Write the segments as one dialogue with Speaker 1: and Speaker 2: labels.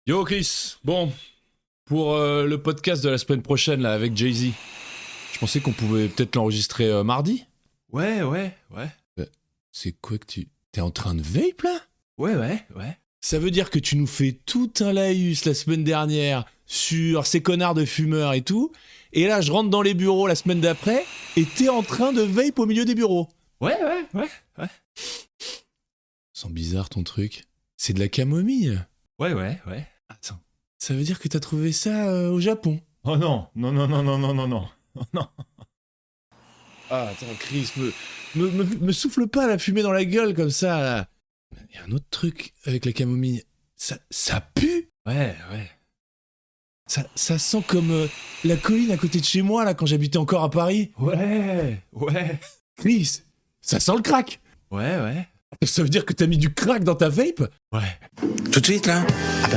Speaker 1: Yo Chris, bon, pour le podcast de la semaine prochaine là avec Jay-Z, je pensais qu'on pouvait peut-être l'enregistrer mardi.
Speaker 2: Ouais.
Speaker 1: C'est quoi que t'es en train de vape là?
Speaker 2: Ouais.
Speaker 1: Ça veut dire que tu nous fais tout un laïus la semaine dernière sur ces connards de fumeurs et tout, et là je rentre dans les bureaux la semaine d'après et t'es en train de vape au milieu des bureaux.
Speaker 2: Ouais.
Speaker 1: Sent bizarre ton truc. C'est de la camomille.
Speaker 2: Ouais.
Speaker 1: Attends, ça veut dire que t'as trouvé ça au Japon?
Speaker 2: Oh non. Non.
Speaker 1: Ah, attends, Chris, me souffle pas la fumée dans la gueule comme ça, là. Il y a un autre truc avec la camomille. Ça pue.
Speaker 2: Ouais.
Speaker 1: Ça sent comme la colline à côté de chez moi, là, quand j'habitais encore à Paris.
Speaker 2: Ouais.
Speaker 1: Chris, ça sent le crack.
Speaker 2: Ouais.
Speaker 1: Ça veut dire que t'as mis du crack dans ta vape?
Speaker 3: Tout de suite, là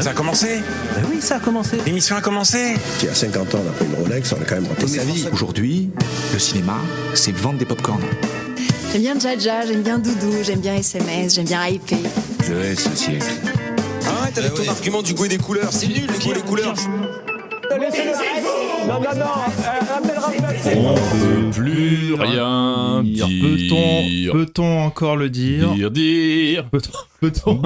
Speaker 3: Ça a commencé.
Speaker 4: Ben oui, ça a commencé.
Speaker 3: L'émission a commencé.
Speaker 5: Qui a 50 ans, on n'a pas une Rolex, on a quand même raté sa vie.
Speaker 4: Aujourd'hui, le cinéma, c'est vendre des pop-corn.
Speaker 6: J'aime bien Jaja, j'aime bien Doudou, j'aime bien SMS, j'aime bien IP.
Speaker 5: Je hais ce siècle.
Speaker 3: Arrête avec ton argument du goût et des couleurs. C'est nul, le goût et les couleurs.
Speaker 1: On peut plus rien dire.
Speaker 2: Peut-on encore le dire?
Speaker 1: Dire.
Speaker 2: Peut-on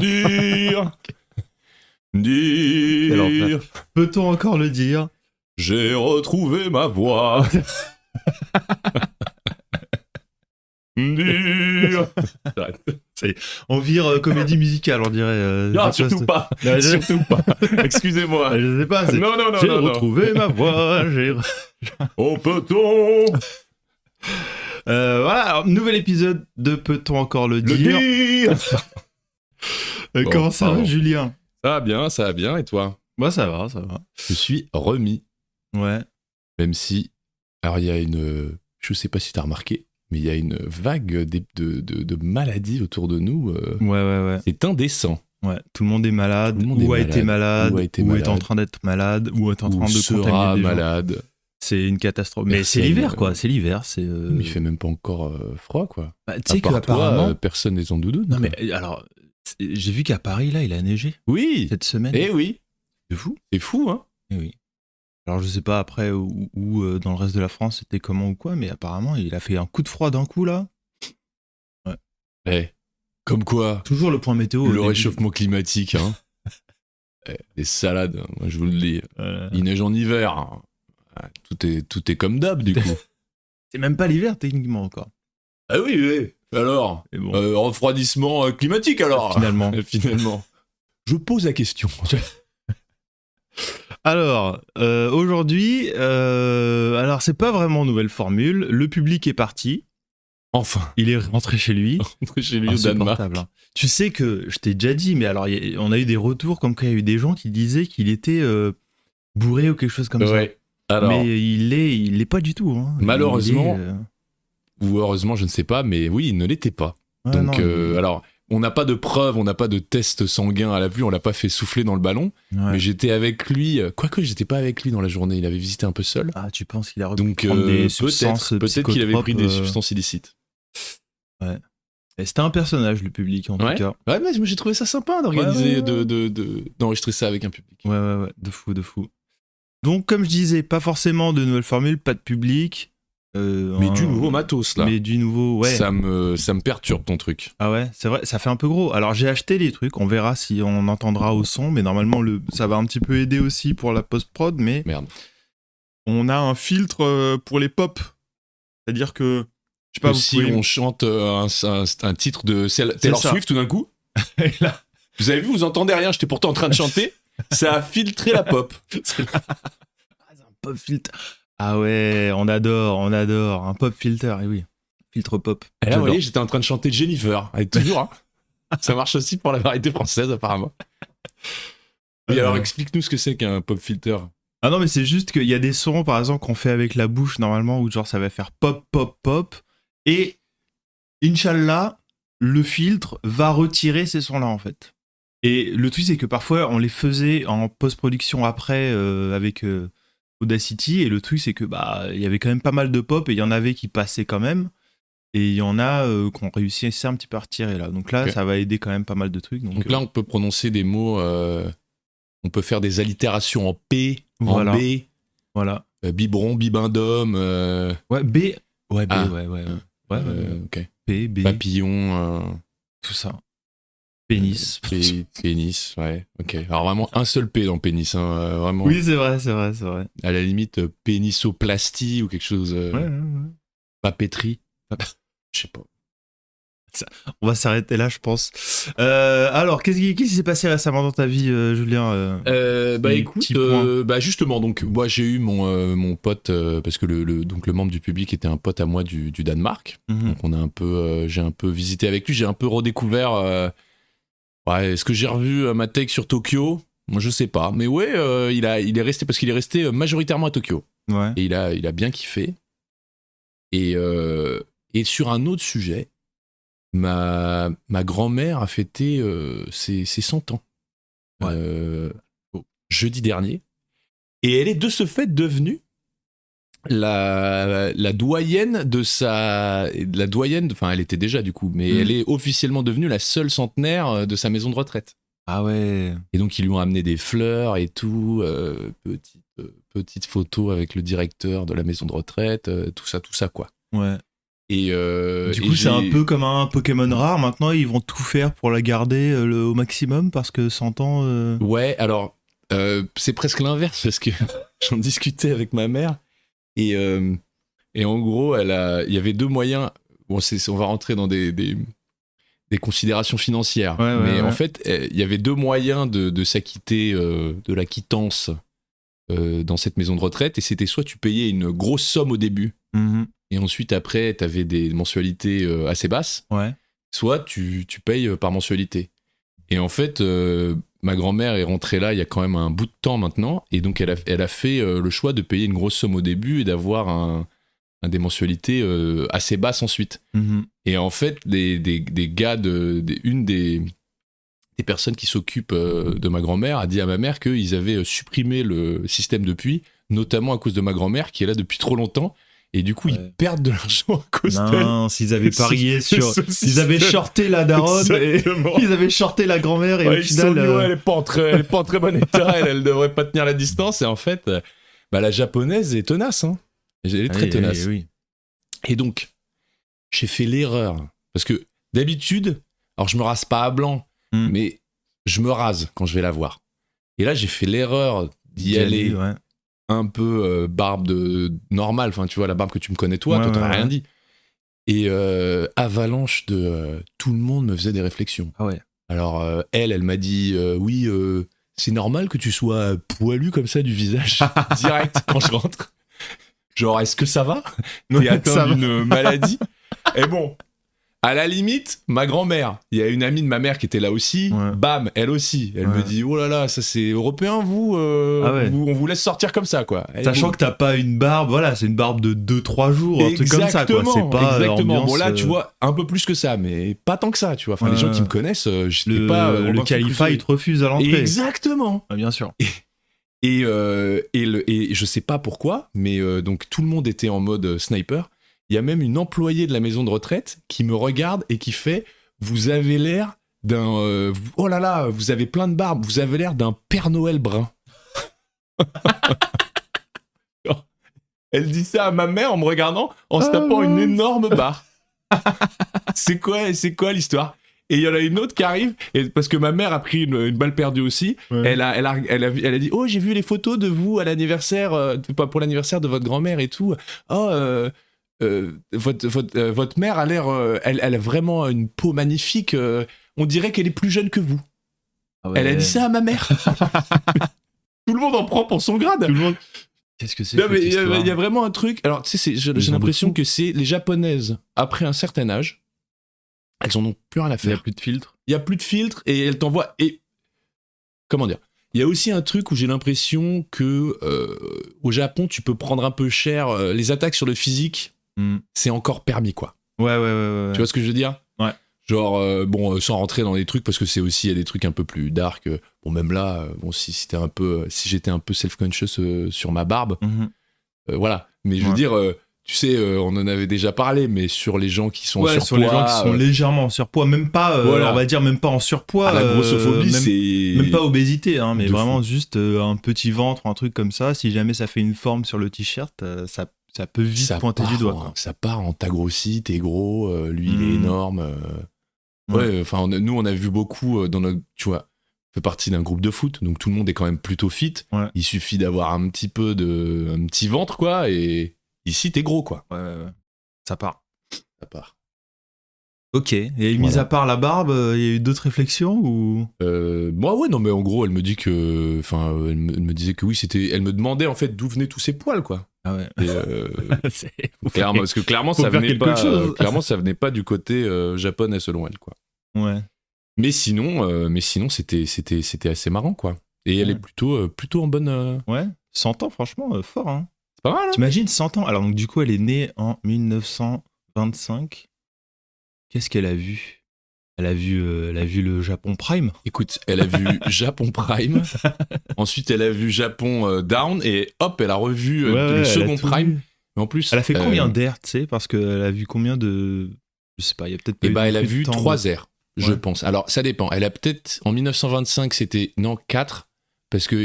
Speaker 1: Dire.
Speaker 2: Peut-on encore le dire?
Speaker 1: J'ai retrouvé ma voix. Dire.
Speaker 2: On vire comédie musicale, on dirait.
Speaker 1: Non, surtout pas.
Speaker 2: Non,
Speaker 1: Surtout pas. Excusez-moi.
Speaker 2: Je sais pas.
Speaker 1: Non.
Speaker 2: J'ai retrouvé ma voix.
Speaker 1: Oh, peut-on
Speaker 2: Voilà, alors, nouvel épisode de Peut-on encore le
Speaker 1: le
Speaker 2: dire?
Speaker 1: dire? Bon,
Speaker 2: Comment ça va,
Speaker 1: pardon.
Speaker 2: Julien?
Speaker 1: Ça va bien, et toi?
Speaker 2: Bah ça va.
Speaker 1: Je suis remis,
Speaker 2: Ouais.
Speaker 1: même si... Alors, il y a une... Je sais pas si t'as remarqué, mais il y a une vague de maladies autour de nous.
Speaker 2: Ouais.
Speaker 1: C'est indécent.
Speaker 2: Ouais, tout le monde est malade,
Speaker 1: Tout le monde
Speaker 2: ou
Speaker 1: est
Speaker 2: a été malade,
Speaker 1: ou a été
Speaker 2: ou est
Speaker 1: malade.
Speaker 2: en train d'être malade, ou est en train
Speaker 1: Ou
Speaker 2: de
Speaker 1: sera
Speaker 2: contaminer des gens.
Speaker 1: malade.
Speaker 2: C'est une catastrophe. Mais
Speaker 1: Personne,
Speaker 2: c'est l'hiver, quoi. C'est l'hiver. C'est.
Speaker 1: Mais il fait même pas encore froid, quoi.
Speaker 2: Bah, tu
Speaker 1: À
Speaker 2: sais
Speaker 1: part toi,
Speaker 2: qu'apparemment.
Speaker 1: personne n'est en doudoune.
Speaker 2: Non,
Speaker 1: quoi.
Speaker 2: mais alors, j'ai vu qu'à Paris, là, il a neigé
Speaker 1: Oui.
Speaker 2: cette semaine.
Speaker 1: Eh oui.
Speaker 2: C'est fou.
Speaker 1: C'est fou, hein.
Speaker 2: Eh oui. Alors, je sais pas après où dans le reste de la France c'était comment ou quoi, mais apparemment, il a fait un coup de froid d'un coup, là.
Speaker 1: Eh. Comme quoi,
Speaker 2: Toujours le point météo. au
Speaker 1: le
Speaker 2: début.
Speaker 1: réchauffement climatique, hein. Les salades, moi je vous le dis. Il neige en hiver. Hein. Tout est comme d'hab, du coup.
Speaker 2: C'est même pas l'hiver, techniquement, encore.
Speaker 1: Ah oui. Alors,
Speaker 2: Mais bon.
Speaker 1: refroidissement climatique, alors.
Speaker 2: Finalement.
Speaker 1: Finalement. Je pose la question.
Speaker 2: Alors, aujourd'hui, alors c'est pas vraiment nouvelle formule. Le public est parti.
Speaker 1: Enfin,
Speaker 2: Il est rentré chez lui.
Speaker 1: chez lui au Danemark.
Speaker 2: Insupportable, hein. Tu sais que je t'ai déjà dit, mais alors on a eu des retours comme quoi il y a eu des gens qui disaient qu'il était bourré ou quelque chose comme
Speaker 1: Ouais.
Speaker 2: ça.
Speaker 1: Alors,
Speaker 2: Mais il l'est pas du tout. Hein.
Speaker 1: Malheureusement,
Speaker 2: Il est,
Speaker 1: ou heureusement, je ne sais pas, mais oui, il ne l'était pas.
Speaker 2: ouais,
Speaker 1: Donc,
Speaker 2: non,
Speaker 1: alors, on n'a pas de preuves, on n'a pas de test sanguin à la vue, on l'a pas fait souffler dans le ballon,
Speaker 2: ouais.
Speaker 1: mais j'étais avec lui, quoique j'étais pas avec lui dans la journée, il avait visité un peu seul.
Speaker 2: Ah, tu penses qu'il a
Speaker 1: Donc,
Speaker 2: prendre des substances
Speaker 1: peut-être qu'il avait pris des
Speaker 2: psychotropes,
Speaker 1: substances illicites.
Speaker 2: Et c'était un personnage, le public, en
Speaker 1: Ouais.
Speaker 2: tout cas.
Speaker 1: Ouais, mais j'ai trouvé ça sympa d'organiser,
Speaker 2: Ouais.
Speaker 1: d'enregistrer ça avec un public.
Speaker 2: Ouais, de fou. Donc, comme je disais, pas forcément de nouvelle formule, pas de public.
Speaker 1: Mais du nouveau matos, là.
Speaker 2: Mais du nouveau, ouais.
Speaker 1: Ça me perturbe, ton truc.
Speaker 2: Ah ouais, c'est vrai, ça fait un peu gros. Alors j'ai acheté les trucs, on verra si on entendra au son, mais normalement ça va un petit peu aider aussi pour la post-prod, mais
Speaker 1: Merde.
Speaker 2: on a un filtre pour les pop. C'est-à-dire que, je sais pas,
Speaker 1: Si
Speaker 2: vous pouvez...
Speaker 1: on chante un titre de Taylor
Speaker 2: ça.
Speaker 1: Swift tout d'un coup,
Speaker 2: Et là,
Speaker 1: vous avez vu, vous entendez rien, j'étais pourtant en train de chanter, ça a filtré la pop.
Speaker 2: c'est un pop filter. Ah ouais, on adore, un pop filter, et oui, filtre pop.
Speaker 1: Et là, vous
Speaker 2: J'adore.
Speaker 1: voyez, j'étais en train de chanter Jennifer, avec toujours, hein. Ça marche aussi pour la variété française, apparemment. Oui, alors explique-nous ce que c'est qu'un pop filter.
Speaker 2: Ah non, mais c'est juste qu'il y a des sons, par exemple, qu'on fait avec la bouche, normalement, où genre ça va faire pop, pop, pop. Et, Inch'Allah, le filtre va retirer ces sons-là, en fait. Et le truc, c'est que parfois, on les faisait en post-production après, avec Audacity. Et le truc, c'est que, il y avait quand même pas mal de pop, et il y en avait qui passaient quand même. Et il y en a qu'on réussissait un petit peu à retirer, là. Donc là,
Speaker 1: Ok.
Speaker 2: ça va aider quand même pas mal de trucs.
Speaker 1: Donc là, on peut prononcer des mots On peut faire des allitérations en P,
Speaker 2: Voilà.
Speaker 1: en B,
Speaker 2: Voilà.
Speaker 1: biberon, bibendum.
Speaker 2: Ouais, B. Ouais, B,
Speaker 1: Ah.
Speaker 2: ouais.
Speaker 1: Ok.
Speaker 2: P, B,
Speaker 1: Papillon.
Speaker 2: tout ça. Pénis.
Speaker 1: Pénis, ouais. Ok. Alors vraiment un seul P dans pénis, hein, vraiment.
Speaker 2: Oui, c'est vrai.
Speaker 1: À la limite, pénisoplastie ou quelque chose.
Speaker 2: Ouais.
Speaker 1: Papeterie. Je sais pas.
Speaker 2: On va s'arrêter là, je pense. Alors, qu'est-ce qui s'est passé récemment dans ta vie, Julien
Speaker 1: Écoute,
Speaker 2: petit point.
Speaker 1: justement, donc moi j'ai eu mon pote parce que donc le membre du public était un pote à moi du Danemark.
Speaker 2: Mhm.
Speaker 1: Donc on a un peu, j'ai un peu visité avec lui, j'ai un peu redécouvert. Est-ce que j'ai revu ma take sur Tokyo? Moi je sais pas, mais ouais, il est resté parce qu'il est resté majoritairement à Tokyo
Speaker 2: Ouais.
Speaker 1: et il a bien kiffé. Et sur un autre sujet. Ma grand-mère a fêté ses 100 ans jeudi dernier. Et elle est de ce fait devenue la doyenne de sa... La doyenne, enfin elle était déjà du coup, mais elle est officiellement devenue la seule centenaire de sa maison de retraite.
Speaker 2: Ah ouais.
Speaker 1: Et donc ils lui ont amené des fleurs et tout, petite photo avec le directeur de la maison de retraite, tout ça quoi.
Speaker 2: Ouais.
Speaker 1: Et
Speaker 2: Du coup, c'est un peu comme un Pokémon rare. Maintenant, ils vont tout faire pour la garder au maximum parce que 100 ans.
Speaker 1: Ouais, alors, c'est presque l'inverse parce que j'en discutais avec ma mère et en gros, il y avait deux moyens. Bon, on va rentrer dans des considérations financières, mais en fait, il y avait deux moyens de s'acquitter de la quittance dans cette maison de retraite et c'était soit tu payais une grosse somme au début.
Speaker 2: Mhm.
Speaker 1: Et ensuite, après, tu avais des mensualités assez basses.
Speaker 2: Ouais.
Speaker 1: Soit tu payes par mensualité. Et en fait, ma grand-mère est rentrée là il y a quand même un bout de temps maintenant. Et donc, elle a fait le choix de payer une grosse somme au début et d'avoir des mensualités assez basses ensuite.
Speaker 2: Mhm.
Speaker 1: Et en fait, des gars, une des personnes qui s'occupent de ma grand-mère a dit à ma mère qu'ils avaient supprimé le système depuis, notamment à cause de ma grand-mère qui est là depuis trop longtemps. Et du coup, ils perdent de l'argent à cause d'elle.
Speaker 2: Non, s'ils avaient parié sur.
Speaker 1: Ce
Speaker 2: Ils avaient shorté la daronne et
Speaker 1: Exactement.
Speaker 2: ils avaient shorté la grand-mère et au
Speaker 1: Ils se sont
Speaker 2: final.
Speaker 1: dit, ouais, elle est pas en très bon état, elle devrait pas tenir la distance. Et en fait, la japonaise est tenace. Hein. Elle est très tenace.
Speaker 2: Oui.
Speaker 1: Et donc, j'ai fait l'erreur. Parce que d'habitude, alors je me rase pas à blanc, mais je me rase quand je vais la voir. Et là, j'ai fait l'erreur d'y aller.
Speaker 2: Ouais.
Speaker 1: Un peu barbe normale, enfin tu vois la barbe que tu me connais toi, t'as rien dit. Et avalanche de tout le monde me faisait des réflexions.
Speaker 2: Ah ouais.
Speaker 1: Alors elle m'a dit oui, c'est normal que tu sois poilu comme ça du visage direct quand je rentre. Genre est-ce que ça va? T'es atteint d'une maladie? Et bon. À la limite, ma grand-mère, il y a une amie de ma mère qui était là aussi, bam, elle aussi. Elle me dit, oh là là, ça c'est européen, vous, on vous laisse sortir comme ça, quoi.
Speaker 2: Sachant que t'as pas une barbe, voilà, c'est une barbe de 2-3 jours, un truc comme ça, quoi. C'est pas
Speaker 1: exactement.
Speaker 2: ambiance,
Speaker 1: Bon là, tu vois, un peu plus que ça, mais pas tant que ça, tu vois. Enfin, les gens qui me connaissent, j'étais pas...
Speaker 2: le califat, il te refuse à l'entrée.
Speaker 1: Exactement.
Speaker 2: Ah, bien sûr.
Speaker 1: Et je sais pas pourquoi, mais donc tout le monde était en mode sniper. Il y a même une employée de la maison de retraite qui me regarde et qui fait « Vous avez l'air d'un... oh là là, vous avez plein de barbe, vous avez l'air d'un Père Noël brun. » Elle dit ça à ma mère en me regardant, en se tapant une énorme barre. C'est quoi l'histoire? Et il y en a une autre qui arrive, et parce que ma mère a pris une balle perdue aussi. Ouais. Elle a dit « Oh, j'ai vu les photos de vous à l'anniversaire, pour l'anniversaire de votre grand-mère et tout. Oh, votre mère a l'air, elle a vraiment une peau magnifique. On dirait qu'elle est plus jeune que vous. » Ah ouais. Elle a dit ça à ma mère. Tout le monde en prend pour son grade.
Speaker 2: Tout le monde. Qu'est-ce que c'est?
Speaker 1: Il y a vraiment un truc. Alors, tu sais, j'ai l'impression que c'est les japonaises, après un certain âge, elles en ont plus rien à faire.
Speaker 2: Il n'y a plus de filtre.
Speaker 1: Il n'y a plus de filtre et elles t'envoient. Et comment dire? Il y a aussi un truc où j'ai l'impression que au Japon, tu peux prendre un peu cher. Les attaques sur le physique, c'est encore permis, quoi.
Speaker 2: Ouais.
Speaker 1: Tu vois ce que je veux dire?
Speaker 2: Ouais.
Speaker 1: Genre, sans rentrer dans des trucs, parce que c'est aussi, il y a des trucs un peu plus dark. Bon, même là, si j'étais un peu self-conscious sur ma barbe, voilà. Mais je veux dire, tu sais, on en avait déjà parlé, mais sur les gens qui sont en
Speaker 2: Ouais,
Speaker 1: surpoids.
Speaker 2: sur les gens qui sont légèrement en surpoids, même pas,
Speaker 1: Voilà.
Speaker 2: on va dire même pas en surpoids.
Speaker 1: La grossophobie,
Speaker 2: même,
Speaker 1: c'est.
Speaker 2: même pas obésité, hein, mais
Speaker 1: de
Speaker 2: vraiment
Speaker 1: fou.
Speaker 2: juste un petit ventre ou un truc comme ça. Si jamais ça fait une forme sur le t-shirt, ça peut vite
Speaker 1: Ça
Speaker 2: pointer
Speaker 1: part
Speaker 2: du doigt.
Speaker 1: en-
Speaker 2: Quoi.
Speaker 1: Ça part en t'as grossi, t'es gros, lui il est énorme. Ouais, enfin, nous on a vu beaucoup dans notre. Tu vois, on fait partie d'un groupe de foot, donc tout le monde est quand même plutôt fit.
Speaker 2: Ouais.
Speaker 1: Il suffit d'avoir un petit ventre, quoi, et ici t'es gros, quoi.
Speaker 2: Ouais. Ça part.
Speaker 1: Ça part.
Speaker 2: Ok. Et mis
Speaker 1: Voilà.
Speaker 2: à part la barbe, il y a eu d'autres réflexions ou
Speaker 1: Moi, ouais, non, mais en gros, elle me dit que. Enfin, elle me disait que oui, c'était. Elle me demandait en fait d'où venaient tous ces poils, quoi.
Speaker 2: Ah ouais.
Speaker 1: Et, clairement, parce que clairement,
Speaker 2: faut
Speaker 1: ça
Speaker 2: faire
Speaker 1: venait
Speaker 2: quelque
Speaker 1: pas.
Speaker 2: chose.
Speaker 1: Clairement, ça venait pas du côté japonais selon elle, quoi.
Speaker 2: Ouais.
Speaker 1: Mais sinon, c'était assez marrant, quoi. Et elle
Speaker 2: Ouais.
Speaker 1: est plutôt en bonne.
Speaker 2: Ouais. 100 ans, franchement, fort. Hein.
Speaker 1: C'est pas mal, hein.
Speaker 2: T'imagines 100 ans. Alors donc du coup, elle est née en 1925. Qu'est-ce qu'elle a vu ? Elle a vu le Japon Prime.
Speaker 1: Écoute, elle a vu Japon Prime. Ensuite, elle a vu Japon Down. Et hop, elle a revu
Speaker 2: Ouais,
Speaker 1: le
Speaker 2: elle a
Speaker 1: second
Speaker 2: tout
Speaker 1: Prime.
Speaker 2: vu.
Speaker 1: Mais en plus.
Speaker 2: Elle a fait combien d'air, tu sais ? Parce qu'elle a vu combien de... Je sais pas, il y a peut-être pas
Speaker 1: Et
Speaker 2: eu
Speaker 1: bah, elle a
Speaker 2: beaucoup de
Speaker 1: vu
Speaker 2: temps
Speaker 1: 3
Speaker 2: de-
Speaker 1: airs, je
Speaker 2: Ouais.
Speaker 1: pense. Alors, ça dépend. Elle a peut-être, en 1925, c'était, non, 4, parce que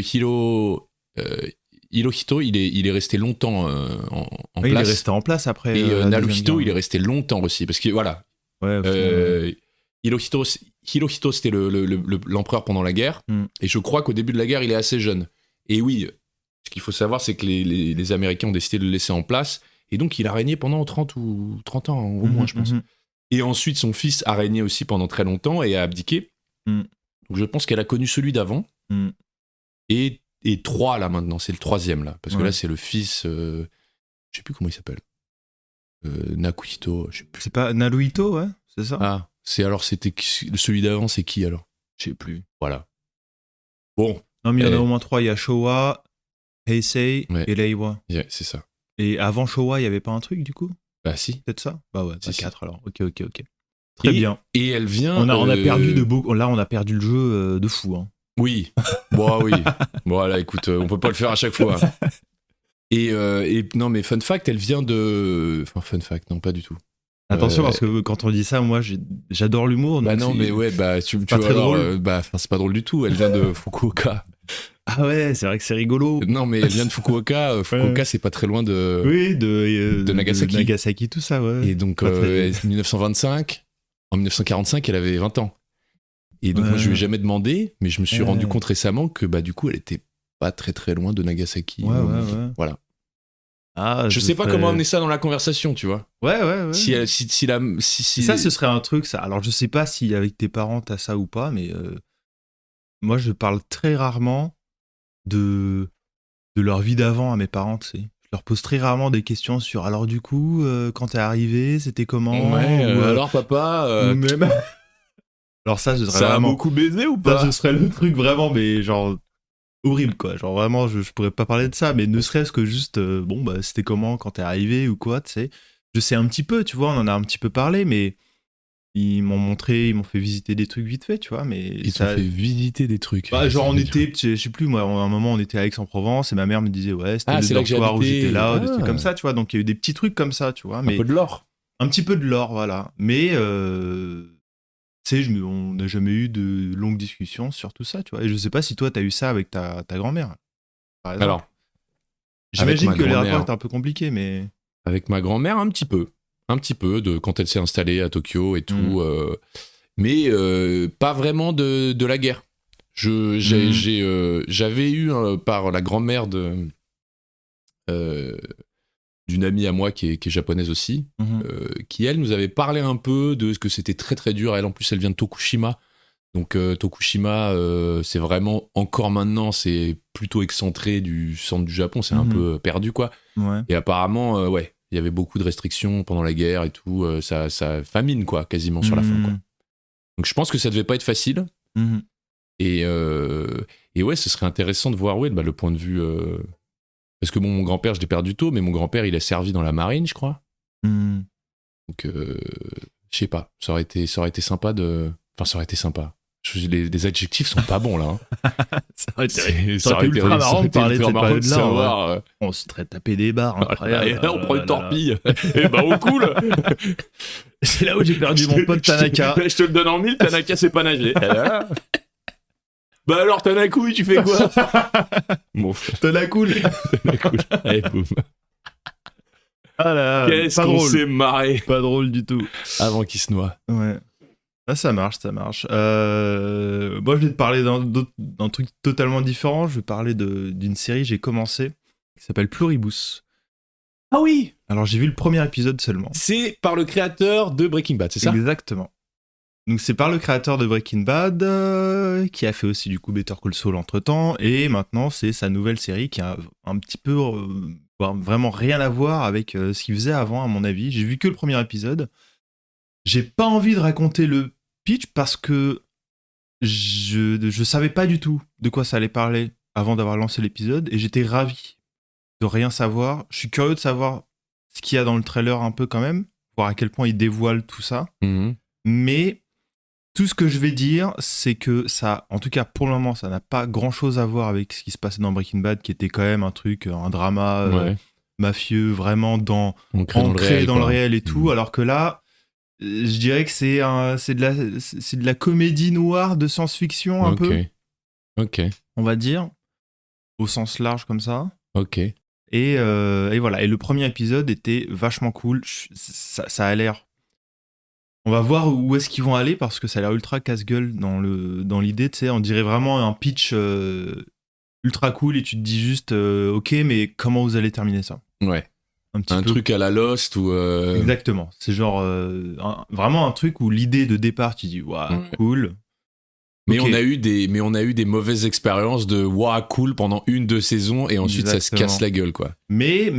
Speaker 1: Hirohito, il est resté longtemps en
Speaker 2: Ouais, il est
Speaker 1: place.
Speaker 2: resté en place après.
Speaker 1: Et
Speaker 2: la
Speaker 1: Naruhito,
Speaker 2: Deuxième
Speaker 1: il est
Speaker 2: Guerre.
Speaker 1: resté longtemps aussi, parce que voilà,
Speaker 2: Ouais, au final,
Speaker 1: Hirohito, c'était l'empereur pendant la guerre,
Speaker 2: Mm.
Speaker 1: et je crois qu'au début de la guerre, il est assez jeune. Et oui, ce qu'il faut savoir, c'est que les Américains ont décidé de le laisser en place, et donc il a régné pendant 30 ans, au moins, je pense.
Speaker 2: Mhm.
Speaker 1: Et ensuite, son fils a régné aussi pendant très longtemps et a abdiqué.
Speaker 2: Mm.
Speaker 1: Donc je pense qu'elle a connu celui d'avant.
Speaker 2: Mm.
Speaker 1: Et 3 là maintenant, c'est le 3e là. Parce que
Speaker 2: Ouais.
Speaker 1: là, c'est le fils, je sais plus comment il s'appelle. Nakuhito, je sais plus.
Speaker 2: C'est pas Naruhito, ouais, c'est ça.
Speaker 1: Ah, c'était celui d'avant, c'est qui alors?
Speaker 2: Je sais plus.
Speaker 1: Voilà. Bon,
Speaker 2: Non, mais il y en a au moins 3. Il y a Showa, Heisei
Speaker 1: Ouais.
Speaker 2: et Reiwa.
Speaker 1: yeah, c'est ça.
Speaker 2: Et avant Showa, il y avait pas un truc du coup ?
Speaker 1: Bah si.
Speaker 2: Peut-être ça ? Bah ouais,
Speaker 1: Si, si.
Speaker 2: 4 alors. Ok. Très
Speaker 1: Et-
Speaker 2: bien.
Speaker 1: Et elle vient.
Speaker 2: On a perdu de beaucoup. Là, on a perdu le jeu de fou. Hein.
Speaker 1: Oui. Bon, oui. Bon, là, écoute, on peut pas le faire à chaque fois. Et non, mais fun fact, elle vient de. Enfin, fun fact, non, pas du tout.
Speaker 2: Attention, parce que quand on dit ça, moi, j'adore l'humour.
Speaker 1: Bah
Speaker 2: donc
Speaker 1: non,
Speaker 2: c'est-
Speaker 1: mais ouais, bah tu
Speaker 2: pas
Speaker 1: vois
Speaker 2: très
Speaker 1: alors,
Speaker 2: drôle.
Speaker 1: c'est pas drôle du tout. Elle vient de Fukuoka.
Speaker 2: Ah ouais, c'est vrai que c'est rigolo.
Speaker 1: Non, mais elle vient de Fukuoka. Fukuoka,
Speaker 2: Ouais.
Speaker 1: c'est pas très loin de.
Speaker 2: Oui,
Speaker 1: de Nagasaki.
Speaker 2: Nagasaki, tout ça, ouais.
Speaker 1: Et donc,
Speaker 2: Pas très-
Speaker 1: 1925. En 1945, elle avait 20 ans. Et donc,
Speaker 2: Ouais.
Speaker 1: moi, je lui ai jamais demandé, mais je me suis
Speaker 2: Ouais.
Speaker 1: rendu compte récemment que, bah, du coup, elle était pas très très loin de Nagasaki.
Speaker 2: Ouais.
Speaker 1: Voilà.
Speaker 2: Ah,
Speaker 1: Je
Speaker 2: ce
Speaker 1: sais pas
Speaker 2: serait-
Speaker 1: comment amener ça dans la conversation, tu vois.
Speaker 2: Ouais.
Speaker 1: Si
Speaker 2: Ça, ce serait un truc, ça. Alors, je sais pas si avec tes parents t'as ça ou pas, mais moi, je parle très rarement de leur vie d'avant à mes parents, tu sais. Je leur pose très rarement des questions sur alors, du coup, quand t'es arrivé, c'était comment
Speaker 1: Ouais,
Speaker 2: Ou,
Speaker 1: alors papa,
Speaker 2: ou même. Alors, ça, ce serait
Speaker 1: ça a
Speaker 2: vraiment.
Speaker 1: beaucoup baisé ou
Speaker 2: Ça,
Speaker 1: pas?
Speaker 2: ce serait le truc vraiment, mais genre. Horrible, quoi. Genre, vraiment, je pourrais pas parler de ça, mais ne serait-ce que juste, bon, bah, c'était comment quand t'es arrivé ou quoi, tu sais. Je sais un petit peu, tu vois, on en a un petit peu parlé, mais ils m'ont fait visiter des trucs vite fait, tu vois, mais
Speaker 1: Ils
Speaker 2: ça.
Speaker 1: t'ont fait visiter des trucs.
Speaker 2: Bah, genre,
Speaker 1: Ça
Speaker 2: on
Speaker 1: veut dire-
Speaker 2: était, je sais plus, moi, à un moment, on était à Aix-en-Provence et ma mère me disait, ouais, c'était
Speaker 1: Ah,
Speaker 2: le
Speaker 1: c'est là que j'ai
Speaker 2: dortoir où
Speaker 1: habité.
Speaker 2: j'étais là, des
Speaker 1: Ah.
Speaker 2: trucs comme ça, tu vois. Donc, il y a eu des petits trucs comme ça, tu vois,
Speaker 1: un
Speaker 2: mais
Speaker 1: peu de l'or.
Speaker 2: un petit peu de lore, voilà. Mais, tu sais, on n'a jamais eu de longues discussions sur tout ça, tu vois. Et je sais pas si toi, t'as eu ça avec ta grand-mère. Par exemple.
Speaker 1: Alors,
Speaker 2: J'imagine
Speaker 1: avec ma
Speaker 2: que les
Speaker 1: grand-mère.
Speaker 2: rapports étaient un peu compliqués, mais.
Speaker 1: avec ma grand-mère, un petit peu de quand elle s'est installée à Tokyo et tout, mais pas vraiment de la guerre. J'avais eu par la grand-mère d'une amie à moi qui est japonaise aussi, qui elle nous avait parlé un peu de ce que c'était très très dur. Elle en plus elle vient de Tokushima, donc Tokushima c'est vraiment encore maintenant c'est plutôt excentré du centre du Japon, c'est un peu perdu quoi.
Speaker 2: Ouais.
Speaker 1: Et apparemment ouais il y avait beaucoup de restrictions pendant la guerre et tout, ça famine quoi quasiment sur la fin quoi. Donc je pense que ça devait pas être facile. Et ouais, ce serait intéressant de voir bah, le point de vue. Parce que bon, mon grand-père, je l'ai perdu tôt, mais mon grand-père, il a servi dans la marine, je crois. Donc, je sais pas, ça aurait été sympa de. Enfin, ça aurait été sympa. Les adjectifs sont pas bons là.
Speaker 2: Ça aurait
Speaker 1: Ça aurait été
Speaker 2: ultra marrant de parler de cette
Speaker 1: marrant de
Speaker 2: période-là.
Speaker 1: savoir.
Speaker 2: On se serait tapé des barres. Incroyable.
Speaker 1: Et là, on prend une torpille. Et bah, au cool.
Speaker 2: C'est là où j'ai perdu mon pote Tanaka.
Speaker 1: Je te le donne en 1000, Tanaka sait pas nager. Bah alors, Tanakouille, tu fais quoi? Bon,
Speaker 2: Tanakul.
Speaker 1: Tanakouille. Allez, boum.
Speaker 2: Ah là,
Speaker 1: Qu'est-ce
Speaker 2: pas
Speaker 1: qu'on
Speaker 2: drôle.
Speaker 1: s'est marré
Speaker 2: Pas drôle du tout.
Speaker 1: avant qu'il se noie.
Speaker 2: Ouais. Ah, ça marche. Moi, je vais te parler d'un truc totalement différent. Je vais parler d'une série que j'ai commencé qui s'appelle Pluribus.
Speaker 1: Ah oui!
Speaker 2: Alors, j'ai vu le premier épisode seulement.
Speaker 1: C'est par le créateur de Breaking Bad, c'est ça?
Speaker 2: Exactement. Donc, c'est par le créateur de Breaking Bad qui a fait aussi du coup Better Call Saul entre-temps. Et maintenant, c'est sa nouvelle série qui a un petit peu vraiment rien à voir avec ce qu'il faisait avant, à mon avis. J'ai vu que le premier épisode. J'ai pas envie de raconter le pitch parce que je savais pas du tout de quoi ça allait parler avant d'avoir lancé l'épisode et j'étais ravi de rien savoir. Je suis curieux de savoir ce qu'il y a dans le trailer un peu quand même, voir à quel point il dévoile tout ça.
Speaker 1: Mhm.
Speaker 2: Mais tout ce que je vais dire, c'est que ça, en tout cas pour le moment, ça n'a pas grand chose à voir avec ce qui se passait dans Breaking Bad, qui était quand même un truc, un drama
Speaker 1: Ouais.
Speaker 2: mafieux, vraiment
Speaker 1: Ancré
Speaker 2: dans le
Speaker 1: quoi.
Speaker 2: réel et tout,
Speaker 1: Mhm.
Speaker 2: alors que là, je dirais que c'est de la comédie noire de science-fiction un peu,
Speaker 1: Ok.
Speaker 2: on va dire, au sens large comme ça.
Speaker 1: Ok.
Speaker 2: Et voilà. Et le premier épisode était vachement cool. Ça a l'air. On va voir où est-ce qu'ils vont aller parce que ça a l'air ultra casse-gueule dans l'idée. Tu sais, on dirait vraiment un pitch ultra cool et tu te dis juste, ok, mais comment vous allez terminer ça?
Speaker 1: Ouais.
Speaker 2: Un petit
Speaker 1: Un
Speaker 2: peu.
Speaker 1: truc à la Lost ou.
Speaker 2: Exactement. C'est genre vraiment un truc où l'idée de départ, tu dis, waouh,
Speaker 1: Ouais.
Speaker 2: cool.
Speaker 1: Mais
Speaker 2: Ok.
Speaker 1: on a eu des mauvaises expériences de waouh cool pendant 1-2 saisons et ensuite ça se
Speaker 2: Exactement.
Speaker 1: casse la gueule quoi.
Speaker 2: Mais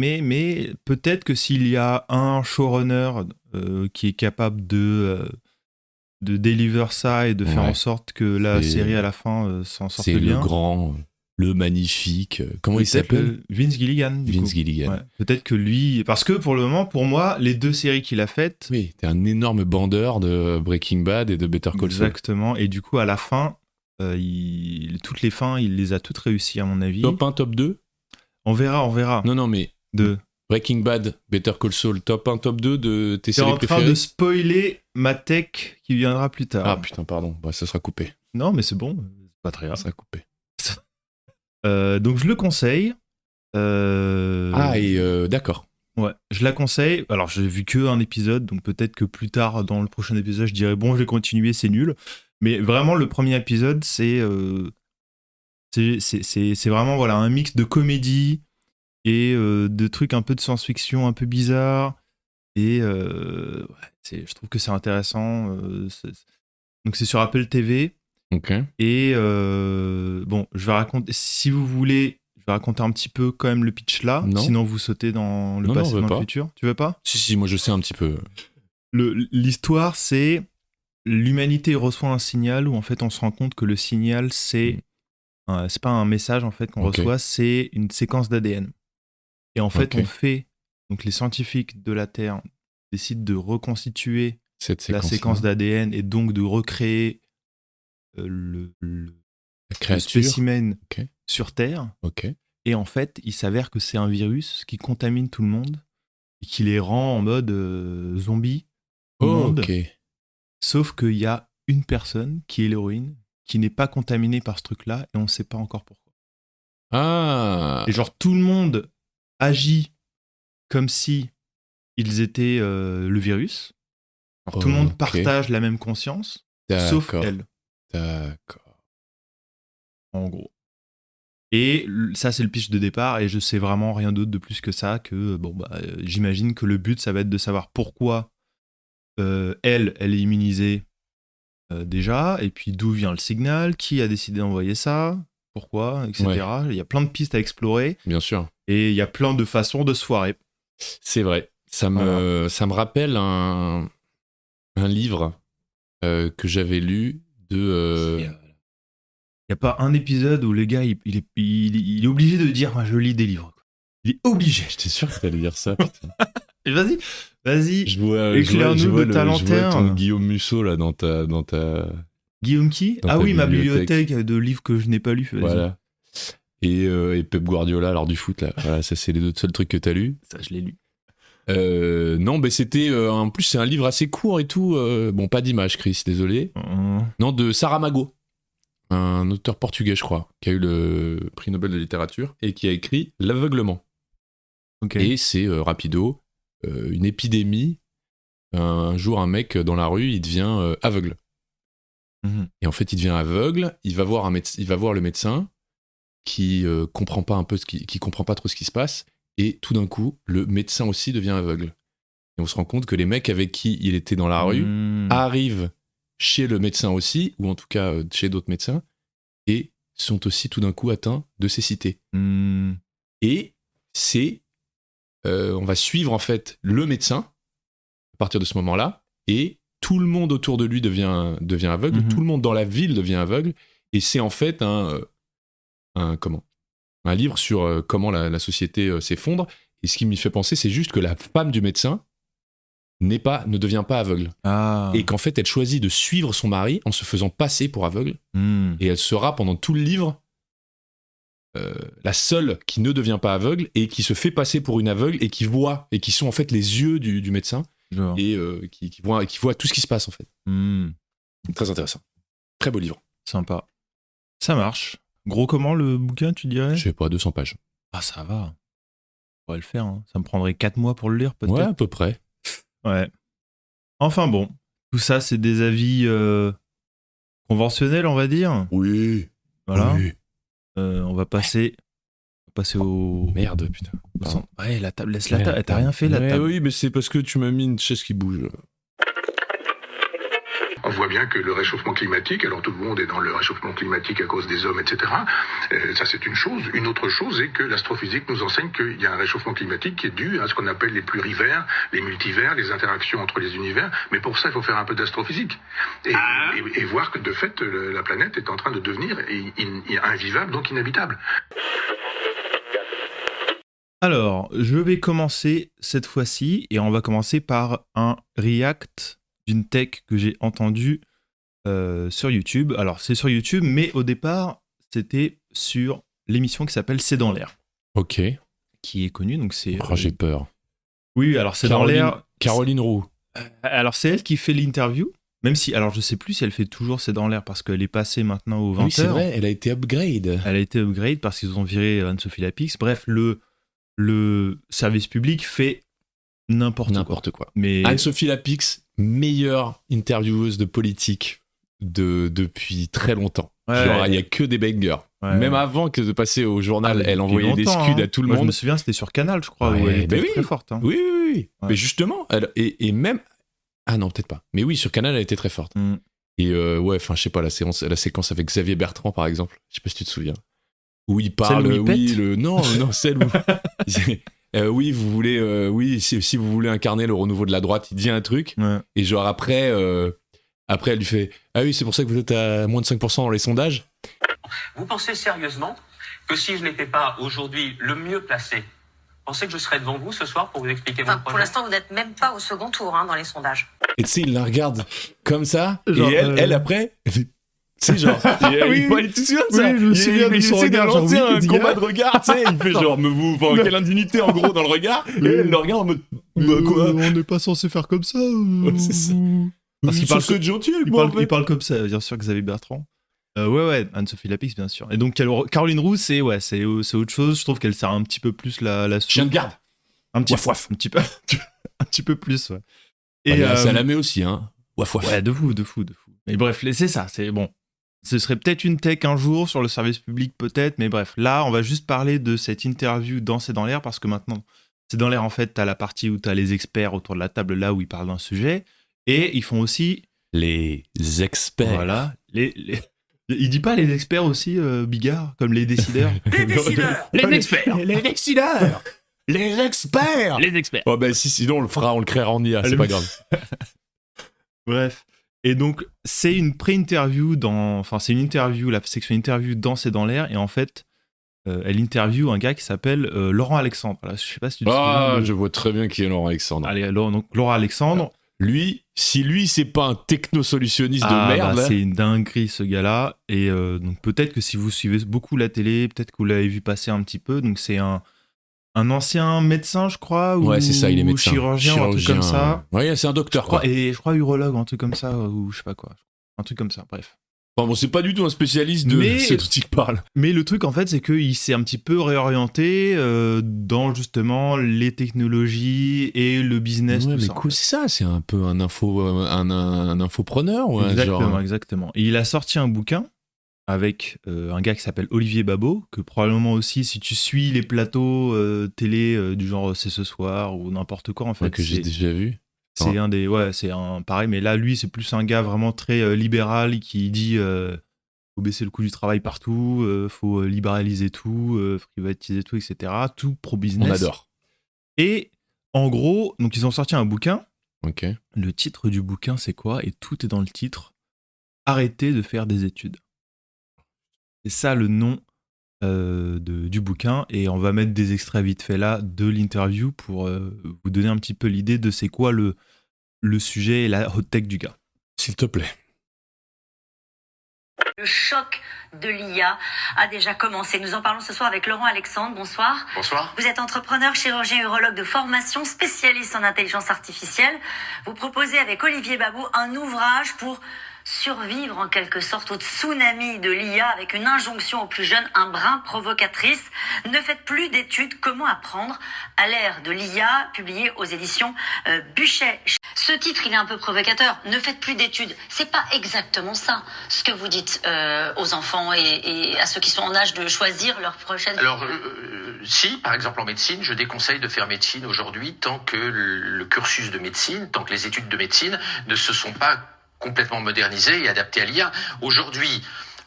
Speaker 2: peut-être que s'il y a un showrunner qui est capable de deliver ça et de faire
Speaker 1: Ouais.
Speaker 2: en sorte que la
Speaker 1: C'est-
Speaker 2: série à la fin s'en sorte
Speaker 1: C'est
Speaker 2: bien.
Speaker 1: le grand, le magnifique. Comment il
Speaker 2: Peut-être
Speaker 1: s'appelle?
Speaker 2: Vince Gilligan. Du
Speaker 1: Vince
Speaker 2: coup.
Speaker 1: Gilligan.
Speaker 2: Ouais. Peut-être que lui, parce que pour le moment, pour moi, les deux séries qu'il a faites,
Speaker 1: Oui, t'es un énorme bandeur de Breaking Bad et de Better Call Saul.
Speaker 2: exactement. Et du coup, à la fin, toutes les fins, il les a toutes réussies à mon avis.
Speaker 1: Top 1, top 2?
Speaker 2: On verra.
Speaker 1: Non, mais
Speaker 2: De.
Speaker 1: Breaking Bad, Better Call Saul, top 1, top 2 de tes
Speaker 2: T'es en
Speaker 1: séries
Speaker 2: train
Speaker 1: préférées?
Speaker 2: de spoiler ma tech qui viendra plus tard.
Speaker 1: Ah putain, pardon. Bah, ça sera coupé.
Speaker 2: Non, mais c'est bon, c'est pas très
Speaker 1: Ça
Speaker 2: grave.
Speaker 1: sera coupé.
Speaker 2: Donc je le conseille.
Speaker 1: D'accord.
Speaker 2: Ouais, je la conseille. Alors j'ai vu que un épisode, donc peut-être que plus tard dans le prochain épisode, je dirais bon, je vais continuer, c'est nul. Mais vraiment, le premier épisode, c'est vraiment voilà un mix de comédie et de trucs un peu de science-fiction, un peu bizarre. Et je trouve que c'est intéressant. Donc c'est sur Apple TV.
Speaker 1: Ok.
Speaker 2: Et bon, je vais raconter, si vous voulez, je vais raconter un petit peu quand même le pitch là.
Speaker 1: Non.
Speaker 2: Sinon, vous sautez dans le
Speaker 1: Non,
Speaker 2: passé,
Speaker 1: on veut
Speaker 2: dans
Speaker 1: pas.
Speaker 2: le futur. Tu veux pas?
Speaker 1: Si, moi je sais un petit peu.
Speaker 2: L'histoire, c'est l'humanité reçoit un signal où en fait on se rend compte que le signal, c'est pas un message en fait qu'on
Speaker 1: Ok.
Speaker 2: reçoit, c'est une séquence d'ADN. Et en fait,
Speaker 1: Ok.
Speaker 2: donc les scientifiques de la Terre décident de reconstituer
Speaker 1: Cette
Speaker 2: la séquence d'ADN et donc de recréer le
Speaker 1: créature.
Speaker 2: spécimen
Speaker 1: Ok.
Speaker 2: sur Terre.
Speaker 1: Ok.
Speaker 2: Et en fait, il s'avère que c'est un virus qui contamine tout le monde et qui les rend en mode zombie au monde.
Speaker 1: Ok.
Speaker 2: Sauf qu'il y a une personne qui est l'héroïne qui n'est pas contaminée par ce truc-là et on ne sait pas encore pourquoi.
Speaker 1: Ah.
Speaker 2: Et genre tout le monde agit comme si ils étaient le virus. Alors, tout le monde
Speaker 1: Ok.
Speaker 2: partage la même conscience, sauf
Speaker 1: D'accord.
Speaker 2: elle,
Speaker 1: D'accord.
Speaker 2: en gros. Et ça, c'est le pitch de départ, et je sais vraiment rien d'autre de plus que ça, que j'imagine que le but, ça va être de savoir pourquoi elle est immunisée déjà, et puis d'où vient le signal, qui a décidé d'envoyer ça, pourquoi, etc.
Speaker 1: Ouais.
Speaker 2: Il y a plein de pistes à explorer,
Speaker 1: Bien sûr.
Speaker 2: et il y a plein de façons de se foirer.
Speaker 1: C'est vrai. Ça me rappelle un livre que j'avais lu de.
Speaker 2: Il n'y a pas un épisode où le gars, il est obligé de dire, moi, je lis des livres. Quoi. Il est obligé.
Speaker 1: J'étais sûr que t'allais dire ça. Putain.
Speaker 2: Et vas-y.
Speaker 1: Je vois
Speaker 2: Éclaire-nous de ta
Speaker 1: je vois
Speaker 2: lanterne.
Speaker 1: ton Guillaume Musso là dans ta
Speaker 2: Guillaume qui
Speaker 1: Dans
Speaker 2: Ah
Speaker 1: ta
Speaker 2: oui, ma
Speaker 1: bibliothèque.
Speaker 2: bibliothèque de livres que je n'ai pas lus. Vas-y.
Speaker 1: Voilà. Et Pep Guardiola, alors du foot, là. Voilà, ça, c'est les deux seuls trucs que t'as lus.
Speaker 2: Ça, je l'ai lu.
Speaker 1: Non, mais c'était. En plus, c'est un livre assez court et tout. Bon, pas d'image, Chris, désolé. Non, de Saramago, un auteur portugais, je crois, qui a eu le prix Nobel de littérature et qui a écrit L'aveuglement.
Speaker 2: Ok.
Speaker 1: Et c'est rapido, une épidémie. Un jour, un mec dans la rue, il devient aveugle.
Speaker 2: Mhm.
Speaker 1: Et en fait, il devient aveugle. Il va voir le médecin qui comprend pas trop ce qui se passe. Et tout d'un coup, le médecin aussi devient aveugle. Et on se rend compte que les mecs avec qui il était dans la rue arrivent chez le médecin aussi, ou en tout cas chez d'autres médecins, et sont aussi tout d'un coup atteints de cécité. Et on va suivre en fait le médecin à partir de ce moment-là, et tout le monde autour de lui devient aveugle, tout le monde dans la ville devient aveugle, et c'est en fait un livre sur comment la société s'effondre. Et ce qui m'y fait penser, c'est juste que la femme du médecin ne devient pas aveugle. Et qu'en fait, elle choisit de suivre son mari en se faisant passer pour aveugle. Et elle sera pendant tout le livre la seule qui ne devient pas aveugle et qui se fait passer pour une aveugle et qui voit, et qui sont en fait les yeux du médecin. Et qui voit tout ce qui se passe en fait. Très intéressant. Très beau livre.
Speaker 2: Sympa. Ça marche. Gros comment le bouquin, tu dirais?
Speaker 1: Je sais pas, 200 pages.
Speaker 2: Ah, ça va. On pourrait le faire. Hein. Ça me prendrait 4 mois pour le lire, peut-être.
Speaker 1: Ouais, à peu près.
Speaker 2: Ouais. Enfin bon, tout ça, c'est des avis conventionnels, on va dire.
Speaker 1: Oui.
Speaker 2: Voilà.
Speaker 1: Oui.
Speaker 2: On va passer au...
Speaker 1: Merde, putain.
Speaker 2: Ouais, la table, laisse la table. T'as rien fait, la table.
Speaker 1: Oui, mais c'est parce que tu m'as mis une chaise qui bouge.
Speaker 7: On voit bien que le réchauffement climatique, alors tout le monde est dans le réchauffement climatique à cause des hommes, etc. Ça, c'est une chose. Une autre chose est que l'astrophysique nous enseigne qu'il y a un réchauffement climatique qui est dû à ce qu'on appelle les plurivers, les multivers, les interactions entre les univers. Mais pour ça, il faut faire un peu d'astrophysique. Et voir que, de fait, la planète est en train de devenir invivable, donc inhabitable.
Speaker 2: Alors, je vais commencer cette fois-ci, et on va commencer par un react d'une tech que j'ai entendue sur YouTube. Alors, c'est sur YouTube, mais au départ, c'était sur l'émission qui s'appelle C'est dans l'air.
Speaker 1: Ok.
Speaker 2: Qui est connue, donc c'est...
Speaker 1: J'ai peur.
Speaker 2: Oui, alors C'est dans l'air...
Speaker 1: Caroline Roux.
Speaker 2: Alors, c'est elle qui fait l'interview, même si... Alors, je sais plus si elle fait toujours C'est dans l'air, parce qu'elle est passée maintenant aux 20h.
Speaker 1: Oui, c'est vrai, elle a été upgrade.
Speaker 2: Elle a été upgrade parce qu'ils ont viré Anne-Sophie Lapix. Bref, le service public fait n'importe quoi. Mais
Speaker 1: Anne-Sophie Lapix, meilleure intervieweuse de politique depuis très longtemps.
Speaker 2: Ouais,
Speaker 1: genre, il n'y a que des bangers.
Speaker 2: Ouais.
Speaker 1: Même avant que de passer au journal, elle envoyait des
Speaker 2: longtemps,
Speaker 1: scuds
Speaker 2: hein.
Speaker 1: à tout le
Speaker 2: Moi,
Speaker 1: monde.
Speaker 2: Je me souviens, c'était sur Canal, je crois, où
Speaker 1: Ouais,
Speaker 2: elle était
Speaker 1: oui.
Speaker 2: très forte. Hein.
Speaker 1: Oui.
Speaker 2: Ouais.
Speaker 1: Mais justement, et même... Ah non, peut-être pas. Mais oui, sur Canal, elle était très forte. Et ouais, enfin, je sais pas, la séquence avec Xavier Bertrand, par exemple, je sais pas si tu te souviens. Où il parle...
Speaker 2: Celle où il pète
Speaker 1: Non, celle où... oui, vous voulez, si vous voulez incarner le renouveau de la droite, il dit un truc, et genre après, elle lui fait « Ah oui, c'est pour ça que vous êtes à moins de 5% dans les sondages ?»
Speaker 8: Vous pensez sérieusement que si je n'étais pas aujourd'hui le mieux placé, vous pensez que je serais devant vous ce soir pour vous expliquer mon projet?
Speaker 9: Pour l'instant, vous n'êtes même pas au second tour dans les sondages.
Speaker 1: Et tu sais, il la regarde comme ça,
Speaker 2: genre,
Speaker 1: et elle après... C'est genre, il te souviens de ça?
Speaker 2: Oui, je me souviens de son regard, genre, oui,
Speaker 1: un combat de regard, tu sais, il fait genre, quelle indignité en gros dans le regard, et elle le regarde en mode, quoi?
Speaker 2: On n'est pas censé faire comme ça.
Speaker 1: C'est ça.
Speaker 2: Parce qu'il parle
Speaker 1: que de gentil avec
Speaker 2: il
Speaker 1: moi.
Speaker 2: parle, il parle comme ça, bien sûr, Xavier Bertrand. Ouais, Anne-Sophie Lapix, bien sûr. Et donc, Caroline Roux, c'est autre chose. Je trouve qu'elle sert un petit peu plus la
Speaker 1: Chien de garde.
Speaker 2: Un petit peu. Un petit peu plus, ouais. Et
Speaker 1: ça la met aussi, hein. Waf.
Speaker 2: Ouais, de fou. Mais bref, c'est ça, c'est bon. Ce serait peut-être une tech un jour sur le service public, peut-être, mais bref, là, on va juste parler de cette interview dans C'est dans l'air, parce que maintenant, C'est dans l'air, en fait, t'as la partie où t'as les experts autour de la table, là où ils parlent d'un sujet, et ils font aussi...
Speaker 1: Les experts.
Speaker 2: Voilà. Il dit pas les experts aussi, Bigard, comme les décideurs?
Speaker 8: Les décideurs.
Speaker 2: Les experts.
Speaker 1: Les décideurs. Les experts.
Speaker 2: Les experts.
Speaker 1: Oh ben si, sinon on le créera en IA, c'est pas grave.
Speaker 2: Bref. Et donc, c'est une pré-interview c'est une interview, la section interview dans C'est dans l'air, et en fait, elle interview un gars qui s'appelle Laurent Alexandre. Là, je sais pas si tu te souviens.
Speaker 1: Je vois très bien qui est Laurent Alexandre.
Speaker 2: Allez, donc Laurent Alexandre.
Speaker 1: Lui, si lui, c'est pas un technosolutionniste de merde.
Speaker 2: C'est une dinguerie, ce gars-là. Et donc, peut-être que si vous suivez beaucoup la télé, peut-être que vous l'avez vu passer un petit peu. Donc, c'est un ancien médecin, je crois.
Speaker 1: Ouais, c'est ça, il est médecin.
Speaker 2: Chirurgien, un truc comme ça.
Speaker 1: Ouais, c'est un docteur, quoi.
Speaker 2: Et je crois urologue, un truc comme ça, ou je sais pas quoi. Un truc comme ça, bref.
Speaker 1: Enfin bon, c'est pas du tout un spécialiste de ce dont il parle.
Speaker 2: Mais le truc, en fait, c'est qu'il s'est un petit peu réorienté dans, justement, les technologies et le business,
Speaker 1: ouais,
Speaker 2: tout
Speaker 1: mais
Speaker 2: ça.
Speaker 1: cool, c'est ça, c'est un peu un infopreneur. Ouais,
Speaker 2: Exactement. Et il a sorti un bouquin avec un gars qui s'appelle Olivier Babot, que probablement aussi, si tu suis les plateaux télé du genre C'est ce soir ou n'importe quoi, en fait.
Speaker 1: Ouais, que j'ai déjà vu.
Speaker 2: C'est c'est un pareil, mais là, lui, c'est plus un gars vraiment très libéral qui dit faut baisser le coût du travail partout, faut libéraliser tout, privatiser tout, etc. Tout pro-business.
Speaker 1: On adore.
Speaker 2: Et en gros, donc ils ont sorti un bouquin.
Speaker 1: Ok.
Speaker 2: Le titre du bouquin, c'est quoi ? Et tout est dans le titre. Arrêtez de faire des études. C'est ça le nom du bouquin, et on va mettre des extraits vite fait là de l'interview pour vous donner un petit peu l'idée de c'est quoi le sujet et la hot tech du gars.
Speaker 1: S'il te plaît.
Speaker 9: Le choc de l'IA a déjà commencé. Nous en parlons ce soir avec Laurent Alexandre. Bonsoir.
Speaker 3: Bonsoir.
Speaker 9: Vous êtes entrepreneur, chirurgien, urologue de formation, spécialiste en intelligence artificielle. Vous proposez avec Olivier Babot un ouvrage pour survivre en quelque sorte au tsunami de l'IA, avec une injonction aux plus jeunes, un brin provocatrice. Ne faites plus d'études, comment apprendre à l'ère de l'IA, publié aux éditions Buchet. Ce titre, il est un peu provocateur. Ne faites plus d'études. C'est pas exactement ça, ce que vous dites aux enfants et à ceux qui sont en âge de choisir leur prochaine...
Speaker 8: Alors, si, par exemple en médecine, je déconseille de faire médecine aujourd'hui tant que le cursus de médecine, tant que les études de médecine ne se sont pas complètement modernisées et adaptées à l'IA. Aujourd'hui,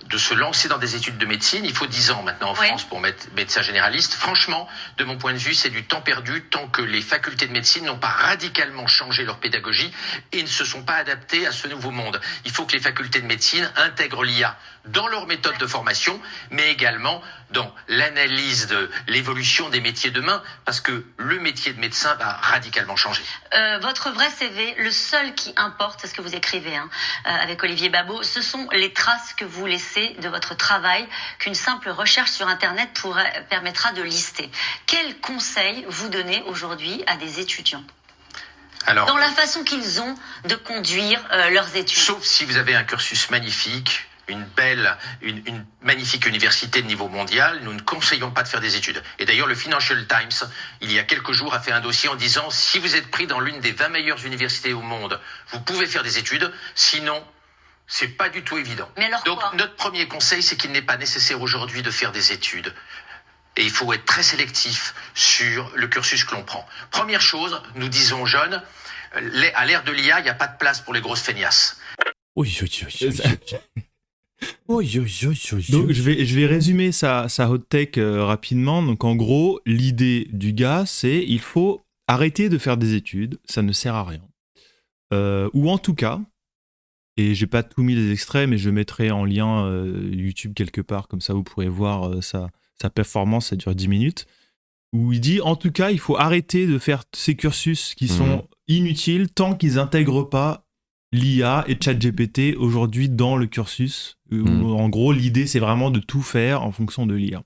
Speaker 8: de se lancer dans des études de médecine, il faut 10 ans maintenant en France pour être médecin généraliste. Franchement, de mon point de vue, c'est du temps perdu tant que les facultés de médecine n'ont pas radicalement changé leur pédagogie et ne se sont pas adaptées à ce nouveau monde. Il faut que les facultés de médecine intègrent l'IA dans leur méthode de formation, mais également dans l'analyse de l'évolution des métiers demain, parce que le métier de médecin va radicalement changer.
Speaker 9: Votre vrai CV, le seul qui importe, c'est ce que vous écrivez avec Olivier Babot, ce sont les traces que vous laissez de votre travail, qu'une simple recherche sur Internet permettra de lister. Quel conseil vous donnez aujourd'hui à des étudiants ? Alors, dans la façon qu'ils ont de conduire leurs études.
Speaker 8: Sauf si vous avez un cursus magnifique, une magnifique université de niveau mondial, nous ne conseillons pas de faire des études. Et d'ailleurs, le Financial Times, il y a quelques jours, a fait un dossier en disant si vous êtes pris dans l'une des 20 meilleures universités au monde, vous pouvez faire des études, sinon, c'est pas du tout évident.
Speaker 9: Mais alors
Speaker 8: donc,
Speaker 9: quoi ?
Speaker 8: Notre premier conseil, c'est qu'il n'est pas nécessaire aujourd'hui de faire des études. Et il faut être très sélectif sur le cursus que l'on prend. Première chose, nous disons aux jeunes, à l'ère de l'IA, il n'y a pas de place pour les grosses feignasses.
Speaker 1: Donc
Speaker 2: je vais résumer sa hot tech rapidement. Donc en gros, l'idée du gars, c'est il faut arrêter de faire des études, ça ne sert à rien. Ou en tout cas, et j'ai pas tout mis les extraits, mais je mettrai en lien YouTube quelque part, comme ça vous pourrez voir sa performance, ça dure 10 minutes, où il dit en tout cas, il faut arrêter de faire ces cursus qui sont inutiles tant qu'ils n'intègrent pas l'IA et ChatGPT aujourd'hui dans le cursus. En gros, l'idée, c'est vraiment de tout faire en fonction de l'IA.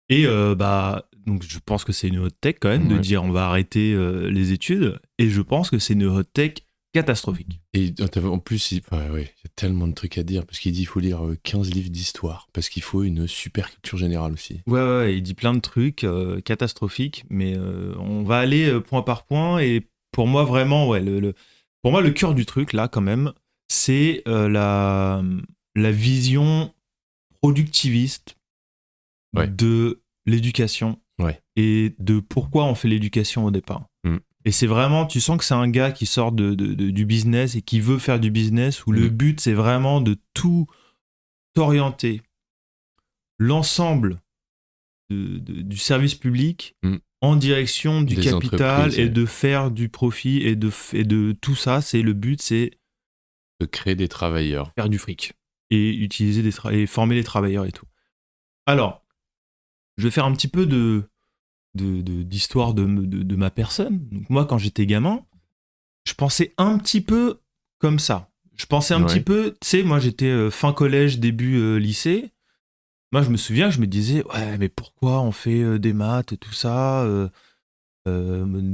Speaker 2: Et donc je pense que c'est une hot tech quand même de dire on va arrêter les études, et je pense que c'est une hot tech catastrophique.
Speaker 1: Et en plus, il y a tellement de trucs à dire, parce qu'il dit qu'il faut lire 15 livres d'histoire, parce qu'il faut une super culture générale aussi.
Speaker 2: Ouais, il dit plein de trucs catastrophiques, mais on va aller point par point, et pour moi, vraiment, pour moi, le cœur du truc, là, quand même, c'est la vision productiviste de l'éducation et de pourquoi on fait l'éducation au départ. Et c'est vraiment, tu sens que c'est un gars qui sort du business et qui veut faire du business, où le but, c'est vraiment de tout orienter, l'ensemble du service public en direction du capital et de faire du profit et de tout ça. C'est le but, c'est
Speaker 1: de créer des travailleurs,
Speaker 2: faire du fric et utiliser et former les travailleurs et tout. Alors, je vais faire un petit peu d'histoire de ma personne. Donc moi, quand j'étais gamin, je pensais un petit peu comme ça. Je pensais un petit peu, tu sais, moi j'étais fin collège, début lycée. Moi je me souviens, je me disais, ouais, mais pourquoi on fait des maths et tout ça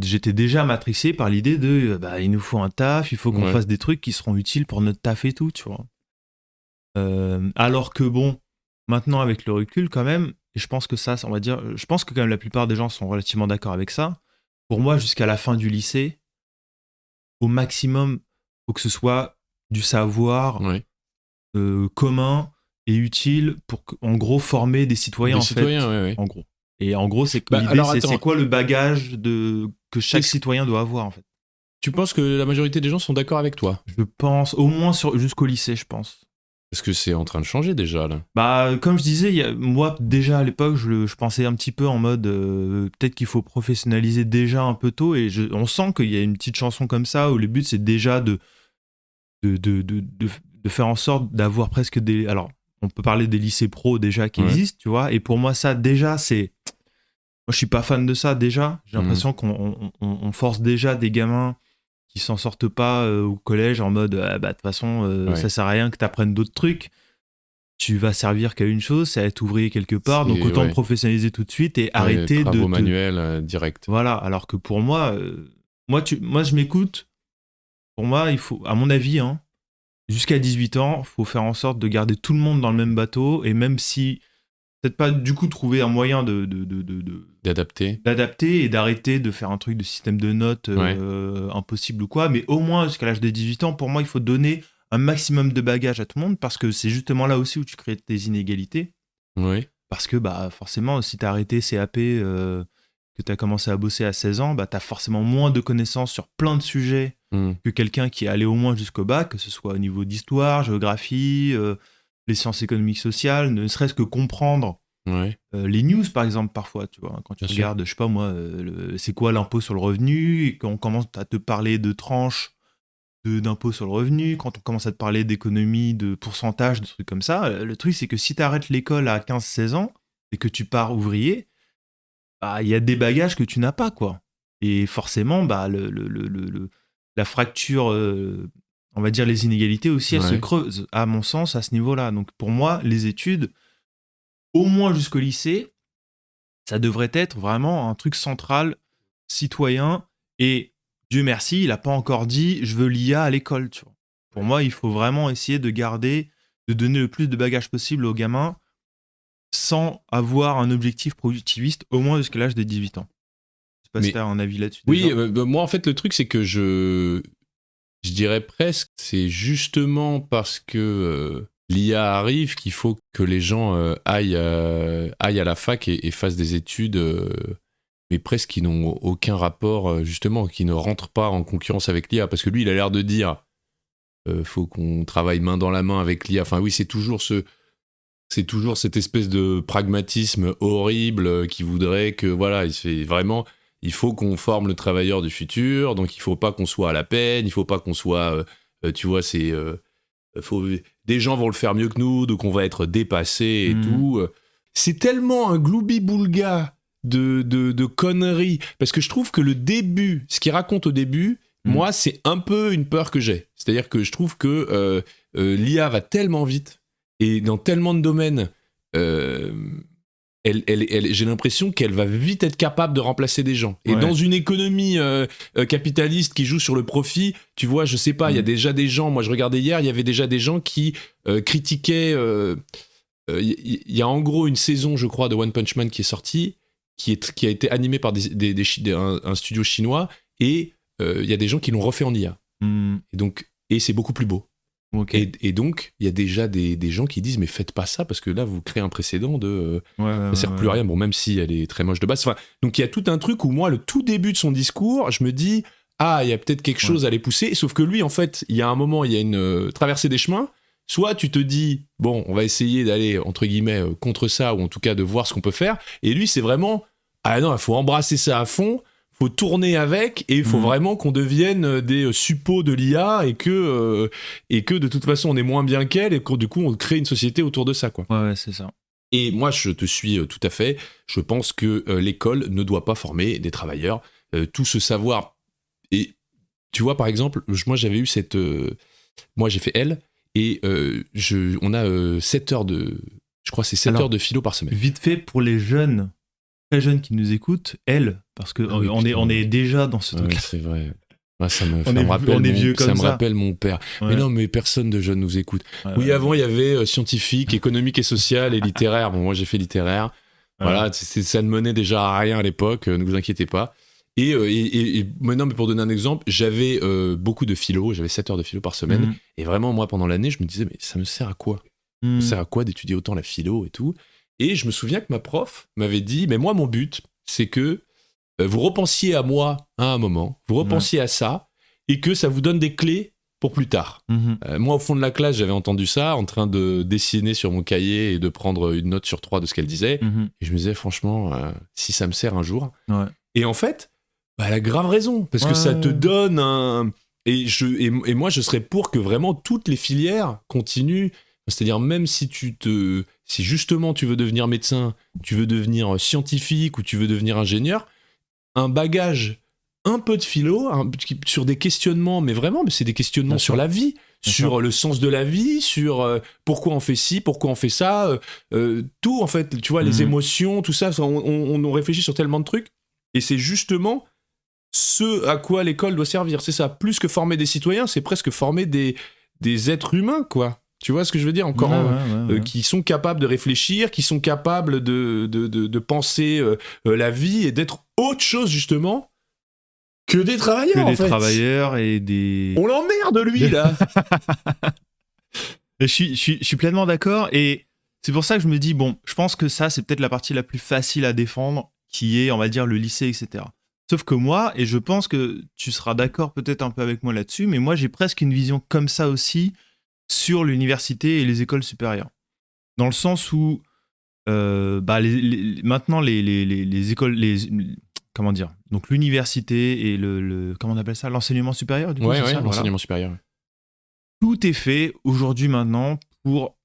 Speaker 2: j'étais déjà matrixé par l'idée de, il nous faut un taf, il faut qu'on fasse des trucs qui seront utiles pour notre taf et tout, tu vois. Alors que bon, maintenant avec le recul quand même, et je pense que ça, on va dire, je pense que quand même la plupart des gens sont relativement d'accord avec ça. Pour moi, jusqu'à la fin du lycée, au maximum, faut que ce soit du savoir commun et utile pour, en gros, former des citoyens, en gros. Et en gros, c'est l'idée, c'est quoi le bagage que chaque citoyen doit avoir, en fait.
Speaker 1: Tu penses que la majorité des gens sont d'accord avec toi ?
Speaker 2: Je pense, au moins jusqu'au lycée, je pense.
Speaker 1: Parce que c'est en train de changer déjà, là.
Speaker 2: Comme je disais, moi, déjà à l'époque, je pensais un petit peu en mode peut-être qu'il faut professionnaliser déjà un peu tôt. Et on sent qu'il y a une petite chanson comme ça où le but, c'est déjà de faire en sorte d'avoir presque des... Alors, on peut parler des lycées pro déjà qui existent, tu vois. Et pour moi, ça, déjà, c'est... Moi, je suis pas fan de ça, déjà. J'ai l'impression qu'on force déjà des gamins qui s'en sortent pas au collège en mode de toute façon ça sert à rien que tu apprennes d'autres trucs, tu vas servir qu'à une chose, c'est à être ouvrier quelque part, donc autant te professionnaliser tout de suite et arrêter
Speaker 1: travaux manuels direct.
Speaker 2: Voilà, alors que pour moi je m'écoute, pour moi il faut, à mon avis jusqu'à 18 ans, faut faire en sorte de garder tout le monde dans le même bateau, et même si peut-être pas du coup trouver un moyen d'adapter et d'arrêter de faire un truc de système de notes impossible ou quoi, mais au moins jusqu'à l'âge de 18 ans, pour moi, il faut donner un maximum de bagages à tout le monde, parce que c'est justement là aussi où tu crées des inégalités.
Speaker 1: Oui.
Speaker 2: Parce que forcément, si tu as arrêté CAP, que tu as commencé à bosser à 16 ans, tu as forcément moins de connaissances sur plein de sujets que quelqu'un qui est allé au moins jusqu'au bac, que ce soit au niveau d'histoire, géographie... les sciences économiques sociales, ne serait-ce que comprendre les news, par exemple, parfois, tu vois, quand tu regardes, je sais pas moi, c'est quoi l'impôt sur le revenu, et quand on commence à te parler de tranches d'impôt sur le revenu, quand on commence à te parler d'économie, de pourcentage, de trucs comme ça, le truc, c'est que si tu arrêtes l'école à 15-16 ans et que tu pars ouvrier, il y a des bagages que tu n'as pas, quoi. Et forcément, la fracture... on va dire les inégalités aussi, elles se creusent, à mon sens, à ce niveau-là. Donc pour moi, les études, au moins jusqu'au lycée, ça devrait être vraiment un truc central, citoyen, et Dieu merci, il n'a pas encore dit « je veux l'IA à l'école ». Tu vois. Pour moi, il faut vraiment essayer de donner le plus de bagages possible aux gamins sans avoir un objectif productiviste, au moins jusqu'à l'âge de 18 ans. Je sais pas si tu as un avis là-dessus.
Speaker 1: Oui, moi en fait, le truc, c'est que je dirais presque, c'est justement parce que l'IA arrive qu'il faut que les gens aillent à la fac et fassent des études, mais presque qui n'ont aucun rapport, justement, qui ne rentrent pas en concurrence avec l'IA. Parce que lui, il a l'air de dire faut qu'on travaille main dans la main avec l'IA. Enfin oui, c'est toujours cette espèce de pragmatisme horrible qui voudrait que, voilà, il faut qu'on forme le travailleur du futur, donc il faut pas qu'on soit à la peine, il faut pas qu'on soit, tu vois, des gens vont le faire mieux que nous, donc on va être dépassés et tout. C'est tellement un gloubi-boulga de conneries, parce que je trouve que le début, ce qu'il raconte au début, moi, c'est un peu une peur que j'ai. C'est-à-dire que je trouve que l'IA va tellement vite, et dans tellement de domaines... j'ai l'impression qu'elle va vite être capable de remplacer des gens. Et dans une économie capitaliste qui joue sur le profit, tu vois, je sais pas, il y a déjà des gens, moi je regardais hier, il y avait déjà des gens qui critiquaient... Il y a en gros une saison, je crois, de One Punch Man qui est sortie, qui a été animée par un studio chinois, et il y a des gens qui l'ont refait en IA. Et c'est beaucoup plus beau. Okay. Et donc, il y a déjà des gens qui disent mais faites pas ça, parce que là, vous créez un précédent ça sert plus à rien. Bon, même si elle est très moche de base. Enfin, donc, il y a tout un truc où moi, le tout début de son discours, je me dis il y a peut-être quelque chose à les pousser. Sauf que lui, en fait, il y a un moment, il y a une traversée des chemins. Soit tu te dis, bon, on va essayer d'aller, entre guillemets, contre ça, ou en tout cas de voir ce qu'on peut faire. Et lui, c'est vraiment, non, il faut embrasser ça à fond. Faut tourner avec, et il faut vraiment qu'on devienne des suppôts de l'IA, et que de toute façon on est moins bien qu'elle, et que du coup on crée une société autour de ça, quoi.
Speaker 2: Ouais, c'est ça.
Speaker 1: Et moi je te suis tout à fait. Je pense que l'école ne doit pas former des travailleurs. Tout ce savoir, et tu vois, par exemple, moi j'avais eu cette... moi j'ai fait L, et on a 7 heures de... Je crois que c'est 7 heures de philo par semaine.
Speaker 2: Vite fait, pour les jeunes, très jeunes qui nous écoutent, L, parce que on est déjà dans ce truc.
Speaker 1: Ouais, c'est vrai. Ouais, ça me rappelle mon père.
Speaker 2: Ouais.
Speaker 1: Mais non, mais personne de jeune nous écoute. Avant, il y avait scientifique, économique et social et littéraire. Bon, moi, j'ai fait littéraire. Voilà, ça ne menait déjà à rien à l'époque, ne vous inquiétez pas. Et maintenant, mais pour donner un exemple, j'avais beaucoup de philo, j'avais 7 heures de philo par semaine. Et vraiment, moi, pendant l'année, je me disais, mais ça me sert à quoi ? Ça me sert à quoi d'étudier autant la philo et tout ? Et je me souviens que ma prof m'avait dit, mais moi, mon but, c'est que vous repensiez à moi à un moment, vous repensiez à ça, et que ça vous donne des clés pour plus tard. Moi, au fond de la classe, j'avais entendu ça, en train de dessiner sur mon cahier et de prendre une note sur 3 de ce qu'elle disait. Et je me disais, franchement, si ça me sert un jour. Et en fait, elle a grave raison, parce que ça te donne un... Et moi, je serais pour que vraiment toutes les filières continuent. C'est-à-dire, même si si justement tu veux devenir médecin, tu veux devenir scientifique ou tu veux devenir ingénieur, un bagage, un peu de philo, sur des questionnements, mais c'est des questionnements sur la vie, sur le sens de la vie, sur pourquoi on fait ci, pourquoi on fait ça, tout en fait, tu vois, les émotions, tout ça, on réfléchit sur tellement de trucs, et c'est justement ce à quoi l'école doit servir, c'est ça, plus que former des citoyens, c'est presque former des êtres humains, quoi. Tu vois ce que je veux dire encore, qui sont capables de réfléchir, qui sont capables de penser la vie et d'être autre chose justement que des travailleurs.
Speaker 2: Travailleurs et des...
Speaker 1: On l'emmerde lui là.
Speaker 2: Je suis pleinement d'accord, et c'est pour ça que je me dis, bon, je pense que ça c'est peut-être la partie la plus facile à défendre, qui est, on va dire, le lycée, etc. Sauf que moi, et je pense que tu seras d'accord peut-être un peu avec moi là-dessus, mais moi j'ai presque une vision comme ça aussi sur l'université et les écoles supérieures. Dans le sens où maintenant les écoles, comment dire, donc l'université et comment on appelle ça, l'enseignement supérieur, du coup,
Speaker 1: l'enseignement supérieur.
Speaker 2: Tout est fait aujourd'hui maintenant pour,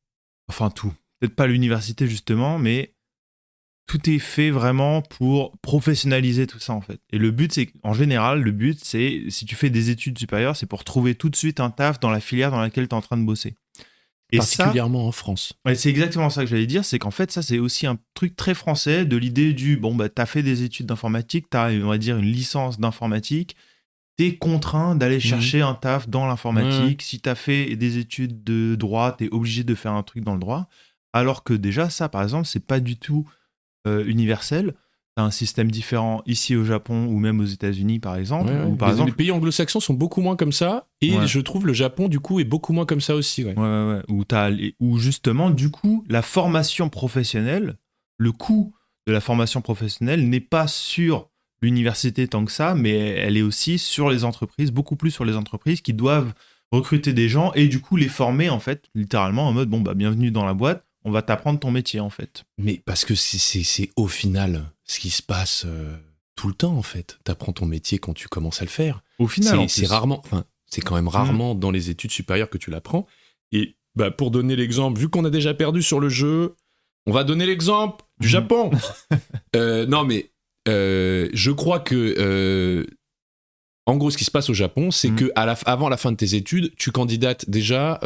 Speaker 2: enfin tout, peut-être pas l'université justement, mais tout est fait vraiment pour professionnaliser tout ça en fait. Et le but, c'est, en général, si tu fais des études supérieures, c'est pour trouver tout de suite un taf dans la filière dans laquelle tu es en train de bosser. Et
Speaker 1: particulièrement en France.
Speaker 2: Ouais, c'est exactement ça que j'allais dire, c'est qu'en fait, ça, c'est aussi un truc très français, de l'idée du, t'as fait des études d'informatique, t'as, on va dire, une licence d'informatique, t'es contraint d'aller chercher un taf dans l'informatique. Si t'as fait des études de droit, t'es obligé de faire un truc dans le droit. Alors que déjà, ça, par exemple, c'est pas du tout universel. T'as un système différent ici au Japon ou même aux États-Unis, par exemple. Ou par exemple,
Speaker 1: les pays anglo-saxons sont beaucoup moins comme ça, et je trouve le Japon, du coup, est beaucoup moins comme ça aussi.
Speaker 2: Où justement, du coup, la formation professionnelle, le coût de la formation professionnelle n'est pas sur l'université tant que ça, mais elle est aussi sur les entreprises, beaucoup plus sur les entreprises qui doivent recruter des gens et du coup les former, en fait, littéralement en mode, bienvenue dans la boîte, on va t'apprendre ton métier, en fait.
Speaker 1: Mais parce que c'est au final ce qui se passe tout le temps, en fait. T'apprends ton métier quand tu commences à le faire.
Speaker 2: Au final,
Speaker 1: c'est rarement, c'est quand même rarement dans les études supérieures que tu l'apprends. Et pour donner l'exemple, vu qu'on a déjà perdu sur le jeu, on va donner l'exemple du Japon. Non, mais je crois que... en gros, ce qui se passe au Japon, c'est que avant la fin de tes études, tu candidates déjà,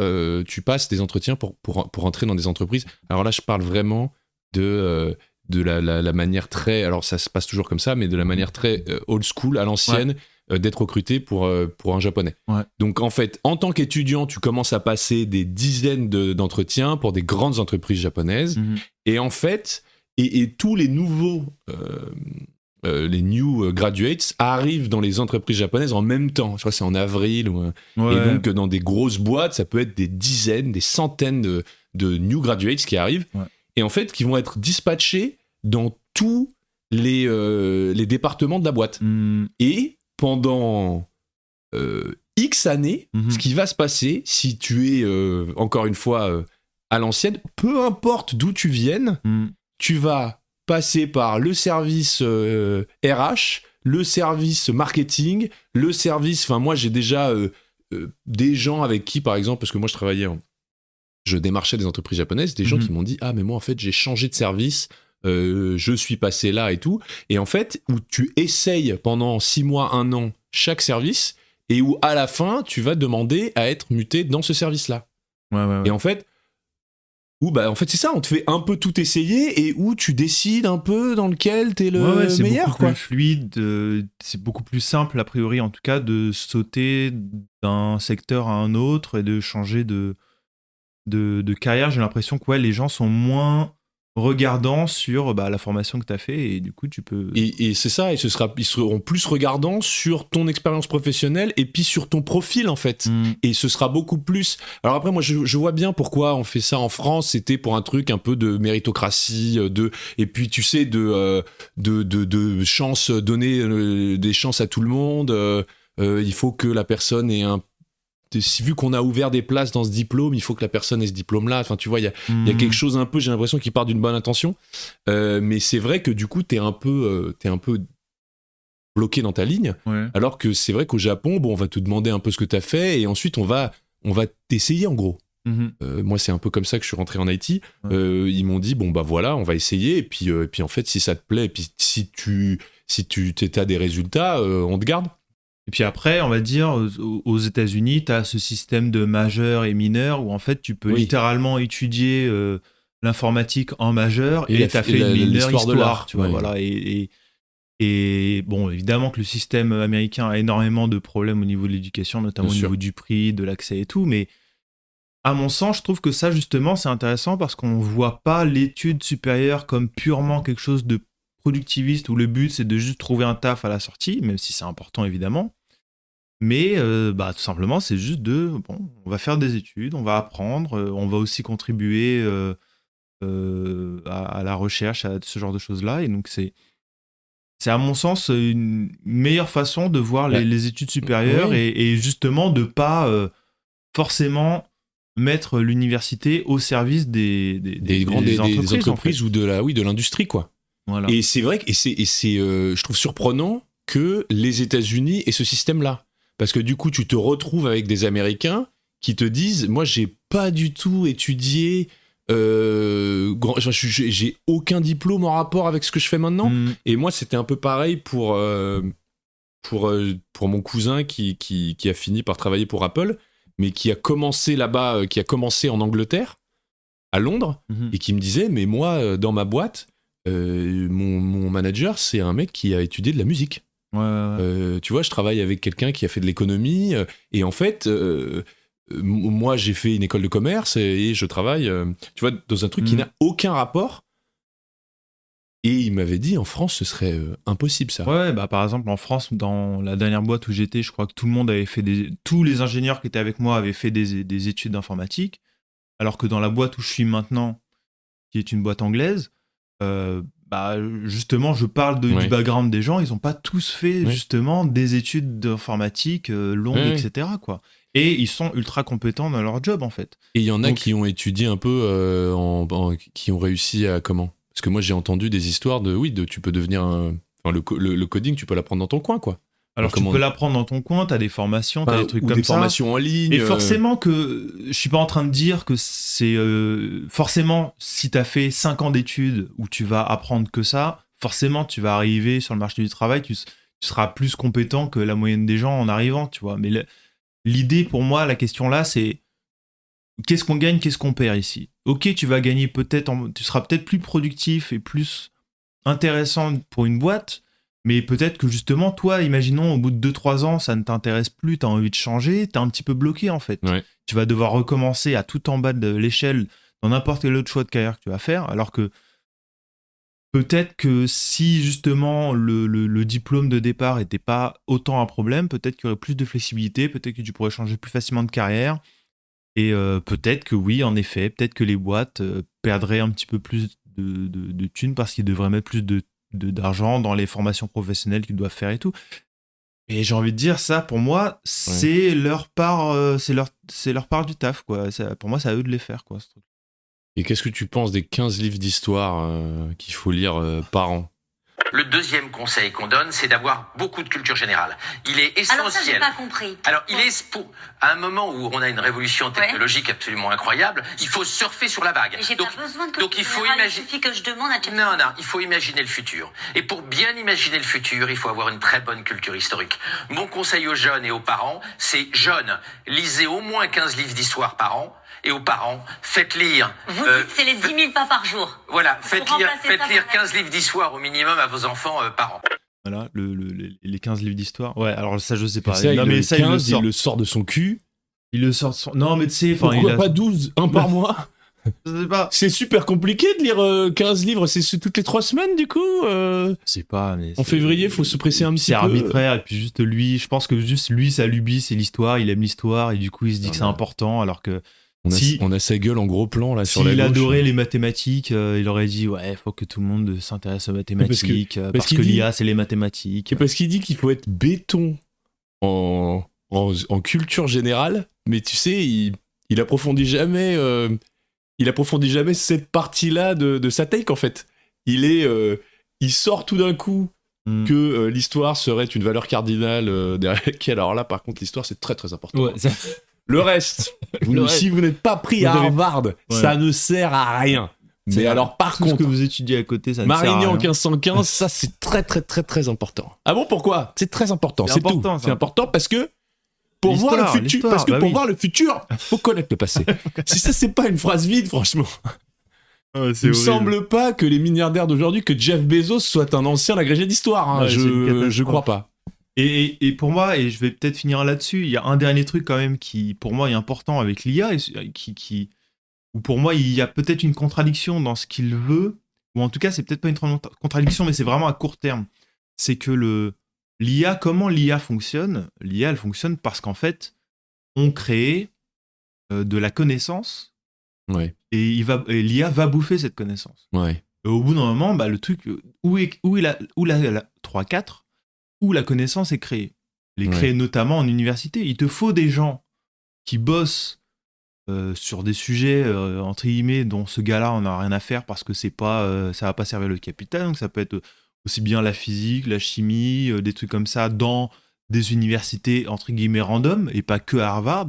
Speaker 1: tu passes des entretiens pour entrer dans des entreprises. Alors là, je parle vraiment de la manière très... Alors ça se passe toujours comme ça, mais de la manière très old school, à l'ancienne, d'être recruté pour un Japonais. Donc en fait, en tant qu'étudiant, tu commences à passer des dizaines d'entretiens pour des grandes entreprises japonaises. Et en fait, et tous les nouveaux... les new graduates arrivent dans les entreprises japonaises en même temps. Je crois que c'est en avril. Et donc, dans des grosses boîtes, ça peut être des dizaines, des centaines de new graduates qui arrivent. Et en fait, qui vont être dispatchés dans tous les départements de la boîte. Et pendant X années, ce qui va se passer, si tu es, encore une fois, à l'ancienne, peu importe d'où tu viennes, tu vas passer par le service RH, le service marketing, le service... Enfin, moi, j'ai déjà des gens avec qui, par exemple, parce que moi, je démarchais des entreprises japonaises, des gens qui m'ont dit « Ah, mais moi, en fait, j'ai changé de service, je suis passé là et tout. » Et en fait, où tu essayes pendant 6 mois, 1 an, chaque service, et où à la fin, tu vas demander à être muté dans ce service-là.
Speaker 2: Ouais.
Speaker 1: Et en fait, c'est ça, on te fait un peu tout essayer et où tu décides un peu dans lequel t'es le
Speaker 2: c'est
Speaker 1: meilleur.
Speaker 2: beaucoup plus fluide, c'est beaucoup plus simple, a priori, en tout cas, de sauter d'un secteur à un autre et de changer de carrière. J'ai l'impression que les gens sont moins regardants sur la formation que tu as fait et du coup tu peux...
Speaker 1: Et c'est ça, ils seront plus regardants sur ton expérience professionnelle et puis sur ton profil en fait. Et ce sera beaucoup plus... Alors après moi je vois bien pourquoi on fait ça en France, c'était pour un truc un peu de méritocratie, et puis tu sais de chance, donner des chances à tout le monde, il faut que la personne ait vu qu'on a ouvert des places dans ce diplôme, il faut que la personne ait ce diplôme-là. Enfin, tu vois, il y a quelque chose un peu, j'ai l'impression qu'il part d'une bonne intention. Mais c'est vrai que du coup, t'es un peu bloqué dans ta ligne.
Speaker 2: Ouais.
Speaker 1: Alors que c'est vrai qu'au Japon, on va te demander un peu ce que t'as fait et ensuite on va t'essayer en gros. Moi, c'est un peu comme ça que je suis rentré en IT. Ils m'ont dit, voilà, on va essayer. Et puis en fait, si ça te plaît, et puis si tu as des résultats, on te garde.
Speaker 2: Et puis après, on va dire, aux États-Unis, tu as ce système de majeur et mineur où en fait, tu peux littéralement étudier l'informatique en majeur et tu as fait une mineure histoire. Tu vois, voilà. Et bon, évidemment que le système américain a énormément de problèmes au niveau de l'éducation, notamment au niveau du prix, de l'accès et tout. Mais à mon sens, je trouve que ça, justement, c'est intéressant parce qu'on ne voit pas l'étude supérieure comme purement quelque chose de productiviste où le but c'est de juste trouver un taf à la sortie, même si c'est important évidemment, mais tout simplement c'est juste on va faire des études, on va apprendre, on va aussi contribuer à la recherche, à ce genre de choses là, et donc c'est à mon sens une meilleure façon de voir les études supérieures et justement de pas forcément mettre l'université au service des
Speaker 1: entreprises ou de l'industrie quoi.
Speaker 2: Voilà.
Speaker 1: Et c'est vrai que je trouve surprenant que les États-Unis aient ce système-là. Parce que du coup, tu te retrouves avec des Américains qui te disent « Moi, j'ai pas du tout étudié, j'ai aucun diplôme en rapport avec ce que je fais maintenant. » Et moi, c'était un peu pareil pour mon cousin qui a fini par travailler pour Apple, mais qui a commencé là-bas, qui a commencé en Angleterre, à Londres, et qui me disait « Mais moi, dans ma boîte, mon manager, c'est un mec qui a étudié de la musique. Tu vois, je travaille avec quelqu'un qui a fait de l'économie, et en fait, moi, j'ai fait une école de commerce et je travaille, tu vois, dans un truc qui n'a aucun rapport. Et il m'avait dit, en France, ce serait impossible, ça.
Speaker 2: Ouais, par exemple, en France, dans la dernière boîte où j'étais, je crois que tout le monde avait fait tous les ingénieurs qui étaient avec moi avaient fait des études d'informatique, alors que dans la boîte où je suis maintenant, qui est une boîte anglaise, justement, je parle du background des gens, ils n'ont pas tous fait justement des études d'informatique longues, etc. quoi. Et ils sont ultra compétents dans leur job, en fait.
Speaker 1: Et il y en a qui ont étudié un peu, qui ont réussi à comment ? Parce que moi, j'ai entendu des histoires de tu peux devenir le coding, tu peux l'apprendre dans ton coin, quoi.
Speaker 2: Alors tu peux l'apprendre dans ton coin, t'as des formations, t'as des trucs comme ça.
Speaker 1: Des formations en ligne.
Speaker 2: Et forcément que, je suis pas en train de dire que c'est... forcément, si t'as fait 5 ans d'études où tu vas apprendre que ça, forcément tu vas arriver sur le marché du travail, tu seras plus compétent que la moyenne des gens en arrivant, tu vois. Mais l'idée pour moi, la question là, c'est qu'est-ce qu'on gagne, qu'est-ce qu'on perd ici ? Ok, tu vas gagner tu seras peut-être plus productif et plus intéressant pour une boîte, mais peut-être que justement, toi, imaginons, au bout de 2-3 ans, ça ne t'intéresse plus, t'as envie de changer, t'es un petit peu bloqué en fait.
Speaker 1: Ouais.
Speaker 2: Tu vas devoir recommencer à tout en bas de l'échelle dans n'importe quel autre choix de carrière que tu vas faire, alors que peut-être que si justement le diplôme de départ n'était pas autant un problème, peut-être qu'il y aurait plus de flexibilité, peut-être que tu pourrais changer plus facilement de carrière, et peut-être que oui, en effet, peut-être que les boîtes perdraient un petit peu plus de thunes parce qu'ils devraient mettre plus d'argent dans les formations professionnelles qu'ils doivent faire et tout. Et j'ai envie de dire, ça, pour moi, c'est leur part, c'est leur part du taf, quoi. Pour moi, c'est à eux de les faire, quoi, ce truc.
Speaker 1: Et qu'est-ce que tu penses des 15 livres d'histoire qu'il faut lire par an ?
Speaker 8: Le deuxième conseil qu'on donne, c'est d'avoir beaucoup de culture générale. Il est essentiel.
Speaker 9: Alors ça, j'ai pas compris.
Speaker 8: Alors, à un moment où on a une révolution technologique absolument incroyable, il faut surfer sur la vague.
Speaker 9: Mais j'ai pas besoin de
Speaker 8: donc il faut
Speaker 9: il suffit que je demande à ChatGPT.
Speaker 8: Non, il faut imaginer le futur. Et pour bien imaginer le futur, il faut avoir une très bonne culture historique. Mon conseil aux jeunes et aux parents, c'est jeunes, lisez au moins 15 livres d'histoire par an. Et aux parents, faites lire.
Speaker 9: Vous dites c'est les 10 000 pas par jour.
Speaker 8: Voilà, faites lire 15 livs d'histoire au minimum à vos enfants par an.
Speaker 2: Voilà, les 15 livres d'histoire. Ouais, alors ça, je sais pas.
Speaker 1: Ça,
Speaker 2: non, mais ça,
Speaker 1: 15, il le sort de son cul.
Speaker 2: Il le sort de son... Non, mais tu sais...
Speaker 1: Pourquoi pas 12, un par mois?
Speaker 2: Je sais pas.
Speaker 1: C'est super compliqué de lire 15 livres, c'est toutes les 3 semaines du coup
Speaker 2: C'est pas... Mais
Speaker 1: en février, faut se presser un petit peu.
Speaker 2: C'est arbitraire, et puis juste lui, je pense que juste lui, sa lubie, c'est l'histoire, il aime l'histoire, et du coup, il se dit que c'est important, alors que...
Speaker 1: On a sa gueule en gros plan là sur la gauche.
Speaker 2: S'il adorait les mathématiques, il aurait dit ouais, faut que tout le monde s'intéresse aux mathématiques parce que l'IA c'est les mathématiques.
Speaker 1: Et parce qu'il dit qu'il faut être béton en culture générale, mais tu sais, il approfondit jamais cette partie-là de sa take en fait. Il sort tout d'un coup que l'histoire serait une valeur cardinale derrière laquelle, alors là par contre l'histoire c'est très très important.
Speaker 2: Ouais, ça...
Speaker 1: Le reste, si vous n'êtes pas pris à Harvard, ça ne sert à rien. Mais alors par contre,
Speaker 2: ce que vous étudiez à côté, ça ne sert à rien.
Speaker 1: Marigny en 1515, ça c'est très très très très important. Ah bon, pourquoi? C'est très important, c'est tout. C'est important parce que pour voir le futur, faut connaître le passé. Si ça c'est pas une phrase vide, franchement. Il me semble pas que les milliardaires d'aujourd'hui, que Jeff Bezos soit un ancien agrégé d'histoire. Hein. Je crois pas.
Speaker 2: Et pour moi, et je vais peut-être finir là-dessus, il y a un dernier truc quand même qui, pour moi, est important avec l'IA, où pour moi, il y a peut-être une contradiction dans ce qu'il veut, ou en tout cas, c'est peut-être pas une contradiction, mais c'est vraiment à court terme. C'est que l'IA, comment l'IA fonctionne? L'IA, elle fonctionne parce qu'en fait, on crée de la connaissance, et l'IA va bouffer cette connaissance.
Speaker 1: Ouais.
Speaker 2: Et au bout d'un moment, le truc, où la 3-4, où la connaissance est créée. Elle est créée notamment en université. Il te faut des gens qui bossent sur des sujets, entre guillemets, dont ce gars-là en a rien à faire parce que c'est pas, ça va pas servir le capital. Donc ça peut être aussi bien la physique, la chimie, des trucs comme ça, dans des universités, entre guillemets, random, et pas que à Harvard.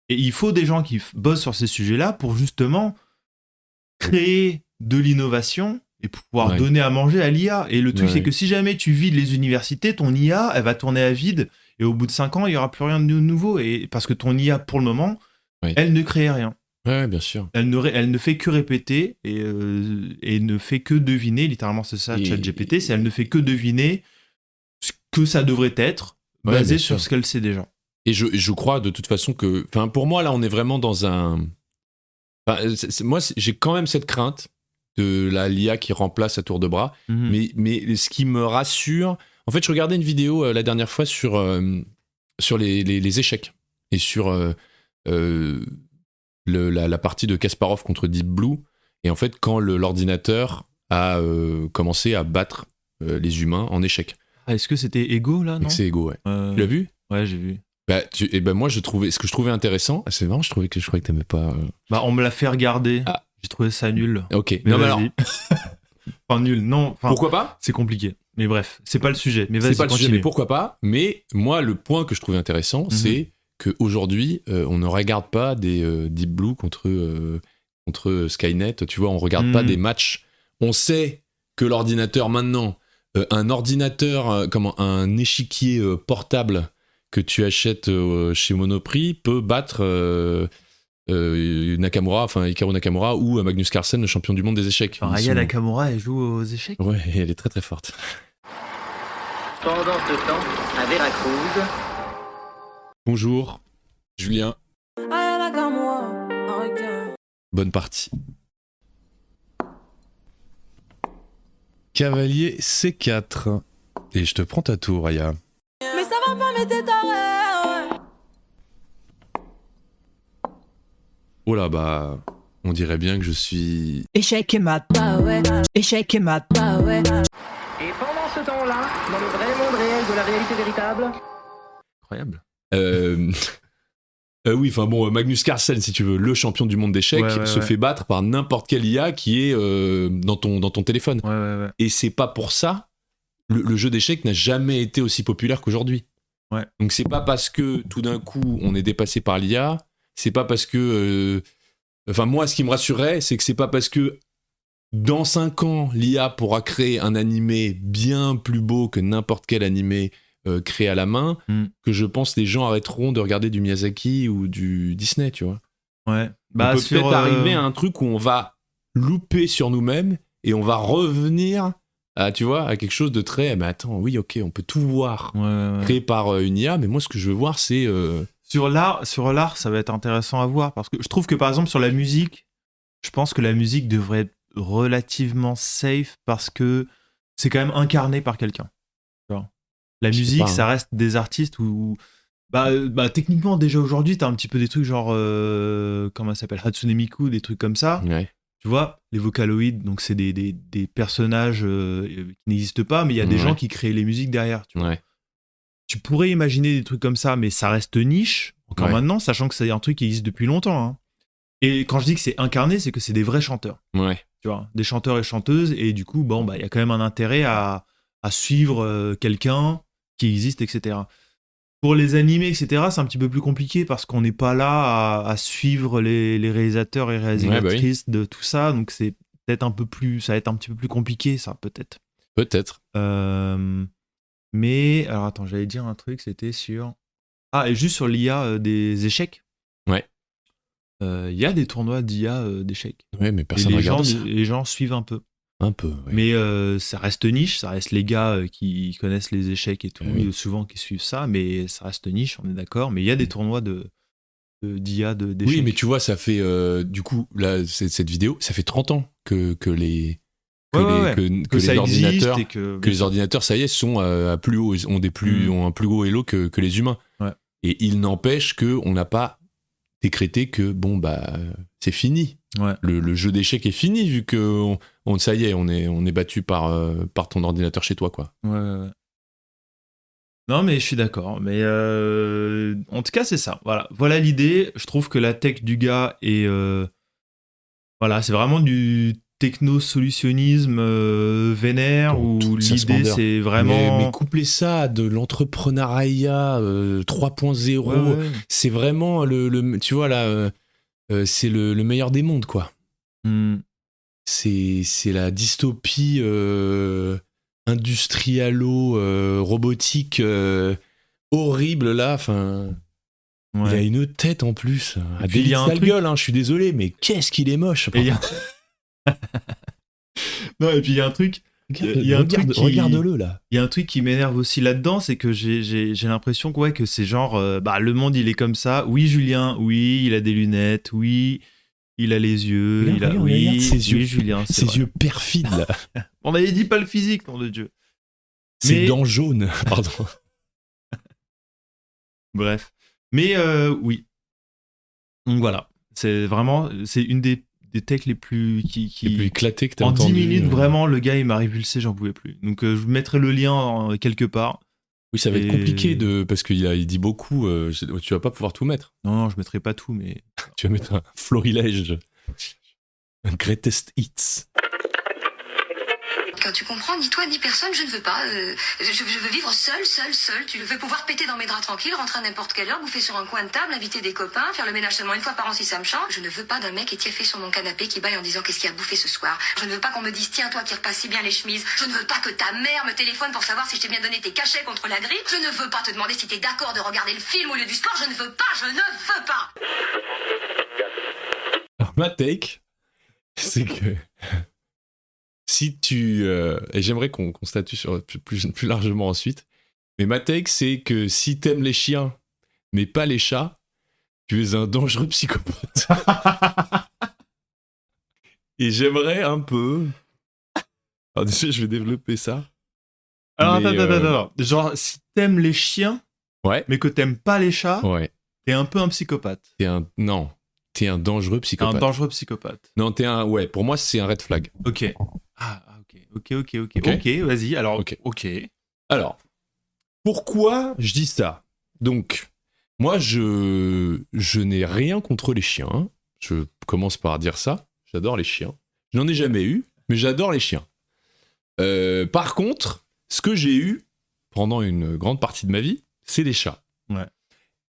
Speaker 2: Et il faut des gens qui bossent sur ces sujets-là pour justement créer de l'innovation et pour pouvoir donner à manger à l'IA. Et le truc, c'est que si jamais tu vides les universités, ton IA, elle va tourner à vide, et au bout de 5 ans, il n'y aura plus rien de nouveau. Et parce que ton IA, pour le moment, elle ne crée rien.
Speaker 1: Ouais, bien sûr.
Speaker 2: Elle ne fait que répéter, et ne fait que deviner, littéralement c'est ça, ChatGPT, elle ne fait que deviner ce que ça devrait être, basé sur ce qu'elle sait déjà.
Speaker 1: Et je crois de toute façon que... Pour moi, là, on est vraiment dans un... moi, j'ai quand même cette crainte de l'IA qui remplace à tour de bras. Mais ce qui me rassure... En fait, je regardais une vidéo la dernière fois sur les échecs et sur la partie de Kasparov contre Deep Blue. Et en fait, quand l'ordinateur a commencé à battre les humains en échecs.
Speaker 2: Ah, est-ce que c'était Ego, là, non?
Speaker 1: C'est Ego, ouais. Tu l'as vu?
Speaker 2: Ouais, j'ai vu.
Speaker 1: Moi, ce que je trouvais intéressant... C'est marrant, je croyais que t'aimais pas...
Speaker 2: on me l'a fait regarder. Ah. J'ai trouvé ça nul.
Speaker 1: Ok.
Speaker 2: Mais non, mais alors... Enfin, nul, non.
Speaker 1: Pourquoi pas?
Speaker 2: C'est compliqué. Mais bref, c'est pas le sujet. Mais
Speaker 1: c'est pas le sujet, mais pourquoi pas? Mais moi, le point que je trouvais intéressant, c'est qu'aujourd'hui, on ne regarde pas des Deep Blue contre Skynet. Tu vois, on regarde pas des matchs. On sait que l'ordinateur, maintenant, un échiquier portable que tu achètes chez Monoprix peut battre... Nakamura, Hikaru Nakamura ou Magnus Carlsen, le champion du monde des échecs.
Speaker 2: Aya Nakamura, elle joue aux échecs.
Speaker 1: Ouais, elle est très très forte.
Speaker 10: Pendant ce temps, à Veracruz.
Speaker 1: Bonjour, Julien. Bonne partie. Cavalier C4. Et je te prends ta tour, Aya.
Speaker 11: Mais ça va pas, mais t'es taré.
Speaker 1: Oh là, on dirait bien que je suis...
Speaker 11: Échec et mat, échec et mat,
Speaker 10: Et pendant ce temps-là, dans le vrai monde réel de la réalité véritable...
Speaker 2: Incroyable.
Speaker 1: Oui, Magnus Carlsen, si tu veux, le champion du monde d'échecs, se fait battre par n'importe quelle IA qui est dans ton téléphone.
Speaker 2: Ouais.
Speaker 1: Et c'est pas pour ça le jeu d'échecs n'a jamais été aussi populaire qu'aujourd'hui.
Speaker 2: Ouais.
Speaker 1: Donc c'est pas parce que tout d'un coup on est dépassé par l'IA, c'est pas parce que... Enfin moi ce qui me rassurerait, c'est que c'est pas parce que dans 5 ans l'IA pourra créer un animé bien plus beau que n'importe quel animé créé à la main, que je pense que les gens arrêteront de regarder du Miyazaki ou du Disney, tu vois.
Speaker 2: Ouais.
Speaker 1: On peut
Speaker 2: sur,
Speaker 1: peut-être arriver à un truc où on va louper sur nous-mêmes et on va revenir à, tu vois, à quelque chose de très... Mais attends, oui, ok, on peut tout voir créé par une IA, mais moi, ce que je veux voir, c'est...
Speaker 2: Sur l'art, ça va être intéressant à voir, parce que je trouve que, par exemple, sur la musique, je pense que la musique devrait être relativement safe, parce que c'est quand même incarné par quelqu'un. La musique, ça reste des artistes où... techniquement, déjà aujourd'hui, t'as un petit peu des trucs genre... comment ça s'appelle, Hatsune Miku, des trucs comme ça.
Speaker 1: Ouais.
Speaker 2: Tu vois, les Vocaloid, donc c'est des personnages qui n'existent pas, mais il y a des gens qui créent les musiques derrière. Tu vois. Tu pourrais imaginer des trucs comme ça, mais ça reste niche, encore maintenant, sachant que c'est un truc qui existe depuis longtemps. Hein. Et quand je dis que c'est incarné, c'est que c'est des vrais chanteurs.
Speaker 1: Ouais.
Speaker 2: Tu vois, des chanteurs et chanteuses, et du coup, il y a quand même un intérêt à suivre quelqu'un qui existe, etc. Pour les animés, etc., c'est un petit peu plus compliqué parce qu'on n'est pas là à suivre les réalisateurs et réalisatrices de tout ça, donc c'est peut-être ça va être un petit peu plus compliqué, ça, peut-être.
Speaker 1: Peut-être.
Speaker 2: Mais, alors attends, j'allais dire un truc, c'était sur... Ah, et juste sur l'IA des échecs.
Speaker 1: Ouais.
Speaker 2: Il y a des tournois d'IA d'échecs.
Speaker 1: Ouais, mais personne ne regarde ça.
Speaker 2: Les gens suivent un peu.
Speaker 1: Un peu, ouais.
Speaker 2: Mais ça reste niche, ça reste les gars qui connaissent les échecs et tout, souvent qui suivent ça, mais ça reste niche, on est d'accord. Mais il y a des tournois d'IA d'échecs.
Speaker 1: Oui, mais tu vois, ça fait, du coup, là, cette vidéo, ça fait 30 ans que les ordinateurs, que les ordinateurs, ça y est, sont à plus haut, ont un plus haut elo que les humains.
Speaker 2: Ouais.
Speaker 1: Et il n'empêche qu'on n'a pas décrété que, c'est fini.
Speaker 2: Ouais.
Speaker 1: Le jeu d'échecs est fini vu que ça y est, on est battu par ton ordinateur chez toi, quoi.
Speaker 2: Ouais. Non, mais je suis d'accord. Mais en tout cas, c'est ça. Voilà l'idée. Je trouve que la tech du gars est c'est vraiment du techno-solutionnisme vénère où l'idée c'est vraiment...
Speaker 1: Mais coupler ça de l'entrepreneuriat 3.0, c'est vraiment tu vois là... c'est le meilleur des mondes, quoi. C'est la dystopie industrialo-robotique horrible, là. Enfin, il a une tête, en plus.
Speaker 2: Et puis, il y a un truc...
Speaker 1: gueule, hein, je suis désolé, mais qu'est-ce qu'il est moche.
Speaker 2: Non, et puis il y a un truc...
Speaker 1: Regarde-le, là.
Speaker 2: Il y a un truc qui m'énerve aussi là-dedans, c'est que j'ai l'impression que c'est genre, le monde il est comme ça. Oui, Julien, oui, il a des lunettes, oui, il a les yeux,
Speaker 1: regarde ses yeux,
Speaker 2: Julien,
Speaker 1: ses yeux perfides là.
Speaker 2: On avait dit pas le physique, nom de Dieu.
Speaker 1: Ses dents jaunes, pardon.
Speaker 2: Bref, mais oui. Donc voilà, c'est une des techs les plus
Speaker 1: les plus éclatés que t'as
Speaker 2: en
Speaker 1: entendu.
Speaker 2: 10 minutes, vraiment, le gars, il m'a répulsé, j'en pouvais plus. Donc, je vous mettrai le lien quelque part.
Speaker 1: Oui, ça va être compliqué parce qu'il dit beaucoup. Tu vas pas pouvoir tout mettre.
Speaker 2: Non, je mettrai pas tout, mais...
Speaker 1: Tu vas mettre un florilège. Un greatest hits.
Speaker 12: Quand tu comprends, ni toi ni personne, je ne veux pas. Je veux vivre seul. Tu veux pouvoir péter dans mes draps tranquilles, rentrer à n'importe quelle heure, bouffer sur un coin de table, inviter des copains, faire le ménage seulement une fois par an si ça me chante. Je ne veux pas d'un mec étieffé sur mon canapé qui baille en disant qu'est-ce qu'il a bouffé ce soir. Je ne veux pas qu'on me dise tiens toi qui repasse si bien les chemises. Je ne veux pas que ta mère me téléphone pour savoir si je t'ai bien donné tes cachets contre la grippe. Je ne veux pas te demander si t'es d'accord de regarder le film au lieu du sport. Je ne veux pas.
Speaker 1: Alors ma take, c'est que si tu... et j'aimerais qu'on statue sur plus largement ensuite, mais ma take, c'est que si t'aimes les chiens, mais pas les chats, tu es un dangereux psychopathe. Et j'aimerais un peu... Alors déjà, je vais développer ça.
Speaker 2: Alors attends. Genre, si t'aimes les chiens, mais que t'aimes pas les chats, t'es un peu un psychopathe.
Speaker 1: Non, t'es un dangereux psychopathe.
Speaker 2: Un dangereux psychopathe.
Speaker 1: Non, pour moi, c'est un red flag.
Speaker 2: Ok. Ok, vas-y, alors, ok.
Speaker 1: Alors, pourquoi je dis ça ? Donc, moi, je n'ai rien contre les chiens. Je commence par dire ça. J'adore les chiens. Je n'en ai jamais eu, mais j'adore les chiens. Par contre, ce que j'ai eu pendant une grande partie de ma vie, c'est des chats.
Speaker 2: Ouais.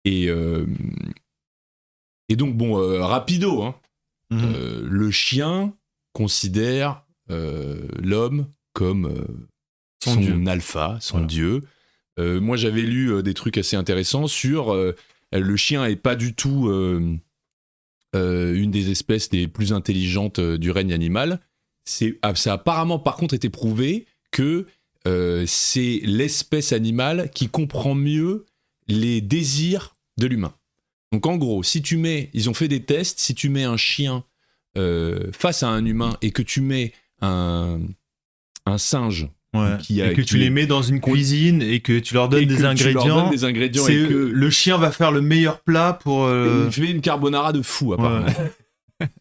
Speaker 1: Et donc, bon, rapido, hein. Le chien considère l'homme comme son alpha, son dieu. Moi, j'avais lu des trucs assez intéressants sur le chien est pas du tout une des espèces les plus intelligentes du règne animal. Ça a apparemment, par contre, été prouvé que c'est l'espèce animale qui comprend mieux les désirs de l'humain. Donc, en gros, ils ont fait des tests, si tu mets un chien face à un humain et que tu mets un singe.
Speaker 2: Et que tu les mets dans une cuisine et que tu leur donnes des ingrédients. Le chien va faire le meilleur plat pour.
Speaker 1: Je fais une carbonara de fou, apparemment.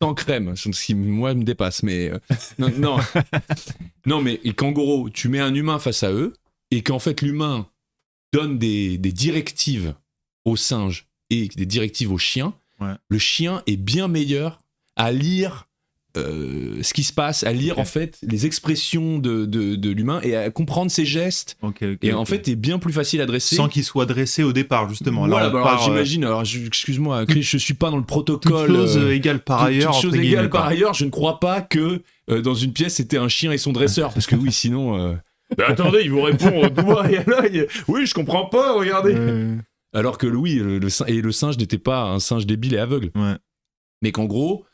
Speaker 1: Sans crème, ce qui, moi, me dépasse. Mais non, mais et qu'en gros, tu mets un humain face à eux et qu'en fait, l'humain donne des directives au singe et des directives au chien. Le chien est bien meilleur à lire ce qui se passe, à lire en fait les expressions de l'humain et à comprendre ses gestes. Et en fait, est bien plus facile à dresser.
Speaker 2: Sans qu'il soit dressé au départ, justement.
Speaker 1: Voilà, alors, j'imagine, excuse-moi, Chris, je suis pas dans le protocole.
Speaker 2: Toute chose égale par ailleurs.
Speaker 1: Toute chose égale par ailleurs, je ne crois pas que dans une pièce, c'était un chien et son dresseur. Parce que oui, sinon... attendez, il vous répond au doigt et à l'œil. Oui, je comprends pas, regardez. Alors que le singe n'était pas un singe débile et aveugle. Mais qu'en gros...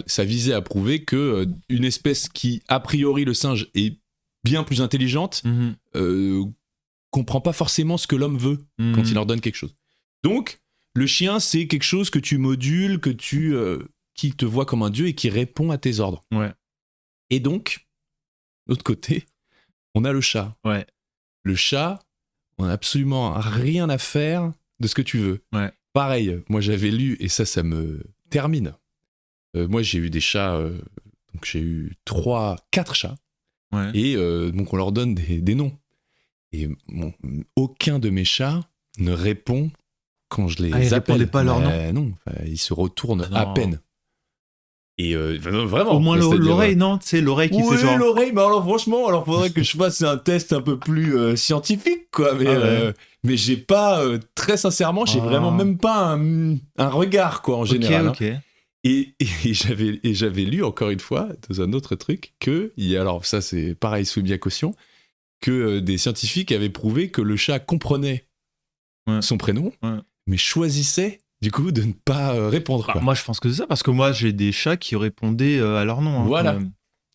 Speaker 1: ça visait à prouver que une espèce qui, a priori, le singe est bien plus intelligente, comprend pas forcément ce que l'homme veut quand il leur donne quelque chose. Donc, le chien, c'est quelque chose que tu modules, qui te voit comme un dieu et qui répond à tes ordres. Et donc, de l'autre côté, on a le chat. Le chat, on n'a absolument rien à faire de ce que tu veux. Pareil, moi j'avais lu, et ça me termine. Moi, j'ai eu des chats, donc j'ai eu 4 chats, et donc on leur donne des noms. Et aucun de mes chats ne répond quand je les appelle.
Speaker 2: Ils répondaient pas leur nom.
Speaker 1: Non, ils se retournent à peine. Et vraiment.
Speaker 2: Au moins l'oreille, non, c'est l'oreille qui fait genre.
Speaker 1: Oui, l'oreille, mais alors franchement, faudrait que je fasse un test un peu plus scientifique, quoi. Mais j'ai pas, très sincèrement, j'ai vraiment même pas un regard, quoi, en général. Et j'avais lu encore une fois dans un autre truc alors ça c'est pareil soumis à caution, que des scientifiques avaient prouvé que le chat comprenait son prénom, mais choisissait du coup de ne pas répondre.
Speaker 2: Moi je pense que c'est ça, parce que moi j'ai des chats qui répondaient à leur nom.
Speaker 1: Voilà.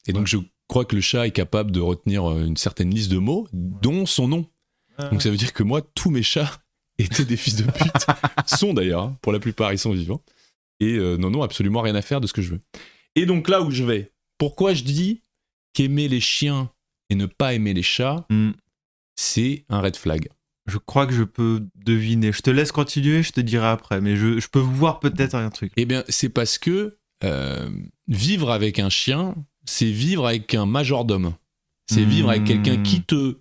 Speaker 1: Et donc je crois que le chat est capable de retenir une certaine liste de mots, dont son nom. Donc ça veut dire que moi, tous mes chats étaient des fils de pute. Sont d'ailleurs, pour la plupart, ils sont vivants. Et non, absolument rien à faire de ce que je veux. Et donc là où je vais, pourquoi je dis qu'aimer les chiens et ne pas aimer les chats, c'est un red flag.
Speaker 2: Je crois que je peux deviner. Je te laisse continuer, je te dirai après, mais je peux voir peut-être un truc.
Speaker 1: Eh bien, c'est parce que vivre avec un chien, c'est vivre avec un majordome. C'est vivre avec quelqu'un qui te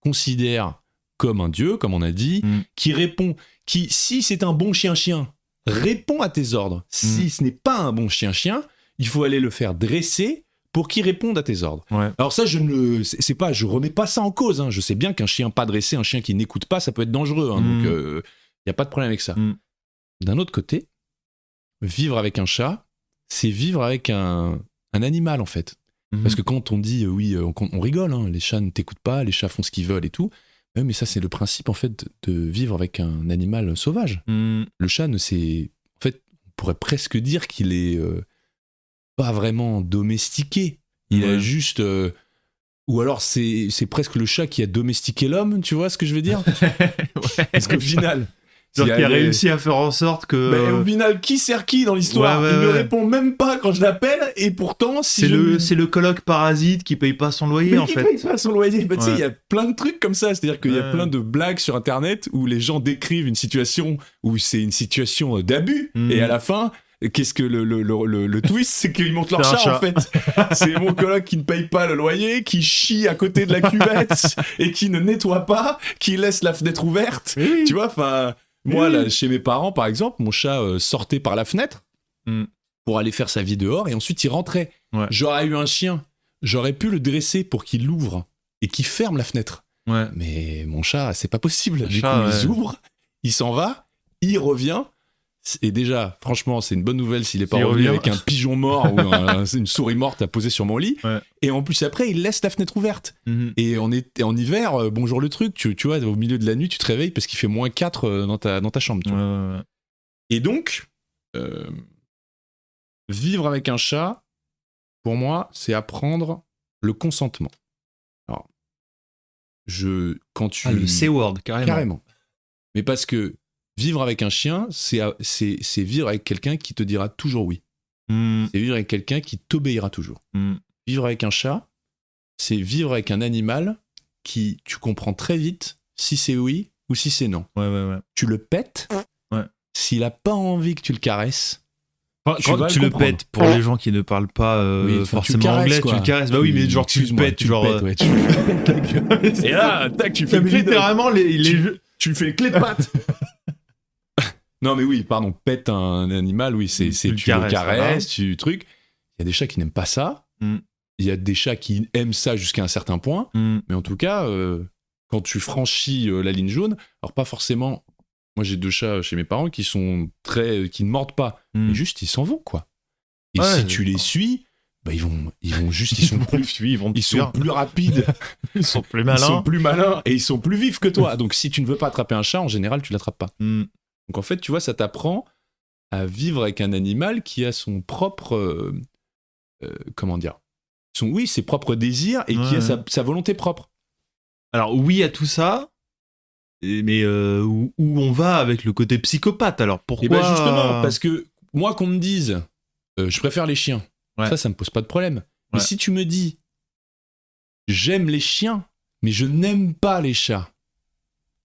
Speaker 1: considère comme un dieu, comme on a dit, qui répond, qui, si c'est un bon chien-chien, répond à tes ordres. Si ce n'est pas un bon chien-chien, il faut aller le faire dresser pour qu'il réponde à tes ordres. Alors ça, je remets pas ça en cause. Hein. Je sais bien qu'un chien pas dressé, un chien qui n'écoute pas, ça peut être dangereux. Hein. Donc, il n'y a pas de problème avec ça. D'un autre côté, vivre avec un chat, c'est vivre avec un animal, en fait. Parce que quand on dit, on rigole, hein, les chats ne t'écoutent pas, les chats font ce qu'ils veulent et tout. Mais ça, c'est le principe, en fait, de vivre avec un animal sauvage. Le chat en fait, on pourrait presque dire qu'il est pas vraiment domestiqué. Il a juste... ou alors, c'est presque le chat qui a domestiqué l'homme, tu vois ce que je veux dire? Parce qu'au final...
Speaker 2: Genre qui a réussi à faire en sorte que...
Speaker 1: au final, qui sert qui dans l'histoire? Il ne répond même pas quand je l'appelle, et pourtant...
Speaker 2: c'est le coloc parasite qui paye pas son loyer, en fait.
Speaker 1: Qui paye pas son loyer. Tu sais, il y a plein de trucs comme ça. C'est-à-dire qu'il y a plein de blagues sur Internet où les gens décrivent une situation où c'est une situation d'abus, et à la fin... Qu'est-ce que le twist, c'est qu'ils montent leur chat, en fait. C'est mon coloc qui ne paye pas le loyer, qui chie à côté de la cuvette et qui ne nettoie pas, qui laisse la fenêtre ouverte. Tu vois, enfin... Moi, là, chez mes parents, par exemple, mon chat sortait par la fenêtre pour aller faire sa vie dehors et ensuite il rentrait. J'aurais eu un chien, j'aurais pu le dresser pour qu'il l'ouvre et qu'il ferme la fenêtre.
Speaker 2: Ouais.
Speaker 1: Mais mon chat, c'est pas possible. Du
Speaker 2: chat,
Speaker 1: coup, il ouvre, il s'en va, il revient. Et déjà, franchement, c'est une bonne nouvelle s'il est pas
Speaker 2: S'il
Speaker 1: revenu
Speaker 2: revient.
Speaker 1: avec un pigeon mort ou une souris morte à poser sur mon lit.
Speaker 2: Ouais.
Speaker 1: Et en plus, après, il laisse la fenêtre ouverte.
Speaker 2: Mhm.
Speaker 1: Et en hiver, bonjour le truc, tu vois, au milieu de la nuit, tu te réveilles parce qu'il fait -4 dans ta chambre. Tu vois.
Speaker 2: Ouais.
Speaker 1: Et donc, vivre avec un chat, pour moi, c'est apprendre le consentement. Alors, quand tu...
Speaker 2: le C-word, carrément.
Speaker 1: Mais parce que vivre avec un chien, c'est vivre avec quelqu'un qui te dira toujours oui. C'est vivre avec quelqu'un qui t'obéira toujours. Vivre avec un chat, c'est vivre avec un animal qui, tu comprends très vite si c'est oui ou si c'est non.
Speaker 2: Ouais.
Speaker 1: Tu le pètes, s'il a pas envie que tu le caresses,
Speaker 2: Quand tu le pètes, pour les gens qui ne parlent pas forcément
Speaker 1: caresses,
Speaker 2: anglais,
Speaker 1: quoi.
Speaker 2: tu le caresses. Bah oui, mais genre tu le pètes,
Speaker 1: tu le pètes, tu le pètes. Et là, tac, tu fais
Speaker 2: littéralement
Speaker 1: tu lui fais les clés de patte. Non mais oui, pardon, pète un animal, oui, c'est tu le caresses, tu truc. Il y a des chats qui n'aiment pas ça. Il y a des chats qui aiment ça jusqu'à un certain point. Mais en tout cas, quand tu franchis la ligne jaune, alors pas forcément. Moi, j'ai 2 chats chez mes parents qui sont qui ne mordent pas, mais juste ils s'en vont quoi. Et si tu les suis, bah ils sont plus rapides,
Speaker 2: ils sont plus malins,
Speaker 1: ils sont plus malins et ils sont plus vifs que toi. Donc si tu ne veux pas attraper un chat, en général, tu l'attrapes pas. Donc en fait, tu vois, ça t'apprend à vivre avec un animal qui a son propre comment dire, ses propres désirs et qui a sa volonté propre.
Speaker 2: Alors oui à tout ça. Mais où on va avec le côté psychopathe, alors pourquoi?
Speaker 1: Et ben justement, parce que moi qu'on me dise je préfère les chiens, ça me pose pas de problème. Mais si tu me dis j'aime les chiens, mais je n'aime pas les chats,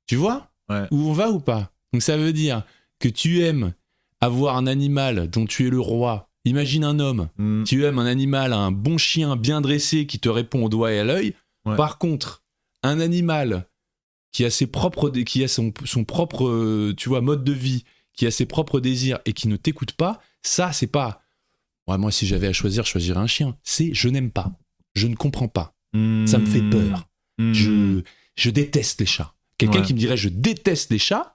Speaker 1: tu vois où on va ou pas? Donc ça veut dire que tu aimes avoir un animal dont tu es le roi. Imagine un homme, tu aimes un animal, un bon chien bien dressé qui te répond au doigt et à l'œil. Par contre, un animal qui a son propre tu vois, mode de vie, qui a ses propres désirs et qui ne t'écoute pas, ça c'est pas moi si j'avais à choisir, je choisirais un chien. C'est je n'aime pas, je ne comprends pas, ça me fait peur, je déteste les chats. Quelqu'un qui me dirait je déteste les chats,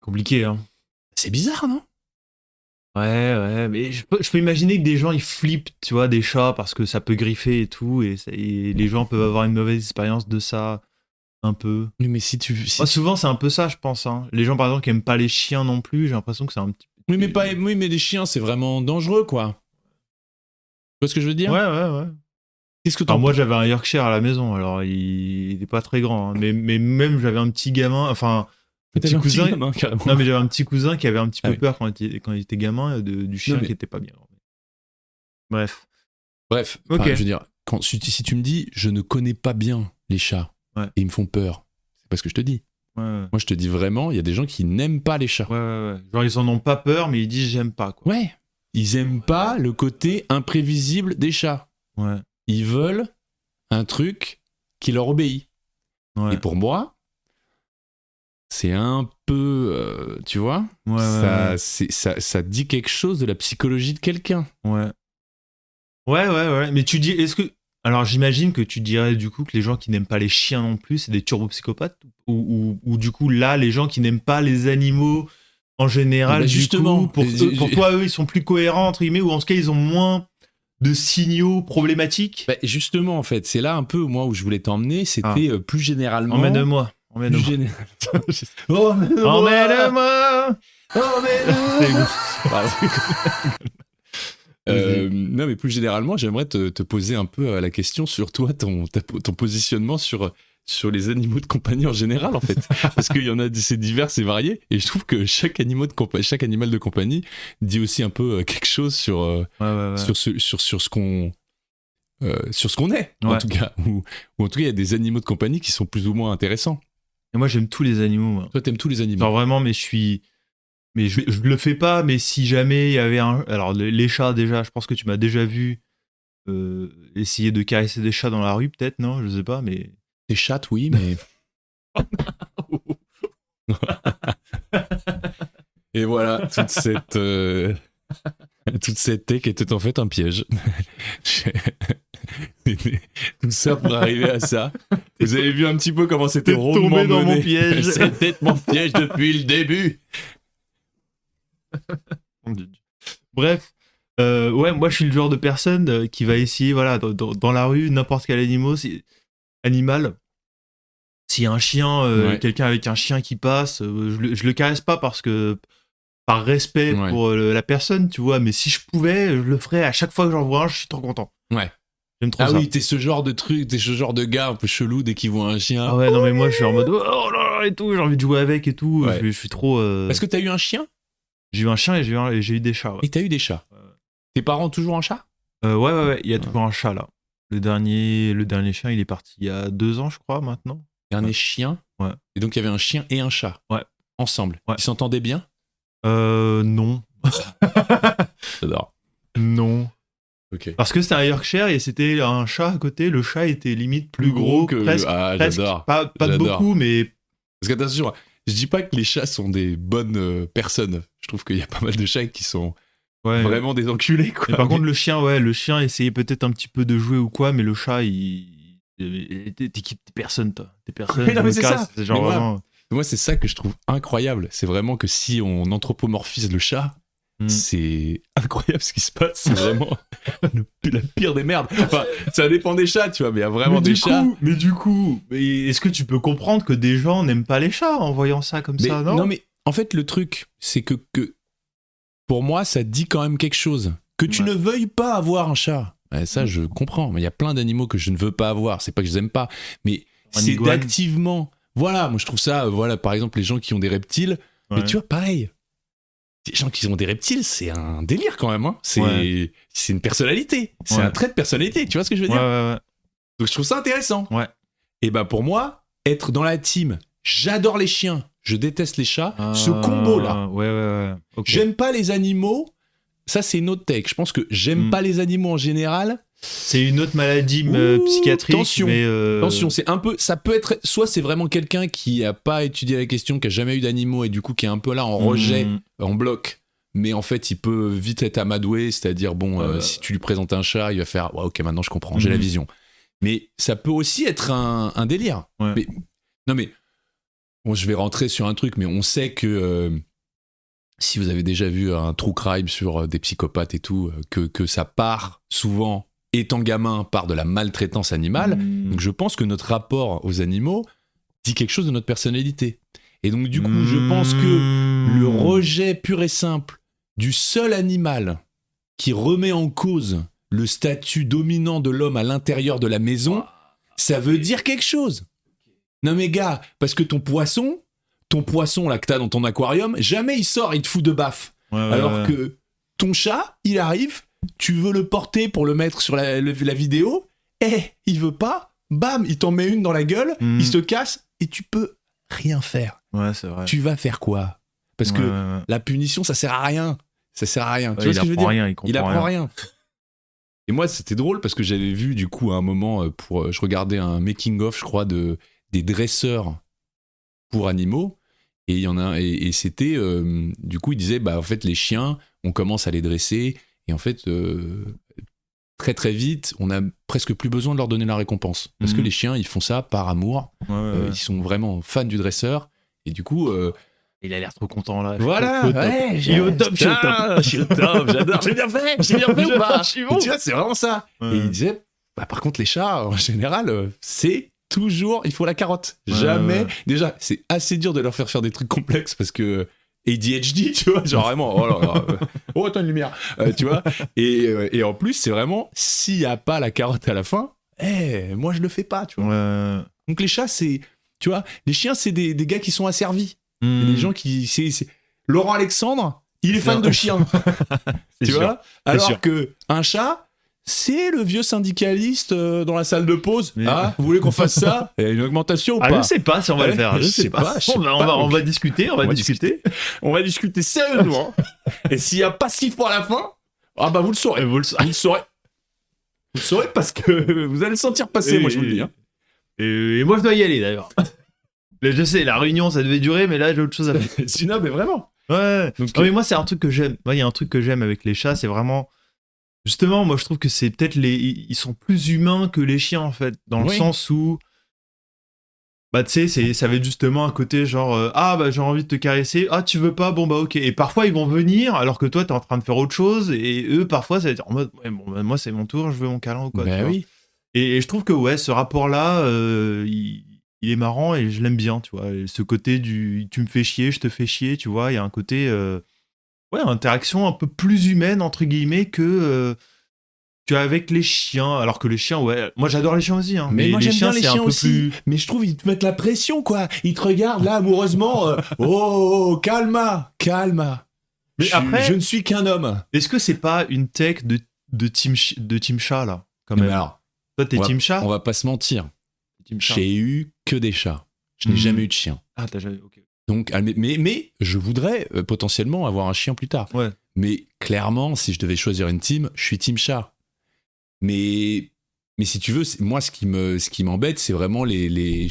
Speaker 2: compliqué, hein.
Speaker 1: C'est bizarre, non?
Speaker 2: Ouais, mais je peux imaginer que des gens ils flippent, tu vois, des chats parce que ça peut griffer et tout, et les gens peuvent avoir une mauvaise expérience de ça, un peu.
Speaker 1: Mais
Speaker 2: souvent c'est un peu ça, je pense. Hein. Les gens par exemple qui aiment pas les chiens non plus, j'ai l'impression que c'est un petit peu.
Speaker 1: Oui, mais les chiens c'est vraiment dangereux, quoi. Tu vois ce que je veux dire?
Speaker 2: Ouais.
Speaker 1: Qu'est-ce que
Speaker 2: moi j'avais un Yorkshire à la maison, alors il était pas très grand, hein, mais même j'avais un petit gamin, enfin. Petit cousin,
Speaker 1: gamin, carrément.
Speaker 2: Non mais j'avais un petit cousin qui avait un petit peu peur quand il était gamin du chien qui était pas bien. Bref,
Speaker 1: je veux dire, si tu me dis je ne connais pas bien les chats et ils me font peur, c'est pas ce que je te dis. Moi je te dis vraiment, il y a des gens qui n'aiment pas les chats.
Speaker 2: Genre ils en ont pas peur mais ils disent j'aime pas, quoi.
Speaker 1: Ils aiment pas le côté imprévisible des chats. Ils veulent un truc qui leur obéit. Et pour moi, c'est un peu, tu vois, ça dit quelque chose de la psychologie de quelqu'un.
Speaker 2: Ouais. Mais tu dis, alors j'imagine que tu dirais du coup que les gens qui n'aiment pas les chiens non plus, c'est des turbopsychopathes, ou du coup là, les gens qui n'aiment pas les animaux en général,
Speaker 1: justement,
Speaker 2: pour toi, eux, ils sont plus cohérents entre guillemets, ou en tout cas, ils ont moins de signaux problématiques.
Speaker 1: Justement, en fait, c'est là un peu moi où je voulais t'emmener, c'était plus généralement.
Speaker 2: Emmène-moi.
Speaker 1: Non, mais plus généralement, j'aimerais te poser un peu la question sur toi, ton positionnement sur les animaux de compagnie en général, en fait. Parce qu'il y en a, c'est divers et variés, et je trouve que chaque animal de compagnie dit aussi un peu quelque chose sur ce qu'on est, en tout cas. Ou en tout cas, il y a des animaux de compagnie qui sont plus ou moins intéressants.
Speaker 2: Et moi, j'aime tous les animaux. Moi.
Speaker 1: Toi, t'aimes tous les animaux.
Speaker 2: Genre vraiment, mais je le fais pas, mais si jamais il y avait alors les chats, déjà, je pense que tu m'as déjà vu essayer de caresser des chats dans la rue, peut-être, non? Je sais pas, mais...
Speaker 1: Des chattes, oui, mais... Et voilà, toute cette tech était en fait un piège. Tout ça pour arriver à ça. Vous avez vu un petit peu comment c'était
Speaker 2: T'es
Speaker 1: rondement
Speaker 2: tombé dans
Speaker 1: mené.
Speaker 2: mon piège.
Speaker 1: C'était mon piège depuis le début.
Speaker 2: Bref, ouais, moi je suis le genre de personne qui va essayer, voilà, dans la rue, n'importe quel animal. S'il y a un chien, quelqu'un avec un chien qui passe, je le caresse pas parce que par respect pour la personne, tu vois, mais si je pouvais, je le ferais à chaque fois que j'en vois un, je suis trop content.
Speaker 1: Ouais.
Speaker 2: J'aime trop ça.
Speaker 1: Ah oui, t'es ce genre de truc, t'es ce genre de gars un peu chelou dès qu'ils voient un chien.
Speaker 2: Ah ouais, non mais moi je suis en mode oh là là et tout, j'ai envie de jouer avec et tout, je suis trop...
Speaker 1: Est-ce que t'as eu un chien ?
Speaker 2: J'ai eu un chien et j'ai eu des chats. Ouais.
Speaker 1: Et t'as eu des chats. Tes parents ont toujours un chat ?
Speaker 2: Ouais, il y a toujours un chat là. Le dernier chien, il est parti il y a 2 ans, je crois, maintenant.
Speaker 1: Dernier chien ?
Speaker 2: Ouais.
Speaker 1: Et donc il y avait un chien et un chat ?
Speaker 2: Ouais.
Speaker 1: Ensemble.
Speaker 2: Ouais.
Speaker 1: Ils s'entendaient bien ?
Speaker 2: Non.
Speaker 1: J'adore.
Speaker 2: Non.
Speaker 1: Ok.
Speaker 2: Parce que c'était un Yorkshire et c'était un chat à côté. Le chat était limite plus gros
Speaker 1: que
Speaker 2: presque.
Speaker 1: Ah,
Speaker 2: presque.
Speaker 1: j'adore.
Speaker 2: Pas de
Speaker 1: J'adore.
Speaker 2: beaucoup, mais...
Speaker 1: Parce qu'attention, je dis pas que les chats sont des bonnes personnes. Je trouve qu'il y a pas mal de chats qui sont vraiment des enculés, quoi.
Speaker 2: Et par contre, le chien essayait peut-être un petit peu de jouer ou quoi, mais le chat, t'es personne, toi. T'es personne.
Speaker 1: Mais non, mais c'est ça.
Speaker 2: C'est genre vraiment...
Speaker 1: Moi, c'est ça que je trouve incroyable. C'est vraiment que si on anthropomorphise le chat, c'est incroyable ce qui se passe. C'est vraiment la pire des merdes. Enfin, ça dépend des chats, tu vois, mais il y a vraiment des chats.
Speaker 2: Mais du coup, est-ce que tu peux comprendre que des gens n'aiment pas les chats en voyant ça comme ça, non ?
Speaker 1: Non, mais en fait, le truc, c'est que pour moi, ça dit quand même quelque chose. Que tu ne veuilles pas avoir un chat. Ça, je comprends. Mais il y a plein d'animaux que je ne veux pas avoir. C'est pas que je les aime pas. Mais c'est d'activement... Voilà, moi je trouve ça, par exemple, les gens qui ont des reptiles. Mais tu vois, pareil. Les gens qui ont des reptiles, c'est un délire quand même. Hein. C'est une personnalité. C'est un trait de personnalité. Tu vois ce que je veux dire ? Donc je trouve ça intéressant. Et ben pour moi, être dans la team, j'adore les chiens, je déteste les chats, ce combo-là.
Speaker 2: Okay.
Speaker 1: J'aime pas les animaux. Ça, c'est une autre take. Je pense que j'aime pas les animaux en général.
Speaker 2: C'est une autre maladie psychiatrique.
Speaker 1: Attention, c'est un peu. Ça peut être. Soit c'est vraiment quelqu'un qui a pas étudié la question, qui a jamais eu d'animaux et du coup qui est un peu là en rejet, en bloc. Mais en fait, il peut vite être amadoué, c'est-à-dire si tu lui présentes un chat, il va faire ok, maintenant je comprends, j'ai la vision. Mais ça peut aussi être un délire. Mais, non mais bon, je vais rentrer sur un truc, mais on sait que si vous avez déjà vu un true crime sur des psychopathes et tout, que ça part souvent, étant gamin, par de la maltraitance animale. Donc je pense que notre rapport aux animaux dit quelque chose de notre personnalité. Et donc du coup, je pense que le rejet pur et simple du seul animal qui remet en cause le statut dominant de l'homme à l'intérieur de la maison, ça veut dire quelque chose. Non mais gars, parce que ton poisson là que t'as dans ton aquarium, jamais il sort, il te fout de baffe. Alors que ton chat, il arrive, tu veux le porter pour le mettre sur la vidéo, il veut pas, bam, il t'en met une dans la gueule, il se casse, et tu peux rien faire.
Speaker 2: Ouais, c'est vrai.
Speaker 1: Tu vas faire quoi ? Parce que la punition, ça sert à rien. Ça sert à rien. Tu vois ce que je veux dire ? Il apprend rien. Et moi, c'était drôle parce que j'avais vu, du coup, à un moment, je regardais un making-of, je crois, des dresseurs pour animaux. Et il y en a, et c'était, du coup, il disait, en fait, les chiens, on commence à les dresser, et en fait, très très vite, on a presque plus besoin de leur donner la récompense. Parce que les chiens, ils font ça par amour. Ils sont vraiment fans du dresseur, et du coup...
Speaker 2: il a l'air trop content là.
Speaker 1: Voilà, il est au top, je suis au top, j'adore, j'ai bien fait ou pas ? Tu vois, c'est vraiment ça. Et il disait, par contre, les chats, en général, c'est toujours, il faut la carotte. Jamais. Déjà, c'est assez dur de leur faire des trucs complexes parce que ADHD, tu vois, genre vraiment, oh là là, oh, attends une lumière, tu vois. Et en plus, c'est vraiment, s'il n'y a pas la carotte à la fin, moi je le fais pas, tu vois. Donc les chats, c'est, tu vois, les chiens, c'est des gars qui sont asservis. Des gens qui, c'est Laurent Alexandre, il est fan de chiens, tu vois. Alors que un chat, c'est le vieux syndicaliste dans la salle de pause. Vous voulez qu'on fasse ça ? Il y a une augmentation ou pas ?
Speaker 2: Je sais pas si on va le faire. Je sais pas. On va discuter. On va discuter
Speaker 1: sérieusement. Et s'il y a pas ce qu'il faut à la fin, vous le saurez. Vous le saurez. Vous le saurez parce que vous allez le sentir passer. Moi, je vous le dis. Hein.
Speaker 2: Et moi, je dois y aller d'ailleurs. Je sais, la réunion, ça devait durer, mais là, j'ai autre chose à faire.
Speaker 1: Sinon, mais vraiment.
Speaker 2: Ouais. Donc, mais moi, c'est un truc que j'aime. Moi, il y a un truc que j'aime avec les chats, c'est vraiment Justement, moi je trouve que c'est peut-être ils sont plus humains que les chiens en fait, dans le sens où bah tu sais, ça va être justement un côté genre ah bah j'ai envie de te caresser, ah tu veux pas, bon bah ok. Et parfois ils vont venir alors que toi t'es en train de faire autre chose et eux parfois ça va être en mode ouais, bon bah, moi c'est mon tour, je veux mon câlin ou quoi.
Speaker 1: Bah oui.
Speaker 2: Et je trouve que ouais, ce rapport-là, il est marrant et je l'aime bien, tu vois. Et ce côté du tu me fais chier, je te fais chier, tu vois. Il y a un côté ouais, interaction un peu plus humaine entre guillemets qu'avec les chiens. Alors que les chiens, ouais, moi j'adore les chiens aussi. Hein,
Speaker 1: mais moi
Speaker 2: les
Speaker 1: j'aime
Speaker 2: chiens,
Speaker 1: bien les
Speaker 2: c'est un
Speaker 1: chiens
Speaker 2: peu
Speaker 1: aussi.
Speaker 2: plus.
Speaker 1: Mais je trouve ils te mettent la pression quoi. Ils te regardent là amoureusement. Oh, calma.
Speaker 2: Mais après,
Speaker 1: je ne suis qu'un homme.
Speaker 2: Est-ce que c'est pas une tech de team chat là quand même.
Speaker 1: Mais alors,
Speaker 2: toi t'es team chat.
Speaker 1: On va pas se mentir.
Speaker 2: Team chat.
Speaker 1: J'ai eu que des chats. Je n'ai jamais eu de chien.
Speaker 2: Ah t'as jamais. Ok.
Speaker 1: Donc, mais je voudrais potentiellement avoir un chien plus tard.
Speaker 2: Ouais.
Speaker 1: Mais clairement, si je devais choisir une team, je suis team chat. Mais si tu veux, moi, ce qui m'embête, c'est vraiment les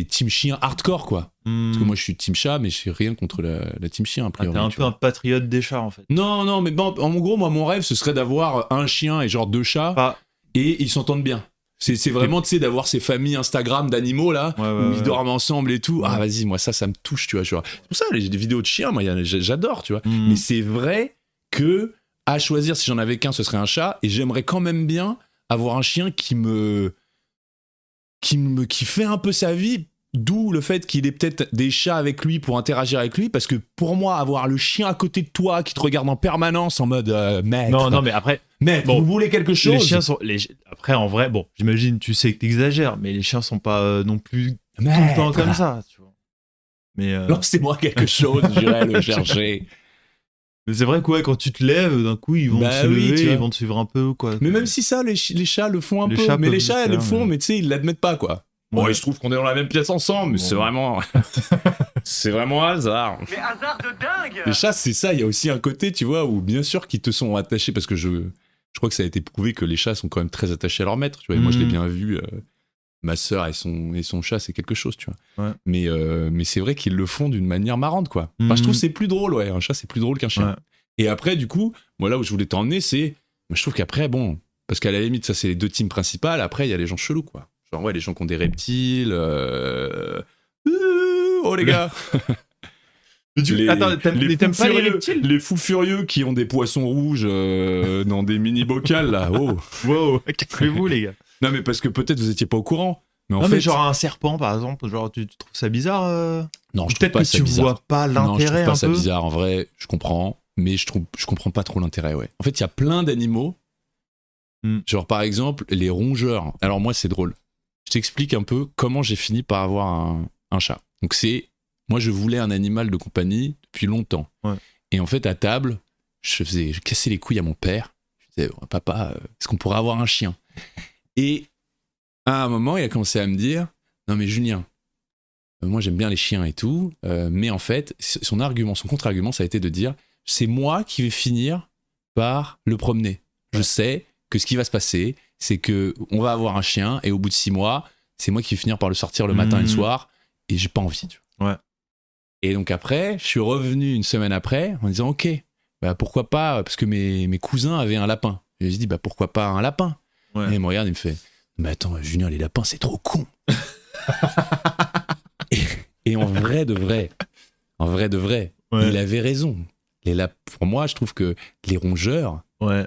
Speaker 1: team chiens hardcore, quoi. Parce que moi, je suis team chat, mais je suis rien contre la team chien. A priori,
Speaker 2: t'es un peu un patriote des chats, en fait.
Speaker 1: Non, mais bon, en gros, moi, mon rêve, ce serait d'avoir un chien et genre 2 chats, et ils s'entendent bien. C'est vraiment, tu sais, d'avoir ces familles Instagram d'animaux, là, où ils dorment ensemble et tout. Ah, vas-y, moi, ça me touche, tu vois. C'est pour ça, les vidéos de chiens, moi, j'adore, tu vois. Mais c'est vrai que, à choisir, si j'en avais qu'un, ce serait un chat, et j'aimerais quand même bien avoir un chien qui fait un peu sa vie, d'où le fait qu'il ait peut-être des chats avec lui pour interagir avec lui, parce que pour moi, avoir le chien à côté de toi qui te regarde en permanence en mode maître. Non,
Speaker 2: mais après,
Speaker 1: vous voulez quelque chose.
Speaker 2: Les chiens sont. Après, en vrai, bon, j'imagine, tu sais que t'exagères, mais les chiens sont pas non plus tout le temps comme ça, tu vois. Mais
Speaker 1: lancez-moi quelque chose, j'irai le chercher.
Speaker 2: Mais c'est vrai que ouais, quand tu te lèves, d'un coup, ils vont se lever, ils vont te suivre un peu, quoi.
Speaker 1: Mais même si ça, les chats le font un peu. Mais les chats, ils le font, mais tu sais, ils l'admettent pas, quoi. Bon, il se trouve qu'on est dans la même pièce ensemble, mais c'est vraiment... c'est vraiment hasard.
Speaker 10: Mais hasard de dingue.
Speaker 1: Les chats, c'est ça, il y a aussi un côté, tu vois, où bien sûr qu'ils te sont attachés, parce que je crois que ça a été prouvé que les chats sont quand même très attachés à leur maître, tu vois, et moi je l'ai bien vu, ma sœur et son chat, c'est quelque chose, tu vois. Ouais. Mais c'est vrai qu'ils le font d'une manière marrante, quoi. Enfin, je trouve que c'est plus drôle, ouais, un chat c'est plus drôle qu'un chien. Ouais. Et après, du coup, moi là où je voulais t'emmener, c'est... Je trouve qu'après, bon, parce qu'à la limite, ça c'est les 2 teams principales, après il y a les gens chelous, quoi. Genre, ouais, les gens qui ont des reptiles. Oh, les gars!
Speaker 2: Attends, t'aimes pas les reptiles?
Speaker 1: Les fous furieux qui ont des poissons rouges dans des mini bocals, là. Oh!
Speaker 2: Wow! Calmez-vous, les gars.
Speaker 1: Non, mais parce que peut-être vous étiez pas au courant. Mais en
Speaker 2: non,
Speaker 1: fait,
Speaker 2: mais genre un serpent, par exemple, genre tu trouves ça bizarre?
Speaker 1: Non, je trouve pas ça bizarre. Peut-être que tu vois
Speaker 2: pas l'intérêt.
Speaker 1: Non, je trouve pas
Speaker 2: un
Speaker 1: ça
Speaker 2: peu.
Speaker 1: bizarre, en vrai, je comprends. Mais je comprends pas trop l'intérêt, ouais. En fait, il y a plein d'animaux. Genre, par exemple, les rongeurs. Alors, moi, c'est drôle. Je t'explique un peu comment j'ai fini par avoir un chat. Donc moi je voulais un animal de compagnie depuis longtemps. Ouais. Et en fait à table, je cassais les couilles à mon père. Je disais papa, est-ce qu'on pourrait avoir un chien? Et à un moment il a commencé à me dire non mais Julien, moi j'aime bien les chiens et tout, mais en fait son contre-argument ça a été de dire c'est moi qui vais finir par le promener. Ouais. Je sais que ce qui va se passer, c'est que on va avoir un chien et au bout de 6 mois, c'est moi qui vais finir par le sortir le matin et le soir et j'ai pas envie. Tu vois. Ouais. Et donc après, je suis revenu une semaine après en disant ok, bah pourquoi pas, parce que mes cousins avaient un lapin. Et je dis bah pourquoi pas un lapin. Ouais. Et il me regarde, il me fait mais attends Julien, les lapins c'est trop con. et en vrai de vrai, ouais. Il avait raison. Pour moi, je trouve que les rongeurs, ouais.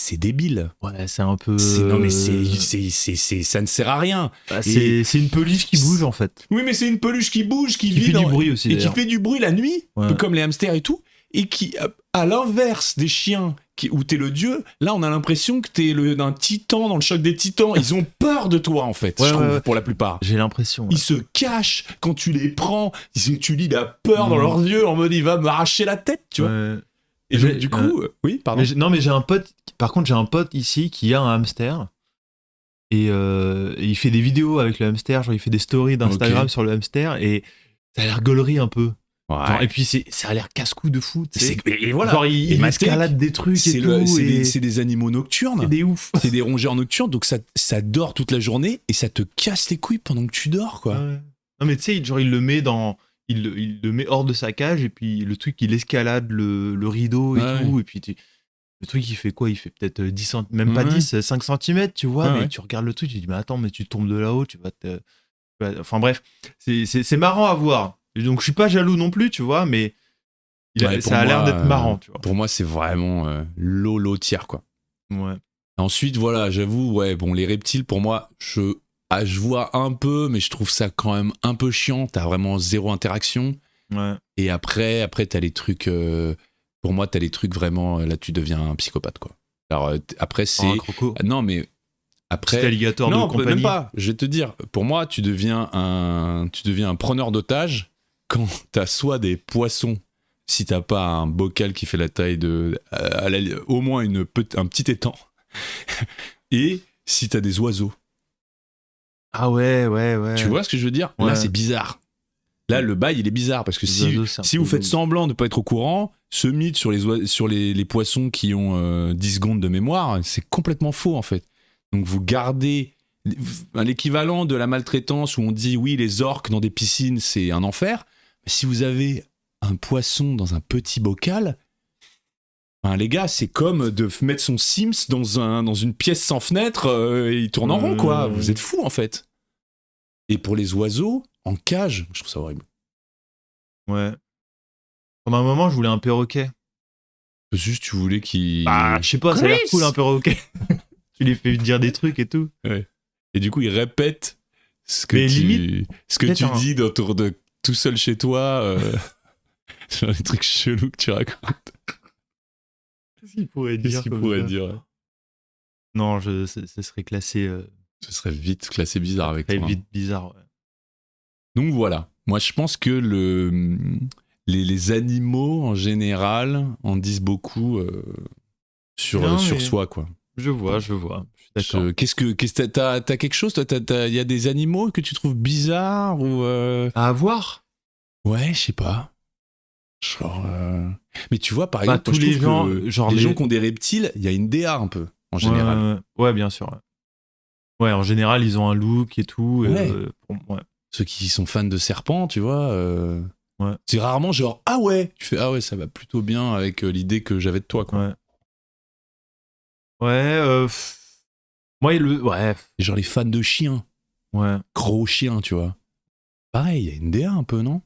Speaker 1: C'est débile.
Speaker 2: Ouais, c'est un peu.
Speaker 1: Non, mais ça ne sert à rien.
Speaker 2: Bah, c'est une peluche qui bouge en fait.
Speaker 1: Oui, mais c'est une peluche qui bouge, qui
Speaker 2: fait du bruit aussi.
Speaker 1: Et qui fait du bruit la nuit, ouais. Un peu comme les hamsters et tout. Et qui, à l'inverse des chiens où t'es le dieu, là on a l'impression que t'es un titan dans le choc des titans. Ils ont peur de toi en fait, je trouve, pour la plupart.
Speaker 2: J'ai l'impression.
Speaker 1: Ils se cachent quand tu les prends. Tu lis la peur dans leurs yeux en mode il va m'arracher la tête, tu vois. Et donc, du coup, oui, pardon.
Speaker 2: Mais j'ai un pote. Par contre, j'ai un pote ici qui a un hamster et il fait des vidéos avec le hamster. Genre, il fait des stories d'Instagram sur le hamster et ça a l'air gaulerie un peu. Ouais. Genre, et puis ça a l'air casse-cou de fou.
Speaker 1: Et voilà.
Speaker 2: Genre, il escalade des trucs et tout.
Speaker 1: C'est des animaux nocturnes.
Speaker 2: C'est des ouf.
Speaker 1: C'est des rongeurs nocturnes, donc ça dort toute la journée et ça te casse les couilles pendant que tu dors, quoi.
Speaker 2: Ouais. Non, mais tu sais, genre, il le met dans. Il le met hors de sa cage et puis le truc il escalade le rideau et tout et puis Le truc, il fait quoi? Il fait peut-être 10 même pas 10, 5 cm, tu vois, mais tu regardes le truc, tu dis, mais attends, mais tu tombes de là-haut, tu vas te... Enfin bref, c'est marrant à voir. Et donc je suis pas jaloux non plus, tu vois, mais ça a l'air d'être marrant, tu vois.
Speaker 1: Pour moi, c'est vraiment l'eau tiers, quoi.
Speaker 2: Ouais.
Speaker 1: Ensuite, voilà, j'avoue, les reptiles, pour moi, je vois un peu, mais je trouve ça quand même un peu chiant. T'as vraiment zéro interaction.
Speaker 2: Ouais.
Speaker 1: Et après t'as les trucs... pour moi, t'as les trucs vraiment... Là, tu deviens un psychopathe, quoi. Alors, après, c'est...
Speaker 2: un croco.
Speaker 1: Non, mais... Après...
Speaker 2: Petit alligator de compagnie.
Speaker 1: Même pas. Je vais te dire, pour moi, tu deviens un preneur d'otages quand t'as soit des poissons, si t'as pas un bocal qui fait la taille de... au moins un petit étang. Et si t'as des oiseaux.
Speaker 2: Ah ouais.
Speaker 1: Tu vois ce que je veux dire? Là, c'est bizarre. Là, le bail, il est bizarre parce que si vous faites semblant de pas être au courant, ce mythe sur les poissons qui ont 10 secondes de mémoire, c'est complètement faux en fait. Donc vous gardez l'équivalent de la maltraitance où on dit oui, les orques dans des piscines, c'est un enfer. Mais si vous avez un poisson dans un petit bocal, les gars, c'est comme de mettre son Sims dans une pièce sans fenêtre et il tourne en rond, quoi. Vous êtes fous, en fait. Et pour les oiseaux, en cage, je trouve ça horrible.
Speaker 2: Ouais. Pendant un moment, je voulais un perroquet.
Speaker 1: Juste, tu voulais qu'il...
Speaker 2: je sais pas, ça a l'air cool, un perroquet. Tu lui fais dire des trucs et tout.
Speaker 1: Ouais. Et du coup, il répète ce que tu dis tout seul chez toi, sur les trucs chelous que tu racontes.
Speaker 2: Qu'est-ce qu'il pourrait dire? Non, ce serait classé...
Speaker 1: Ce serait vite classé bizarre avec toi.
Speaker 2: Vite bizarre, ouais.
Speaker 1: Donc voilà. Moi, je pense que les animaux, en général, en disent beaucoup sur soi, quoi.
Speaker 2: Je vois. Je suis d'accord.
Speaker 1: T'as quelque chose? Il y a des animaux que tu trouves bizarres ou
Speaker 2: à avoir?
Speaker 1: Ouais, je sais pas. Genre, mais tu vois, par exemple,
Speaker 2: tous les gens,
Speaker 1: les gens qui ont des reptiles, il y a une DA un peu, en général.
Speaker 2: Ouais, bien sûr. Ouais, en général, ils ont un look et tout.
Speaker 1: Ceux qui sont fans de serpents, tu vois.
Speaker 2: Ouais.
Speaker 1: C'est rarement genre, ah ouais, tu fais, ah ouais, ça va plutôt bien avec l'idée que j'avais de toi, quoi.
Speaker 2: Ouais, moi,
Speaker 1: genre les fans de chiens.
Speaker 2: Ouais.
Speaker 1: Gros chiens, tu vois. Pareil, il y a une DA un peu, non?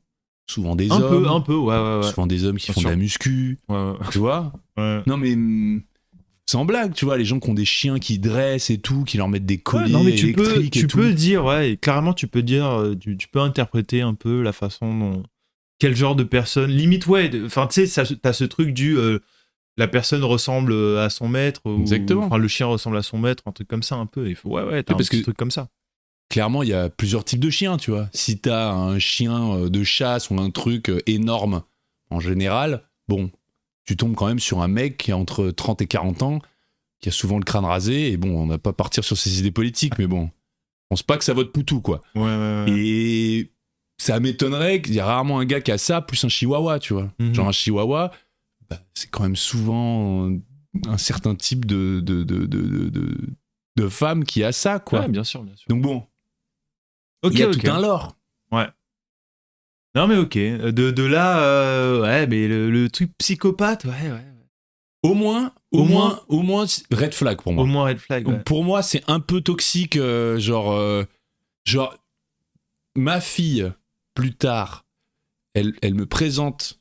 Speaker 1: Souvent des hommes.
Speaker 2: Un peu, ouais.
Speaker 1: Souvent des hommes qui font de la muscu.
Speaker 2: Ouais.
Speaker 1: Tu vois?
Speaker 2: Ouais.
Speaker 1: Non, mais sans blague, tu vois, les gens qui ont des chiens qui dressent et tout, qui leur mettent des colliers électriques
Speaker 2: tu peux dire, et clairement, tu peux dire, tu peux interpréter un peu la façon dont... Quel genre de personne... Limite, enfin, tu sais, t'as ce truc du... la personne ressemble à son maître.
Speaker 1: Exactement.
Speaker 2: Enfin, le chien ressemble à son maître, un truc comme ça, un peu. Il faut, t'as un petit truc comme ça.
Speaker 1: Clairement, il y a plusieurs types de chiens, tu vois. Si t'as un chien de chasse ou un truc énorme, en général, bon, tu tombes quand même sur un mec qui a entre 30 et 40 ans, qui a souvent le crâne rasé, et bon, on va pas partir sur ses idées politiques, mais bon, je pense pas que ça vote Poutou, quoi.
Speaker 2: Ouais.
Speaker 1: Et ça m'étonnerait qu'il y a rarement un gars qui a ça, plus un chihuahua, tu vois. Genre un chihuahua, c'est quand même souvent un certain type de femme qui a ça, quoi.
Speaker 2: Ouais, bien sûr.
Speaker 1: Donc bon, il y a tout un lore.
Speaker 2: Ouais. Non mais ok, de là, mais le truc psychopathe, ouais.
Speaker 1: Au moins, red flag pour moi.
Speaker 2: Au moins red flag, ouais.
Speaker 1: Pour moi, c'est un peu toxique, genre, ma fille, plus tard, elle me présente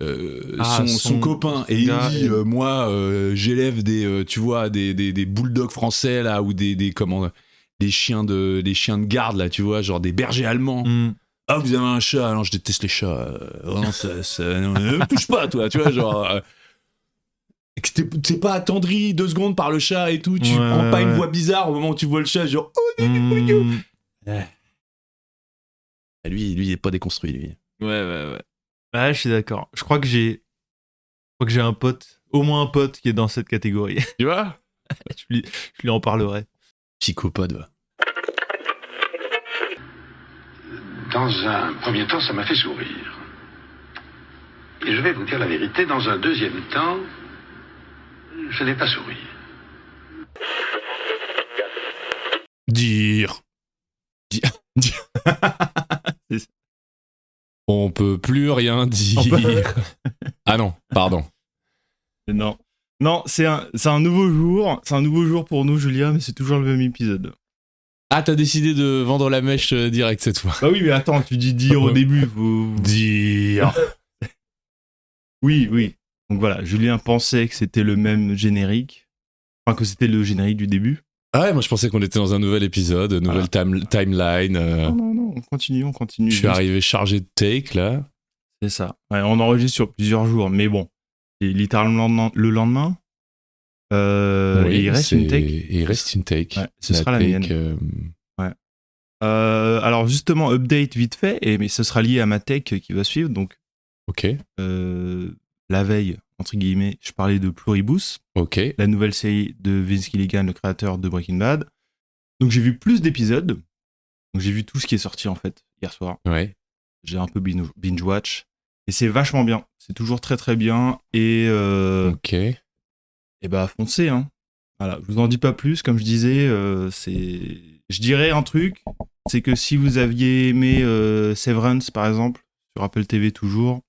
Speaker 1: son copain et il dit, moi, j'élève des bulldogs français, là, ou des chiens de garde, là, tu vois, genre des bergers allemands. Ah, vous avez un chat? Non, je déteste les chats. Vraiment, ne touche pas, toi, tu vois, genre... t'es pas attendri 2 secondes par le chat et tout, tu prends pas une voix bizarre au moment où tu vois le chat, genre... Lui, il est pas déconstruit, lui.
Speaker 2: Ouais. Ouais, je suis d'accord. Je crois que j'ai un pote, au moins un pote qui est dans cette catégorie.
Speaker 1: Tu vois?
Speaker 2: je lui en parlerai.
Speaker 1: Psychopathe, va.
Speaker 13: Dans un premier temps, ça m'a fait sourire. Et je vais vous dire la vérité, dans un deuxième temps, je n'ai pas souri.
Speaker 1: Dire. On peut plus rien dire. Ah non, pardon.
Speaker 2: Non, Non, c'est un nouveau jour. C'est un nouveau jour pour nous, Julien, mais c'est toujours le même épisode.
Speaker 1: Ah, t'as décidé de vendre la mèche direct cette fois.
Speaker 2: Bah oui, mais attends, tu dis dire au début.
Speaker 1: Dire.
Speaker 2: Oui. Donc voilà, Julien pensait que c'était le même générique. Enfin, que c'était le générique du début.
Speaker 1: Ah ouais, moi je pensais qu'on était dans un nouvel épisode, nouvelle timeline.
Speaker 2: Non, on continue.
Speaker 1: Je suis arrivé chargé de take là.
Speaker 2: C'est ça. Ouais, on enregistre sur plusieurs jours, mais bon, c'est littéralement le lendemain.
Speaker 1: Oui,
Speaker 2: et il reste une take.
Speaker 1: Et il reste une take.
Speaker 2: Ouais, ce sera la mienne. Ouais. Alors justement, update vite fait, mais ce sera lié à ma take qui va suivre. Donc,
Speaker 1: ok.
Speaker 2: La veille, entre guillemets, je parlais de Pluribus.
Speaker 1: Ok.
Speaker 2: La nouvelle série de Vince Gilligan, le créateur de Breaking Bad. Donc j'ai vu plus d'épisodes. Donc j'ai vu tout ce qui est sorti en fait hier soir.
Speaker 1: Ouais.
Speaker 2: J'ai un peu binge-watch. Et c'est vachement bien. C'est toujours très très bien. Et
Speaker 1: ok.
Speaker 2: Et bah foncez, hein. Voilà, je vous en dis pas plus. Comme je disais, je dirais un truc, c'est que si vous aviez aimé Severance par exemple sur Apple TV toujours,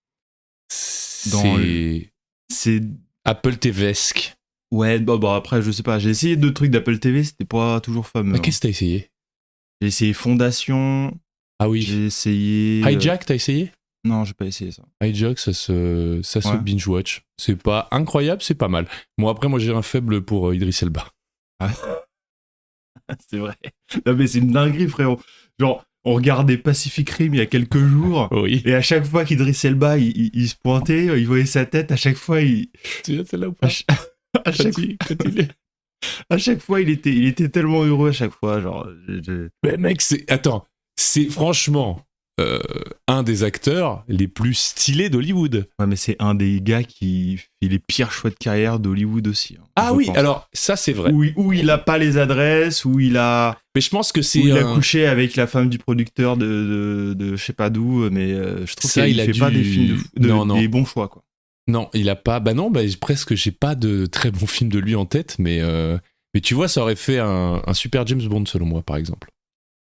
Speaker 1: c'est Apple TVesque.
Speaker 2: Ouais, bon après je sais pas. J'ai essayé 2 trucs d'Apple TV, c'était pas toujours fameux.
Speaker 1: Qu'est-ce que t'as essayé?
Speaker 2: J'ai essayé Fondation.
Speaker 1: Ah oui.
Speaker 2: J'ai essayé.
Speaker 1: Hijack, t'as essayé?
Speaker 2: Non, j'ai pas essayé ça.
Speaker 1: Hijack, ça se binge-watch. C'est pas incroyable, c'est pas mal. Moi, j'ai un faible pour Idriss Elba.
Speaker 2: Ah. C'est vrai. Non, mais c'est une dinguerie, frérot. Genre, on regardait Pacific Rim il y a quelques jours.
Speaker 1: Oui.
Speaker 2: Et à chaque fois qu'Idriss Elba, il se pointait, il voyait sa tête, à chaque fois, il.
Speaker 1: Tu viens celle-là ou pas?
Speaker 2: À chaque fois, il était tellement heureux à chaque fois. Genre,
Speaker 1: Mais mec, c'est franchement un des acteurs les plus stylés d'Hollywood.
Speaker 2: Ouais, mais c'est un des gars qui fait les pires choix de carrière d'Hollywood aussi. Hein,
Speaker 1: ah oui, pense. Alors ça c'est vrai.
Speaker 2: Où il a pas les adresses, où il a.
Speaker 1: Mais je pense que c'est.
Speaker 2: Où il a couché avec la femme du producteur de je sais pas d'où, mais je trouve qu'il fait pas des films des bons choix, quoi.
Speaker 1: Non, il a pas. Bah non, presque j'ai pas de très bons films de lui en tête, mais tu vois, ça aurait fait un super James Bond selon moi, par exemple.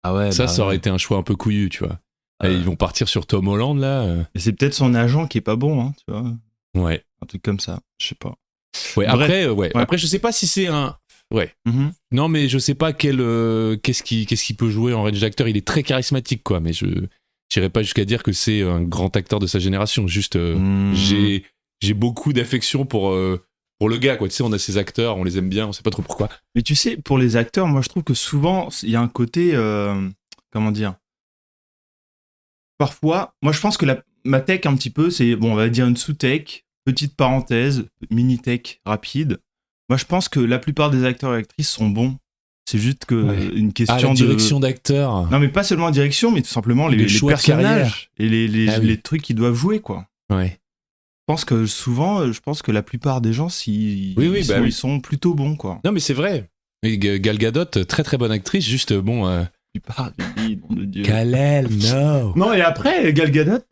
Speaker 2: Ah ouais.
Speaker 1: Ça aurait été un choix un peu couillu, tu vois. Et ils vont partir sur Tom Holland là.
Speaker 2: Et c'est peut-être son agent qui est pas bon, hein, tu vois.
Speaker 1: Ouais.
Speaker 2: Un truc comme ça, je sais pas.
Speaker 1: Ouais. Après, je sais pas si c'est un. Ouais. Mm-hmm. Non, mais je sais pas qu'est-ce qui peut jouer en range d'acteur. Il est très charismatique, quoi. Mais je n'irai pas jusqu'à dire que c'est un grand acteur de sa génération. Juste, j'ai beaucoup d'affection pour le gars, quoi. Tu sais, on a ces acteurs, on les aime bien, on sait pas trop pourquoi.
Speaker 2: Mais tu sais, pour les acteurs, moi, je trouve que souvent, il y a un côté, comment dire. Parfois, moi, je pense que ma tech un petit peu, c'est, bon, on va dire une sous-tech, petite parenthèse, mini-tech rapide. Moi, je pense que la plupart des acteurs et actrices sont bons. C'est juste que une question
Speaker 1: la direction d'acteur.
Speaker 2: Non, mais pas seulement la direction, mais tout simplement les personnages et les trucs qu'ils doivent jouer, quoi.
Speaker 1: Ouais.
Speaker 2: Je pense que souvent, la plupart des gens, ils sont plutôt bons, quoi.
Speaker 1: Non, mais c'est vrai. Et Gal Gadot, très très bonne actrice, juste bon.
Speaker 2: Nom de Dieu.
Speaker 1: Kal-El, no.
Speaker 2: Non, et après, Gal Gadot,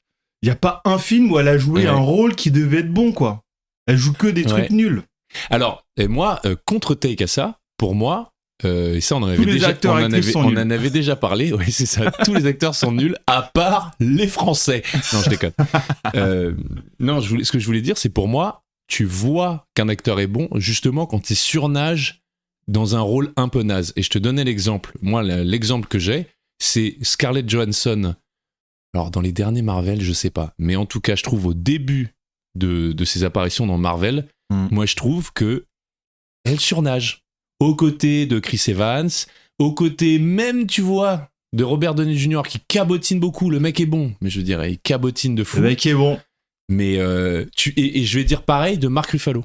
Speaker 2: il y a pas un film où elle a joué un rôle qui devait être bon, quoi. Elle joue que des trucs nuls.
Speaker 1: Alors, et moi, contre-take à ça, pour moi, et ça on en avait déjà parlé, oui c'est ça, tous les acteurs sont nuls à part les Français. Non, je déconne. Non, ce que je voulais dire, c'est pour moi, tu vois qu'un acteur est bon justement quand il surnage dans un rôle un peu naze. Et je te donnais l'exemple. Moi, l'exemple que j'ai, c'est Scarlett Johansson. Alors, dans les derniers Marvel, je sais pas. Mais en tout cas, je trouve au début de ses apparitions dans Marvel, moi, je trouve que elle surnage. Aux côtés de Chris Evans, aux côtés même, tu vois, de Robert Downey Jr. qui cabotine beaucoup. Le mec est bon, mais je dirais, il cabotine de fou.
Speaker 2: Le mec est bon.
Speaker 1: Mais et je vais dire pareil de Mark Ruffalo.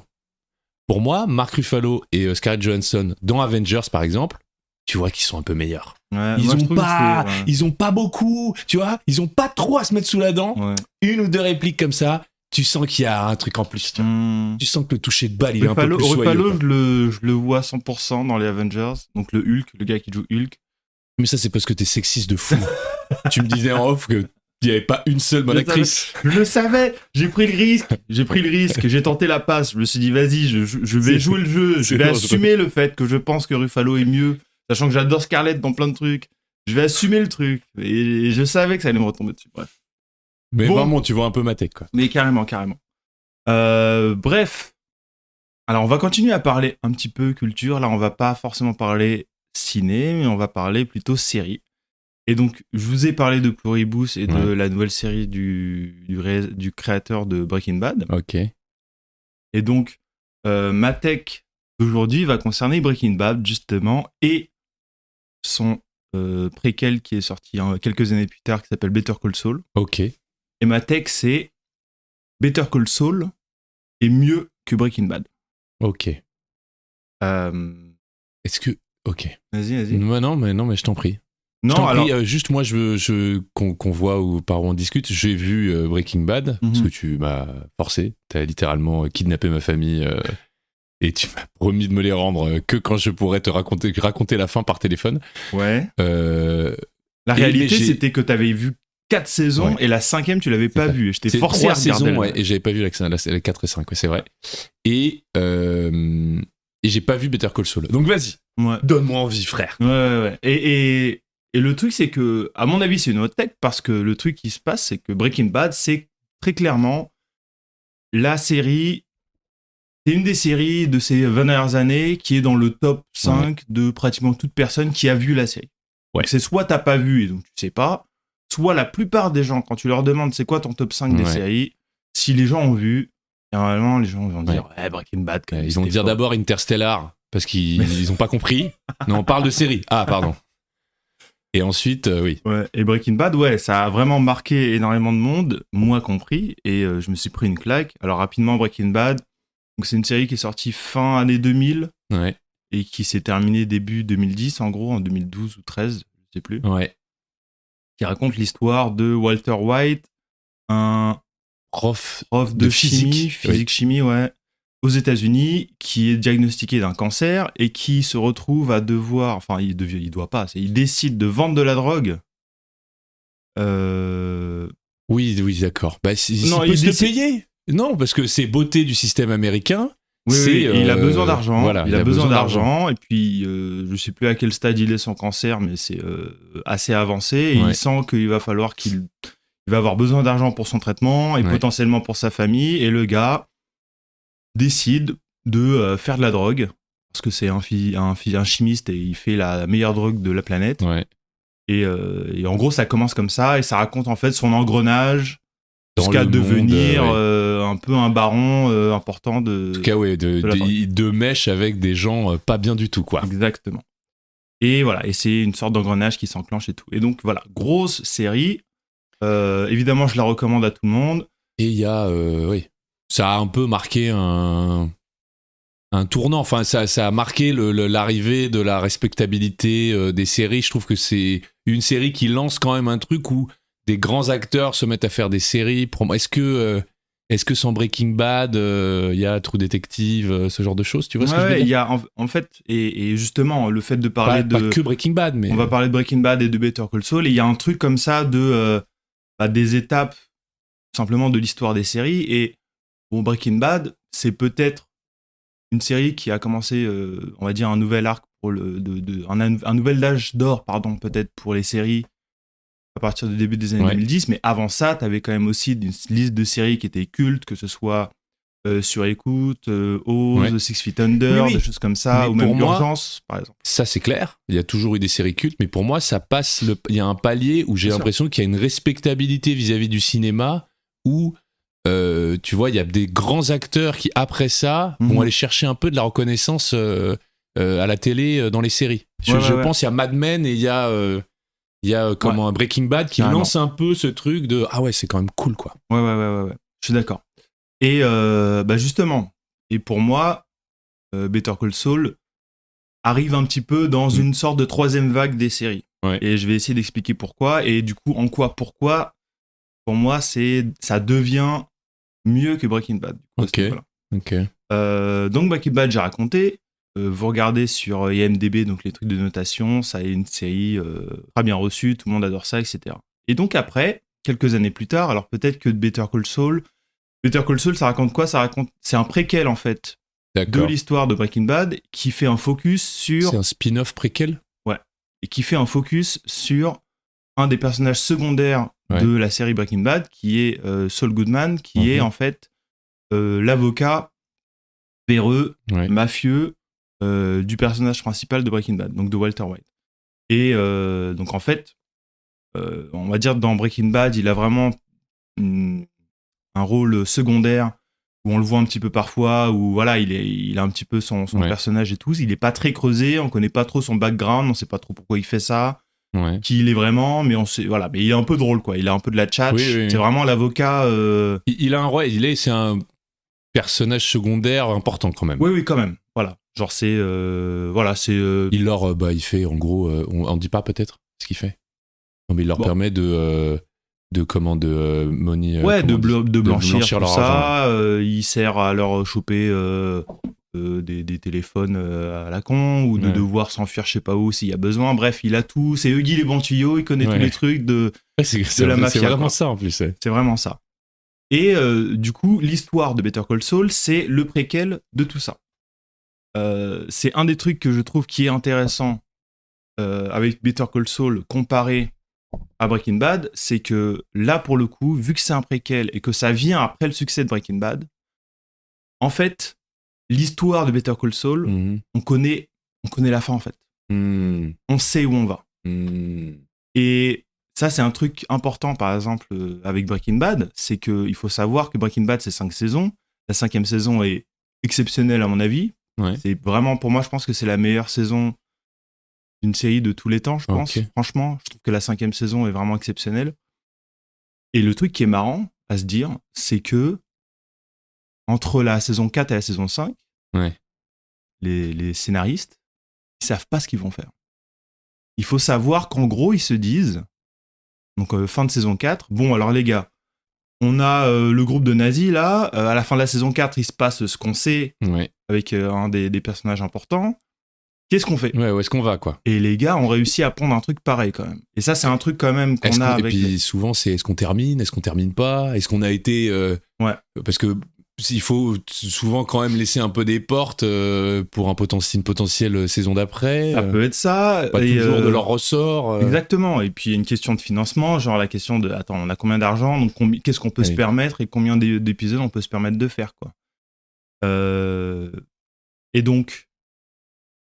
Speaker 1: Pour moi, Mark Ruffalo et Scarlett Johansson dans Avengers, par exemple, tu vois qu'ils sont un peu meilleurs.
Speaker 2: Ouais,
Speaker 1: ils ont pas beaucoup, tu vois, ils ont pas trop à se mettre sous la dent. Ouais. Une ou deux répliques comme ça, tu sens qu'il y a un truc en plus. Tu sens que le toucher de balle, il est un peu plus soyeux.
Speaker 2: Ruffalo, je le vois 100% dans les Avengers. Donc le Hulk, le gars qui joue Hulk.
Speaker 1: Mais ça, c'est parce que t'es sexiste de fou. Tu me disais en off que il n'y avait pas une seule bonne actrice.
Speaker 2: Je le savais, j'ai pris le risque, j'ai tenté la passe, je me suis dit vas-y, je vais jouer le jeu, je vais assumer le fait que je pense que Ruffalo est mieux, sachant que j'adore Scarlett dans plein de trucs, je vais assumer le truc, et je savais que ça allait me retomber dessus, bref.
Speaker 1: Mais bon, vraiment, tu vois un peu ma tech, quoi.
Speaker 2: Mais carrément. Bref, Alors, on va continuer à parler un petit peu culture. Là, on va pas forcément parler ciné, mais on va parler plutôt série. Et donc, je vous ai parlé de Pluribus et de la nouvelle série du créateur de Breaking Bad.
Speaker 1: Ok.
Speaker 2: Et donc, ma tech d'aujourd'hui va concerner Breaking Bad, justement, et son préquel qui est sorti quelques années plus tard, qui s'appelle Better Call Saul.
Speaker 1: Ok.
Speaker 2: Et ma tech, c'est Better Call Saul est mieux que Breaking Bad.
Speaker 1: Ok.
Speaker 2: Est-ce que...
Speaker 1: Ok.
Speaker 2: Vas-y.
Speaker 1: Non, mais je t'en prie.
Speaker 2: Non, alors...
Speaker 1: juste moi, je veux qu'on voit par où on discute. J'ai vu Breaking Bad, parce que tu m'as forcé. T'as littéralement kidnappé ma famille et tu m'as promis de me les rendre que quand je pourrais te raconter la fin par téléphone.
Speaker 2: Ouais. La réalité, c'était que t'avais vu 4 saisons et la 5e, tu l'avais pas vue. Et je t'ai forcé à regarder. 3
Speaker 1: saisons, et j'avais pas vu la 4 et 5, c'est vrai. Et j'ai pas vu Better Call Saul. Donc vas-y, donne-moi envie, frère.
Speaker 2: Ouais. Et le truc, c'est que, à mon avis, c'est une autre tech, parce que le truc qui se passe, c'est que Breaking Bad, c'est très clairement la série, c'est une des séries de ces 20 dernières années qui est dans le top 5 de pratiquement toute personne qui a vu la série. Donc c'est soit t'as pas vu et donc tu sais pas, soit la plupart des gens, quand tu leur demandes c'est quoi ton top 5 des séries, si les gens ont vu, normalement les gens vont dire Breaking Bad.
Speaker 1: Ils vont dire d'abord Interstellar, parce qu'ils ont pas compris. Non, on parle de série. Ah, pardon. Et ensuite, oui.
Speaker 2: Ouais, et Breaking Bad, ça a vraiment marqué énormément de monde, moi compris, et je me suis pris une claque. Alors rapidement, Breaking Bad, donc c'est une série qui est sortie fin année 2000, et qui s'est terminée début 2010, en gros, en 2012 ou 13, je sais plus.
Speaker 1: Ouais.
Speaker 2: Qui raconte l'histoire de Walter White, un
Speaker 1: prof
Speaker 2: de physique-chimie, aux États-Unis, qui est diagnostiqué d'un cancer et qui se retrouve à devoir, enfin il décide de vendre de la drogue.
Speaker 1: Oui, d'accord. Bah, non, il peut se payer. Non, parce que c'est beauté du système américain.
Speaker 2: Il a besoin d'argent.
Speaker 1: Voilà,
Speaker 2: il a besoin d'argent. Et puis, je sais plus à quel stade il est son cancer, mais c'est assez avancé. Et il sent qu'il va falloir qu'il va avoir besoin d'argent pour son traitement et potentiellement pour sa famille. Et le gars décide de faire de la drogue, parce que c'est un chimiste et il fait la meilleure drogue de la planète. Et en gros, ça commence comme ça, et ça raconte en fait son engrenage jusqu'à devenir un peu un baron important de...
Speaker 1: En tout cas, de mèche avec des gens pas bien du tout, quoi.
Speaker 2: Exactement. Et voilà, et c'est une sorte d'engrenage qui s'enclenche et tout. Et donc voilà, grosse série. Évidemment, je la recommande à tout le monde.
Speaker 1: Et il y a... ça a un peu marqué un tournant. Enfin, ça a marqué l'arrivée de la respectabilité des séries. Je trouve que c'est une série qui lance quand même un truc où des grands acteurs se mettent à faire des séries. Est-ce que sans Breaking Bad, il y a True Detective, ce genre de choses, tu vois ce que je veux dire ?
Speaker 2: Il y a en fait, et justement, le fait de parler
Speaker 1: pas que Breaking Bad, mais...
Speaker 2: On va parler de Breaking Bad et de Better Call Saul, et il y a un truc comme ça de des étapes, simplement de l'histoire des séries, et bon, Breaking Bad, c'est peut-être une série qui a commencé, on va dire, un nouvel arc, un nouvel âge d'or, pardon, peut-être pour les séries, à partir du début des années 2010, mais avant ça, t'avais quand même aussi une liste de séries qui étaient cultes, que ce soit Sur Écoute, Oz, Six Feet Under, des choses comme ça, ou même Urgence, par exemple.
Speaker 1: Ça, c'est clair, il y a toujours eu des séries cultes, mais pour moi, ça passe, il y a un palier où j'ai l'impression qu'il y a une respectabilité vis-à-vis du cinéma, où, tu vois, il y a des grands acteurs qui, après ça, vont aller chercher un peu de la reconnaissance à la télé dans les séries. Je pense qu'il y a Mad Men et il y a un Breaking Bad qui lance un peu ce truc de ah ouais, c'est quand même cool, quoi.
Speaker 2: Ouais, je suis d'accord. Et justement, et pour moi, Better Call Saul arrive un petit peu dans une sorte de troisième vague des séries. Et je vais essayer d'expliquer pourquoi, et du coup, pourquoi, pour moi, ça devient mieux que Breaking Bad.
Speaker 1: Ok.
Speaker 2: Donc Breaking Bad, j'ai raconté. Vous regardez sur IMDb, donc les trucs de notation, ça est une série très bien reçue, tout le monde adore ça, etc. Et donc après, quelques années plus tard, alors peut-être que Better Call Saul, ça raconte quoi ? C'est un préquel en fait de l'histoire de Breaking Bad qui fait un focus sur...
Speaker 1: C'est un spin-off préquel ?
Speaker 2: Ouais. Et qui fait un focus sur un des personnages secondaires de la série Breaking Bad, qui est Saul Goodman, qui est en fait l'avocat véreux,
Speaker 1: Ouais.
Speaker 2: mafieux du personnage principal de Breaking Bad, donc de Walter White. Et donc en fait, on va dire dans Breaking Bad, il a vraiment un rôle secondaire où on le voit un petit peu parfois, où voilà, il a un petit peu son
Speaker 1: Ouais.
Speaker 2: personnage et tout. Il est pas très creusé, on connaît pas trop son background, on sait pas trop pourquoi il fait ça,
Speaker 1: Ouais.
Speaker 2: qui il est vraiment, mais on sait, voilà, mais il est un peu drôle quoi. Il a un peu de la tchatch.
Speaker 1: Oui, oui, oui.
Speaker 2: C'est vraiment l'avocat.
Speaker 1: Il a un rôle, c'est un personnage secondaire important quand même.
Speaker 2: Oui, quand même. Voilà, genre c'est,
Speaker 1: Il leur, il fait en gros, on dit pas peut-être ce qu'il fait. Non, mais il leur permet de money,
Speaker 2: ouais, de blanchir tout
Speaker 1: leur
Speaker 2: ça.
Speaker 1: argent.
Speaker 2: Il sert à leur choper des téléphones à la con, ou de
Speaker 1: Ouais.
Speaker 2: devoir s'enfuir je sais pas où s'il y a besoin. Bref, il a tout. C'est Huggy les bons tuyaux, il connaît tous les trucs de la mafia.
Speaker 1: C'est vraiment
Speaker 2: quoi.
Speaker 1: ça en plus. Ouais.
Speaker 2: C'est vraiment ça. Et du coup, l'histoire de Better Call Saul, c'est le préquel de tout ça. C'est un des trucs que je trouve qui est intéressant avec Better Call Saul comparé à Breaking Bad, c'est que là, pour le coup, vu que c'est un préquel et que ça vient après le succès de Breaking Bad, en fait, l'histoire de Better Call Saul, on connaît la fin, en fait. On sait où on va. Et ça, c'est un truc important, par exemple, avec Breaking Bad, c'est qu'il faut savoir que Breaking Bad, c'est 5 saisons. La 5e saison est exceptionnelle, à mon avis.
Speaker 1: Ouais.
Speaker 2: C'est vraiment, pour moi, je pense que c'est la meilleure saison d'une série de tous les temps, je pense.
Speaker 1: Ok.
Speaker 2: Franchement, je trouve que la 5e saison est vraiment exceptionnelle. Et le truc qui est marrant à se dire, c'est que entre la saison 4 et la saison 5,
Speaker 1: Ouais.
Speaker 2: les scénaristes, ils savent pas ce qu'ils vont faire. Il faut savoir qu'en gros, ils se disent, donc fin de saison 4, bon alors les gars, on a le groupe de nazis là, à la fin de la saison 4, il se passe ce qu'on sait
Speaker 1: Ouais.
Speaker 2: avec un des personnages importants. Qu'est-ce qu'on fait ?
Speaker 1: Ouais, où est-ce qu'on va, quoi?
Speaker 2: Et les gars ont réussi à prendre un truc pareil quand même. Et ça, c'est un truc quand même qu'on a
Speaker 1: Et
Speaker 2: avec.
Speaker 1: puis souvent, c'est est-ce qu'on termine pas? Est-ce qu'on a été.
Speaker 2: Ouais.
Speaker 1: Parce que il faut souvent quand même laisser un peu des portes pour une potentielle saison d'après.
Speaker 2: Ça peut être ça.
Speaker 1: Pas
Speaker 2: et
Speaker 1: toujours de leur ressort.
Speaker 2: Exactement. Et puis il y a une question de financement, genre la question de attends, on a combien d'argent, donc qu'est-ce qu'on peut se permettre et combien d'épisodes on peut se permettre de faire, quoi. Et donc,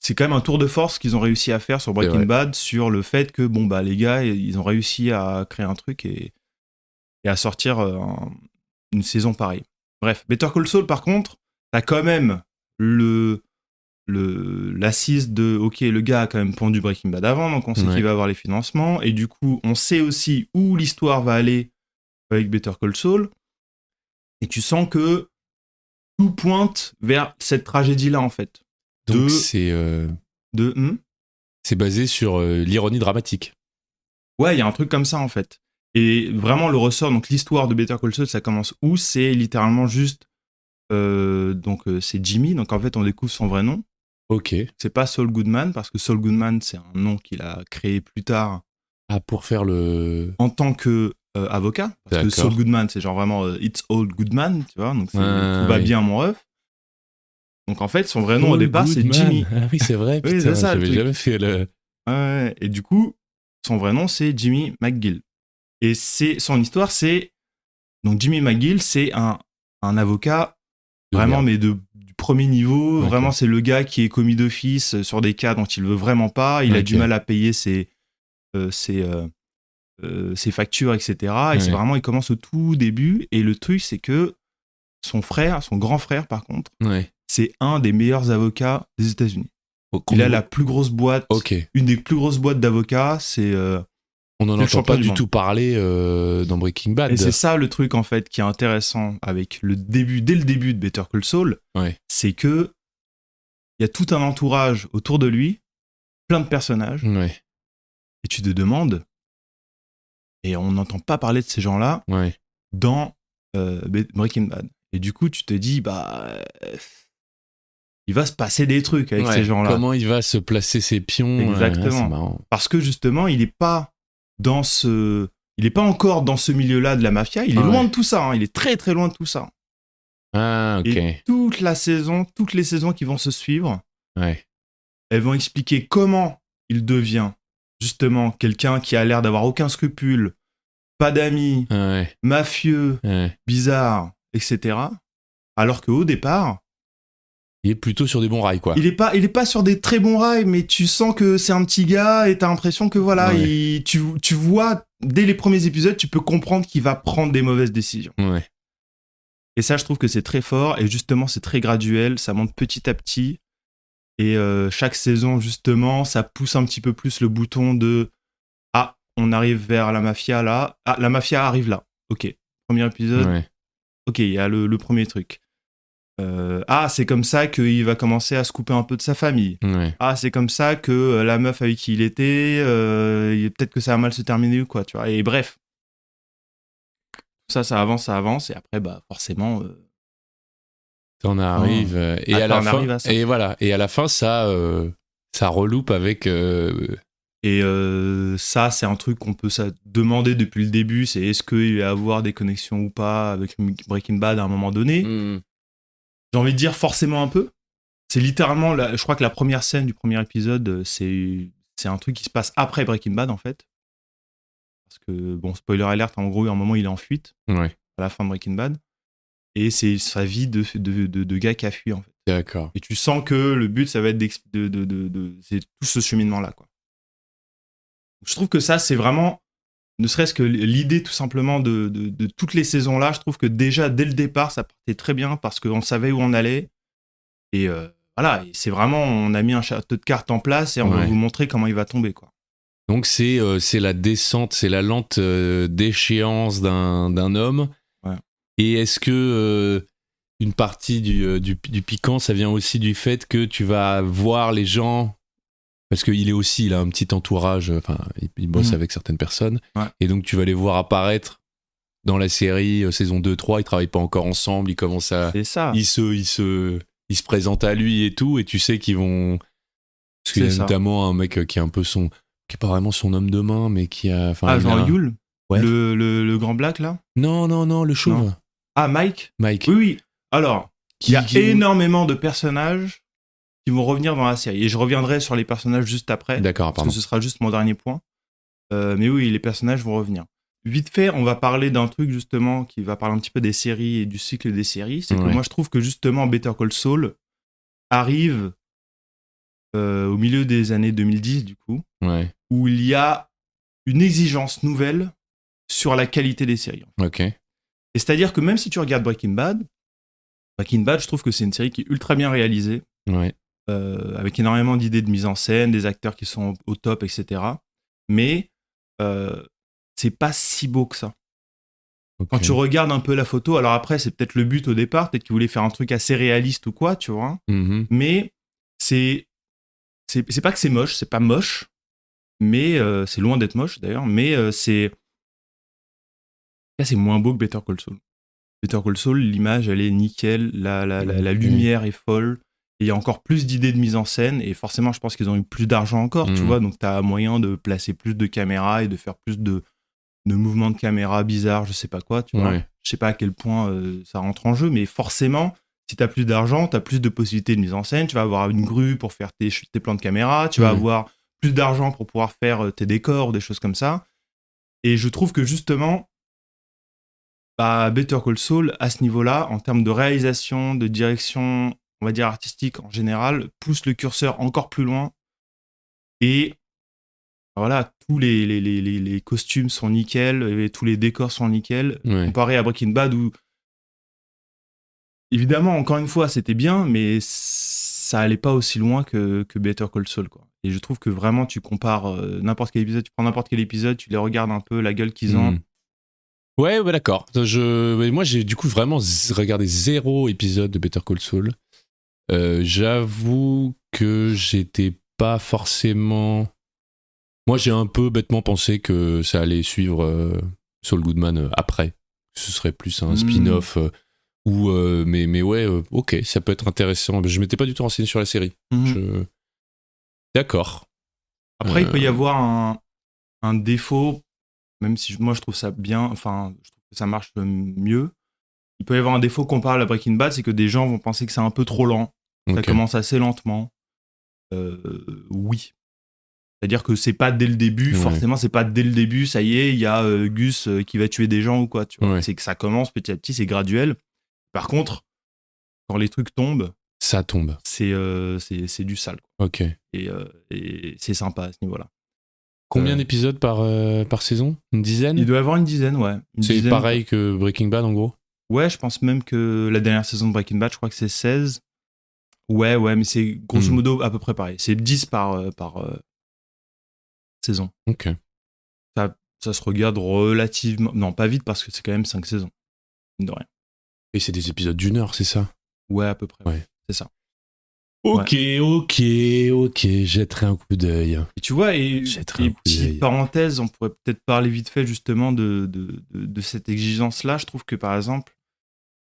Speaker 2: c'est quand même un tour de force qu'ils ont réussi à faire sur Breaking Bad, sur le fait que, bon, bah, les gars, ils ont réussi à créer un truc et à sortir une saison pareille. Bref, Better Call Saul, par contre, t'as quand même l'assise de, ok, le gars a quand même pondu Breaking Bad avant, donc on sait qu'il va avoir les financements, et du coup, on sait aussi où l'histoire va aller avec Better Call Saul, et tu sens que tout pointe vers cette tragédie-là, en fait.
Speaker 1: Donc c'est basé sur l'ironie dramatique.
Speaker 2: Ouais, il y a un truc comme ça en fait. Et vraiment le ressort, donc l'histoire de Better Call Saul, ça commence où ? C'est littéralement juste c'est Jimmy, donc en fait on découvre son vrai nom.
Speaker 1: Ok.
Speaker 2: C'est pas Saul Goodman, parce que Saul Goodman c'est un nom qu'il a créé plus tard.
Speaker 1: Ah, pour faire le...
Speaker 2: En tant que avocat. Parce que Saul Goodman c'est genre vraiment It's All Goodman, tu vois, donc tout va bien mon ref. Donc en fait, son vrai nom au départ, c'est Jimmy.
Speaker 1: Ah oui, c'est vrai, putain,
Speaker 2: oui, c'est ça,
Speaker 1: j'avais jamais fait le...
Speaker 2: Ouais, et du coup, son vrai nom, c'est Jimmy McGill. Et son histoire, c'est... Donc Jimmy McGill, c'est un avocat, vraiment, mais du premier niveau. Okay. Vraiment, c'est le gars qui est commis d'office sur des cas dont il veut vraiment pas. Il a du mal à payer ses factures, etc. Et c'est vraiment, il commence au tout début. Et le truc, c'est que son grand frère, par contre, c'est un des meilleurs avocats des États-Unis. Il a la plus grosse boîte, une des plus grosses boîtes d'avocats.
Speaker 1: On n'en entend pas du tout parler dans Breaking Bad.
Speaker 2: Et c'est ça le truc en fait qui est intéressant avec dès le début de Better Call Saul, c'est que il y a tout un entourage autour de lui, plein de personnages, et tu te demandes, et on n'entend pas parler de ces gens-là dans Breaking Bad. Et du coup, tu te dis, il va se passer des trucs avec ces gens-là.
Speaker 1: Comment il va se placer ses pions.
Speaker 2: Exactement.
Speaker 1: C'est marrant.
Speaker 2: Parce que justement, il n'est pas encore dans ce milieu-là de la mafia. Il est loin de tout ça. Hein. Il est très très loin de tout ça.
Speaker 1: Ah, ok.
Speaker 2: Et toutes les saisons qui vont se suivre, elles vont expliquer comment il devient justement quelqu'un qui a l'air d'avoir aucun scrupule, pas d'amis, mafieux, bizarre, etc. Alors qu'au départ,
Speaker 1: Il est plutôt sur des bons rails, quoi.
Speaker 2: Il est pas sur des très bons rails, mais tu sens que c'est un petit gars et t'as l'impression que voilà, tu vois, dès les premiers épisodes, tu peux comprendre qu'il va prendre des mauvaises décisions.
Speaker 1: Ouais.
Speaker 2: Et ça, je trouve que c'est très fort et justement, c'est très graduel, ça monte petit à petit. Et chaque saison, justement, ça pousse un petit peu plus le bouton de « Ah, on arrive vers la mafia là. Ah, la mafia arrive là. Ok, premier épisode.
Speaker 1: Ouais.
Speaker 2: Ok, il y a le premier truc. C'est comme ça qu'il va commencer à se couper un peu de sa famille.
Speaker 1: Ouais.
Speaker 2: Ah, c'est comme ça que la meuf avec qui il était, peut-être que ça va mal se terminer ou quoi, tu vois. Et bref. Ça avance, et après, bah, forcément...
Speaker 1: T'en arrives, et à la fin, et voilà, et à la fin, ça reloupe avec...
Speaker 2: Et ça, c'est un truc qu'on peut demander depuis le début, c'est est-ce qu'il va y avoir des connexions ou pas avec Breaking Bad à un moment donné. J'ai envie de dire forcément un peu. C'est littéralement, je crois que la première scène du premier épisode, c'est un truc qui se passe après Breaking Bad, en fait. Parce que, bon, spoiler alert, en gros, à un moment, il est en fuite, à la fin de Breaking Bad. Et c'est sa vie de gars qui a fui, en fait.
Speaker 1: D'accord.
Speaker 2: Et tu sens que le but, ça va être c'est tout ce cheminement-là, quoi. Je trouve que ça, c'est vraiment, ne serait-ce que l'idée tout simplement de toutes les saisons-là, je trouve que déjà, dès le départ, ça partait très bien parce qu'on savait où on allait. Et voilà, et c'est vraiment, on a mis un château de cartes en place et on va vous montrer comment il va tomber, quoi.
Speaker 1: Donc c'est la descente, c'est la lente déchéance d'un homme.
Speaker 2: Ouais.
Speaker 1: Et est-ce que une partie du piquant, ça vient aussi du fait que tu vas voir les gens... Parce qu'il a un petit entourage, enfin, il bosse avec certaines personnes, et donc tu vas les voir apparaître dans la série saison 2-3, ils travaillent pas encore ensemble, ils commencent à...
Speaker 2: C'est ça.
Speaker 1: Ils se présentent à lui et tout, et tu sais qu'ils vont... Parce qu'il y a notamment un mec qui est un peu qui est pas vraiment son homme de main, mais qui a...
Speaker 2: Jean Yule, le grand black, là.
Speaker 1: Non, le chauve.
Speaker 2: Non. Ah, Mike. Oui. Alors, il y a énormément de personnages qui vont revenir dans la série. Et je reviendrai sur les personnages juste après.
Speaker 1: D'accord,
Speaker 2: parce que ce sera juste mon dernier point. Mais oui, les personnages vont revenir. Vite fait, on va parler d'un truc justement qui va parler un petit peu des séries et du cycle des séries. C'est que moi, je trouve que justement Better Call Saul arrive au milieu des années 2010, du coup, où il y a une exigence nouvelle sur la qualité des séries.
Speaker 1: Ok.
Speaker 2: Et c'est-à-dire que même si tu regardes Breaking Bad, je trouve que c'est une série qui est ultra bien réalisée.
Speaker 1: Ouais.
Speaker 2: Avec énormément d'idées de mise en scène, des acteurs qui sont au top, etc. Mais c'est pas si beau que ça. Okay. Quand tu regardes un peu la photo, alors après, c'est peut-être le but au départ, peut-être qu'ils voulaient faire un truc assez réaliste ou quoi, tu vois. Mais c'est pas que c'est moche, c'est pas moche, mais c'est loin d'être moche d'ailleurs, mais c'est moins beau que Better Call Saul. Better Call Saul, l'image, elle est nickel, la lumière est folle. Il y a encore plus d'idées de mise en scène et forcément je pense qu'ils ont eu plus d'argent encore, tu vois, donc t'as moyen de placer plus de caméras et de faire plus de mouvements de caméra bizarres, je sais pas quoi, tu vois. Je sais pas à quel point ça rentre en jeu, mais forcément si t'as plus d'argent, t'as plus de possibilités de mise en scène, tu vas avoir une grue pour faire tes plans de caméra, tu vas avoir plus d'argent pour pouvoir faire tes décors, des choses comme ça. Et je trouve que justement Better Call Saul à ce niveau-là, en termes de réalisation, de direction, on va dire artistique en général, pousse le curseur encore plus loin. Et voilà, tous les costumes sont nickel, et tous les décors sont nickel, comparé à Breaking Bad où, évidemment, encore une fois, c'était bien, mais ça allait pas aussi loin que Better Call Saul, quoi. Et je trouve que vraiment, tu compares n'importe quel épisode, tu prends n'importe quel épisode, tu les regardes un peu, la gueule qu'ils ont.
Speaker 1: Ouais, d'accord. Moi, j'ai du coup vraiment regardé 0 épisode de Better Call Saul. J'avoue que j'étais pas forcément... Moi, j'ai un peu bêtement pensé que ça allait suivre Saul Goodman après. Ce serait plus un spin-off mais ouais, ok, ça peut être intéressant. Je m'étais pas du tout renseigné sur la série. D'accord.
Speaker 2: Après, il peut y avoir un défaut, même si moi je trouve ça bien, enfin, je trouve que ça marche mieux. Il peut y avoir un défaut comparable à Breaking Bad, c'est que des gens vont penser que c'est un peu trop lent. Ça commence assez lentement. Oui. C'est-à-dire que c'est pas dès le début, forcément, c'est pas dès le début, ça y est, il y a Gus qui va tuer des gens ou quoi, tu vois. C'est que ça commence petit à petit, c'est graduel. Par contre, quand les trucs tombent,
Speaker 1: Ça tombe.
Speaker 2: C'est du sale. Quoi.
Speaker 1: Ok.
Speaker 2: Et c'est sympa à ce niveau-là.
Speaker 1: Combien d'épisodes par saison? Une dizaine?
Speaker 2: Il doit y avoir une dizaine, ouais.
Speaker 1: C'est pareil que Breaking Bad, en gros?
Speaker 2: Ouais, je pense même que la dernière saison de Breaking Bad, je crois que c'est 16. Ouais, mais c'est grosso modo à peu près pareil. C'est 10 par saison.
Speaker 1: Ok.
Speaker 2: Ça se regarde relativement... Non, pas vite, parce que c'est quand même 5 saisons. Mine de rien.
Speaker 1: Et c'est des épisodes d'1 heure, c'est ça?
Speaker 2: Ouais, à peu près.
Speaker 1: Ouais.
Speaker 2: C'est ça.
Speaker 1: Ok, jetterai un coup d'œil.
Speaker 2: Et tu vois, et petite parenthèse, on pourrait peut-être parler vite fait justement de cette exigence-là. Je trouve que par exemple,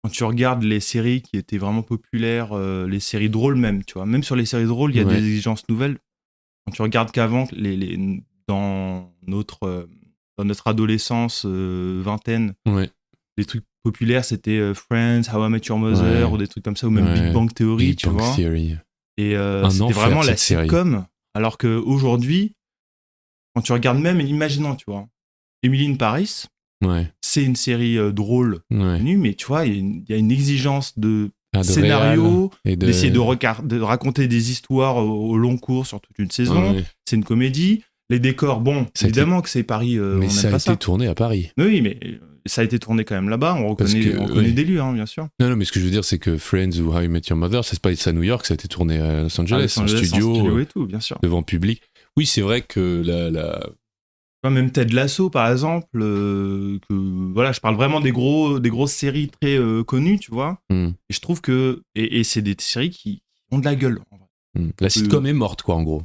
Speaker 2: quand tu regardes les séries qui étaient vraiment populaires, les séries drôles même, tu vois, même sur les séries drôles, il y a des exigences nouvelles. Quand tu regardes qu'avant, dans notre adolescence, vingtaine, les trucs populaires, c'était Friends, How I Met Your Mother, ou des trucs comme ça, ou même Big Bang Theory, tu vois. Et c'était vraiment la sitcom. Alors qu'aujourd'hui, quand tu regardes même, imaginons, tu vois, Emily in Paris, c'est une série drôle, mais tu vois, il y a une exigence de scénario, d'essayer de raconter des histoires au long cours sur toute une saison. C'est une comédie. Les décors, bon, évidemment que c'est Paris,
Speaker 1: mais ça a été tourné à Paris.
Speaker 2: Oui, mais ça a été tourné quand même là-bas. On reconnaît des lieux, hein, bien sûr.
Speaker 1: Non, mais ce que je veux dire, c'est que Friends ou How I Met Your Mother, ça se passe à New York, ça a été tourné à Los Angeles, en studio
Speaker 2: et tout, bien sûr.
Speaker 1: Devant public. Oui, c'est vrai que
Speaker 2: même Ted Lasso, par exemple, voilà, je parle vraiment des grosses séries très connues, tu vois. Et je trouve que et c'est des séries qui ont de la gueule. En vrai.
Speaker 1: La sitcom est morte, quoi, en gros.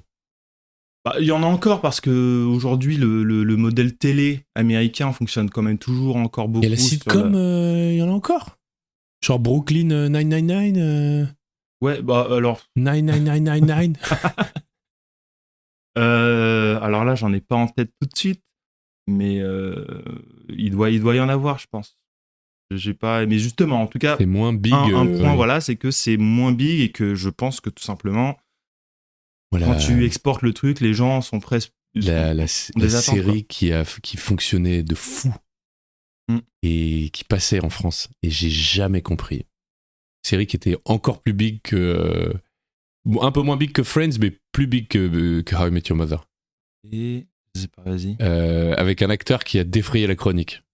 Speaker 2: Il y en a encore parce que aujourd'hui le modèle télé américain fonctionne quand même toujours encore beaucoup.
Speaker 1: Et la sitcom, il y en a encore. Genre Brooklyn 999.
Speaker 2: Ouais, alors
Speaker 1: 99999.
Speaker 2: Alors là, j'en ai pas en tête tout de suite, mais il doit y en avoir, je pense. J'ai pas, mais justement, en tout cas,
Speaker 1: c'est moins big.
Speaker 2: Un point, voilà, c'est que c'est moins big et que je pense que tout simplement. Quand tu exportes le truc, les gens sont presque...
Speaker 1: La série qui fonctionnait de fou et qui passait en France, et j'ai jamais compris. Série qui était encore plus big que... un peu moins big que Friends, mais plus big que How I Met Your Mother.
Speaker 2: Et... je sais pas, vas-y.
Speaker 1: Avec un acteur qui a défrayé la chronique,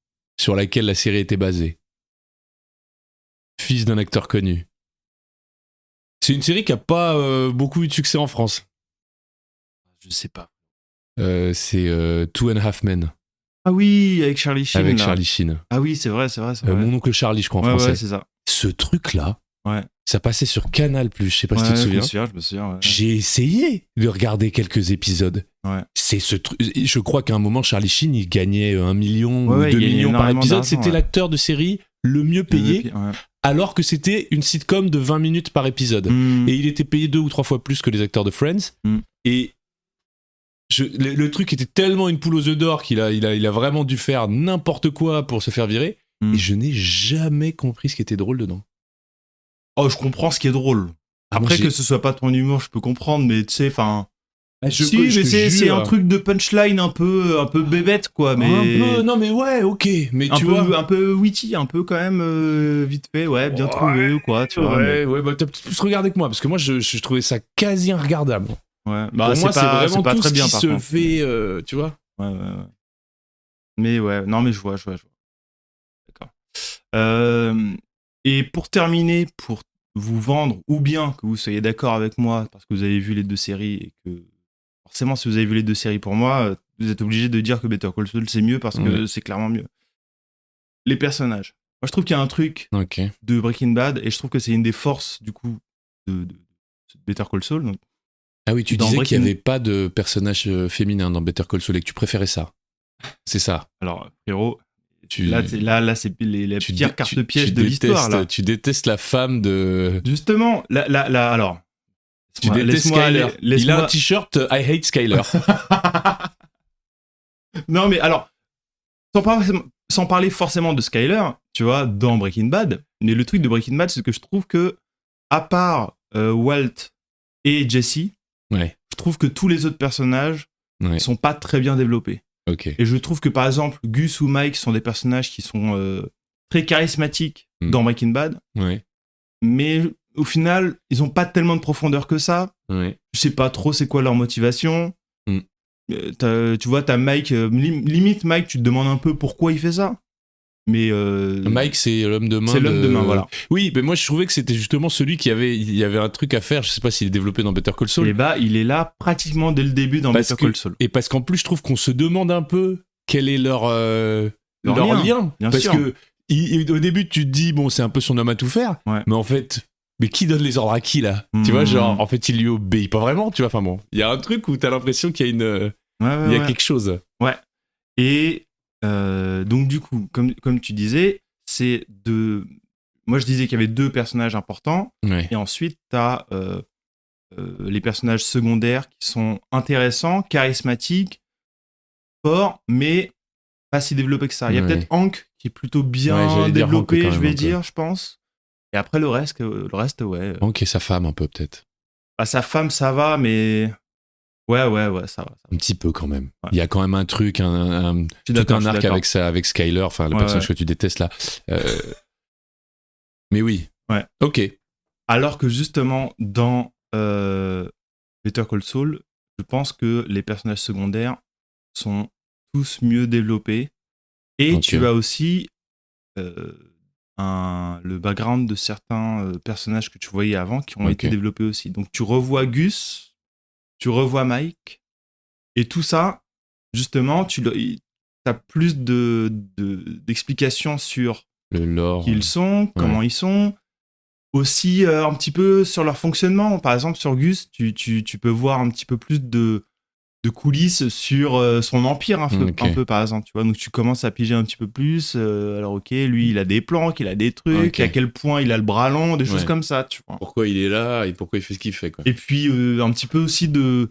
Speaker 1: sur laquelle la série était basée. Fils d'un acteur connu. C'est une série qui a pas beaucoup eu de succès en France.
Speaker 2: Je sais pas.
Speaker 1: C'est Two and a Half Men.
Speaker 2: Ah oui, avec Charlie Sheen.
Speaker 1: Avec Charlie Sheen.
Speaker 2: Ah oui, c'est vrai.
Speaker 1: Mon oncle Charlie, je crois, en français.
Speaker 2: Ouais, c'est ça.
Speaker 1: Ce truc-là, ça passait sur Canal+, je sais pas si tu te souviens.
Speaker 2: Je me souviens.
Speaker 1: J'ai essayé de regarder quelques épisodes. C'est ce truc. Je crois qu'à un moment, Charlie Sheen, il gagnait 1 million ou 2 millions par épisode. C'était l'acteur de série le mieux payé. Alors que c'était une sitcom de 20 minutes par épisode. Et il était payé 2 ou 3 fois plus que les acteurs de Friends. Et le truc était tellement une poule aux œufs d'or qu'il a vraiment dû faire n'importe quoi pour se faire virer. Et je n'ai jamais compris ce qui était drôle dedans.
Speaker 2: Oh, je comprends ce qui est drôle. Après, que ce soit pas ton humour, je peux comprendre, mais tu sais, enfin... c'est un truc de punchline un peu bébête, quoi. Mais...
Speaker 1: Un peu, non, mais ouais, ok. Mais tu vois...
Speaker 2: Un peu witty, un peu quand même vite fait, bien trouvé, quoi. Tu vois,
Speaker 1: t'as peut-être plus regardé que moi, parce que moi, je trouvais ça quasi regardable.
Speaker 2: Ouais,
Speaker 1: pour moi, c'est vraiment
Speaker 2: pas
Speaker 1: tout
Speaker 2: très
Speaker 1: ce
Speaker 2: bien,
Speaker 1: qui
Speaker 2: par
Speaker 1: se
Speaker 2: contre.
Speaker 1: fait, tu vois.
Speaker 2: Ouais. Mais ouais, non, mais je vois. D'accord. Et pour terminer, pour vous vendre, ou bien que vous soyez d'accord avec moi, parce que vous avez vu les 2 séries, et que forcément, si vous avez vu les 2 séries pour moi, vous êtes obligé de dire que Better Call Saul, c'est mieux, parce que c'est clairement mieux. Les personnages. Moi, je trouve qu'il y a un truc de Breaking Bad, et je trouve que c'est une des forces, du coup, de Better Call Saul. Donc,
Speaker 1: ah oui, tu disais qu'il n'y avait pas de personnage féminin dans Better Call Saul et que tu préférais ça. C'est ça.
Speaker 2: Alors, frérot, là c'est les pires cartes pièges de l'histoire. Là.
Speaker 1: Tu détestes la femme de...
Speaker 2: Justement, alors...
Speaker 1: Tu détestes Skyler. Il a un t-shirt I hate Skyler.
Speaker 2: Non, mais alors, sans parler forcément de Skyler, tu vois, dans Breaking Bad, mais le truc de Breaking Bad, c'est que je trouve que, à part Walt et Jesse, je trouve que tous les autres personnages sont pas très bien développés. Et je trouve que par exemple Gus ou Mike sont des personnages qui sont très charismatiques dans Breaking Bad, mais au final, ils ont pas tellement de profondeur que ça.
Speaker 1: Ouais.
Speaker 2: Je sais pas trop c'est quoi leur motivation. Tu vois, t'as Mike, limite Mike, tu te demandes un peu pourquoi il fait ça. Mais
Speaker 1: Mike, c'est l'homme de main.
Speaker 2: C'est l'homme de main, voilà.
Speaker 1: Oui, mais moi je trouvais que c'était justement celui il y avait un truc à faire. Je sais pas s'il est développé dans Better Call Saul.
Speaker 2: Et bah, il est là pratiquement dès le début dans Better Call Saul.
Speaker 1: Et parce qu'en plus, je trouve qu'on se demande un peu quel est leur lien.
Speaker 2: Bien
Speaker 1: parce
Speaker 2: sûr.
Speaker 1: que au début, tu te dis bon, c'est un peu son homme à tout faire.
Speaker 2: Ouais.
Speaker 1: Mais en fait, mais qui donne les ordres à qui là? Tu vois, genre, en fait, il lui obéit pas vraiment. Tu vois, enfin bon, il y a un truc où t'as l'impression qu'il y a il y a quelque chose.
Speaker 2: Ouais. Et donc du coup, comme tu disais, c'est de. Moi, je disais qu'il y avait 2 personnages importants.
Speaker 1: Ouais.
Speaker 2: Et ensuite, t'as les personnages secondaires qui sont intéressants, charismatiques, forts, mais pas si développés que ça. Il y a peut-être Hank qui est plutôt bien développé, je vais dire, je pense. Et après, le reste, ouais.
Speaker 1: Hank et sa femme, un peu, peut-être.
Speaker 2: Bah, sa femme, ça va, mais. Ouais, ça va.
Speaker 1: Un petit peu quand même.
Speaker 2: Ouais.
Speaker 1: Il y a quand même un truc, tout un arc avec Skyler, enfin le personnage que tu détestes là. Mais oui.
Speaker 2: Ouais.
Speaker 1: Ok.
Speaker 2: Alors que justement, dans Better Call Saul, je pense que les personnages secondaires sont tous mieux développés. Et tu as aussi le background de certains personnages que tu voyais avant qui ont été développés aussi. Donc tu revois Gus, tu revois Mike, et tout ça, justement, tu as plus d'explications sur
Speaker 1: le lore,
Speaker 2: qui ils sont, comment ils sont, aussi un petit peu sur leur fonctionnement. Par exemple, sur Gus, tu peux voir un petit peu plus de coulisses sur son empire un peu, par exemple. Tu vois, donc tu commences à piger un petit peu plus. Alors ok, lui, il a des plans, il a des trucs, à quel point il a le bras long, des choses comme ça. Tu vois.
Speaker 1: Pourquoi il est là et pourquoi il fait ce qu'il fait, quoi.
Speaker 2: Et puis un petit peu aussi de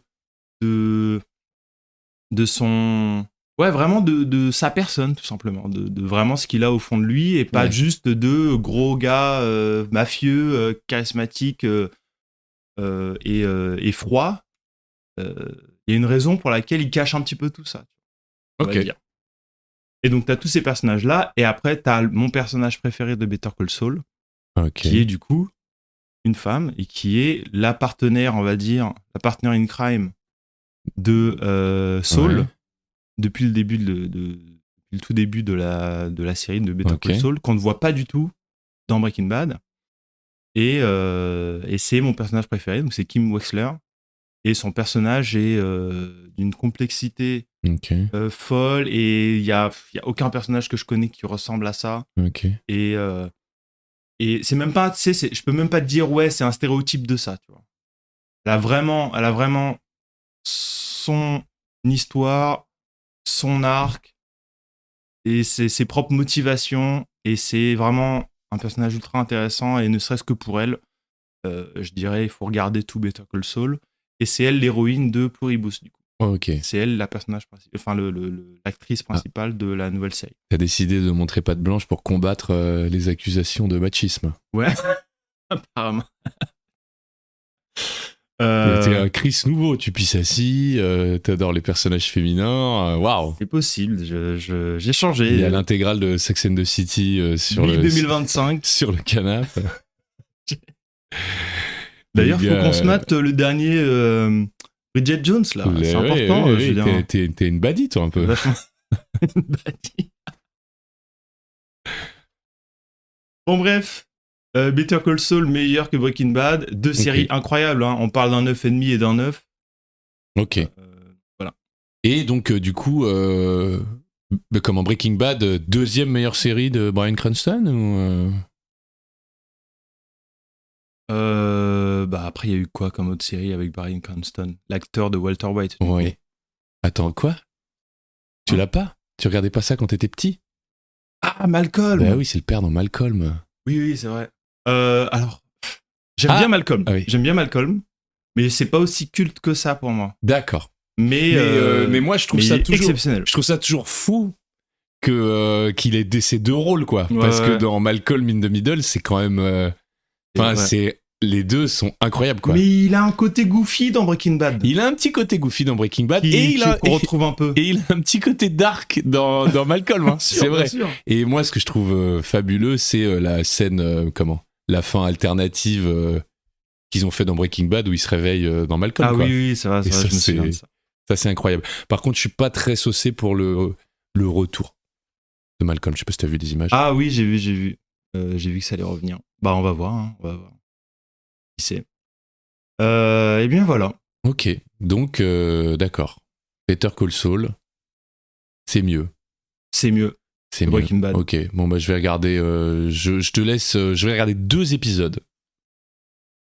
Speaker 2: son... Ouais, vraiment de sa personne, tout simplement. De vraiment ce qu'il a au fond de lui, et pas juste de gros gars mafieux, charismatiques et froids. Il y a une raison pour laquelle il cache un petit peu tout ça. On va dire. Et donc, tu as tous ces personnages-là, et après, tu as mon personnage préféré de Better Call Saul, qui est du coup une femme, et qui est la partenaire, on va dire, la partenaire in crime de Saul, depuis le début depuis le tout début de la série de Better Call Saul, qu'on ne voit pas du tout dans Breaking Bad. Et c'est mon personnage préféré, donc c'est Kim Wexler. Et son personnage est d'une complexité folle, et il y a aucun personnage que je connais qui ressemble à ça. Et c'est même pas, tu sais, je peux même pas te dire c'est un stéréotype de ça, tu vois. Elle a vraiment son histoire, son arc et ses propres motivations, et c'est vraiment un personnage ultra intéressant. Et ne serait-ce que pour elle, je dirais, il faut regarder tout Better Call Saul. Et c'est elle l'héroïne de Pluribus, du coup. C'est elle la personnage principal, enfin l'actrice principale de la nouvelle série.
Speaker 1: T'as décidé de montrer patte blanche pour combattre les accusations de machisme.
Speaker 2: Ouais, apparemment.
Speaker 1: T'es un Chris nouveau, tu pisses assis, t'adores les personnages féminins, waouh.
Speaker 2: C'est possible, j'ai changé.
Speaker 1: Il y a l'intégrale de Sex and the City sur
Speaker 2: 2025
Speaker 1: sur le canapé.
Speaker 2: D'ailleurs, il faut qu'on se mate le dernier Bridget Jones, là. C'est important.
Speaker 1: T'es une baddie, toi, un peu.
Speaker 2: Une baddie. Bon, bref. Better Call Saul, meilleur que Breaking Bad. 2 séries incroyables. Hein. On parle d'un 9,5 et d'un 9.
Speaker 1: Voilà. Et donc, du coup, comment Breaking Bad, 2e meilleure série de Bryan Cranston ou
Speaker 2: après, il y a eu quoi comme autre série avec Bryan Cranston, l'acteur de Walter White.
Speaker 1: Oui. Attends, quoi? Tu l'as pas? Tu regardais pas ça quand t'étais petit?
Speaker 2: Ah, Malcolm.
Speaker 1: Bah oui, c'est le père dans Malcolm.
Speaker 2: Oui, c'est vrai. Alors, j'aime bien Malcolm.
Speaker 1: Ah oui.
Speaker 2: J'aime bien Malcolm, mais c'est pas aussi culte que ça pour moi.
Speaker 1: D'accord.
Speaker 2: Mais
Speaker 1: moi, je trouve ça toujours
Speaker 2: exceptionnel.
Speaker 1: Je trouve ça toujours fou qu'il ait ces 2 rôles, quoi. Parce que dans Malcolm in the Middle, c'est quand même. Les 2 sont incroyables, quoi.
Speaker 2: Mais il a un côté goofy dans Breaking Bad.
Speaker 1: Il a un petit côté goofy dans Breaking Bad,
Speaker 2: qu'on retrouve un peu.
Speaker 1: Et il a un petit côté dark dans Malcolm, hein. C'est vrai.
Speaker 2: Sûr.
Speaker 1: Et moi, ce que je trouve fabuleux, c'est la scène la fin alternative qu'ils ont fait dans Breaking Bad où il se réveille dans Malcolm.
Speaker 2: Ah
Speaker 1: quoi.
Speaker 2: oui, c'est vrai,
Speaker 1: Et
Speaker 2: je me souviens de ça.
Speaker 1: Ça, c'est incroyable. Par contre, je suis pas très saucé pour le retour de Malcolm. Je sais pas si t'as vu des images.
Speaker 2: Ah oui, j'ai vu. J'ai vu que ça allait revenir. Bah, on va voir. Qui sait. Eh bien, voilà.
Speaker 1: Ok, donc d'accord. Better Call Saul, c'est mieux.
Speaker 2: C'est mieux.
Speaker 1: C'est mieux.
Speaker 2: Breaking Bad.
Speaker 1: Ok, bon bah je vais regarder. Je te laisse. Je vais regarder 2 épisodes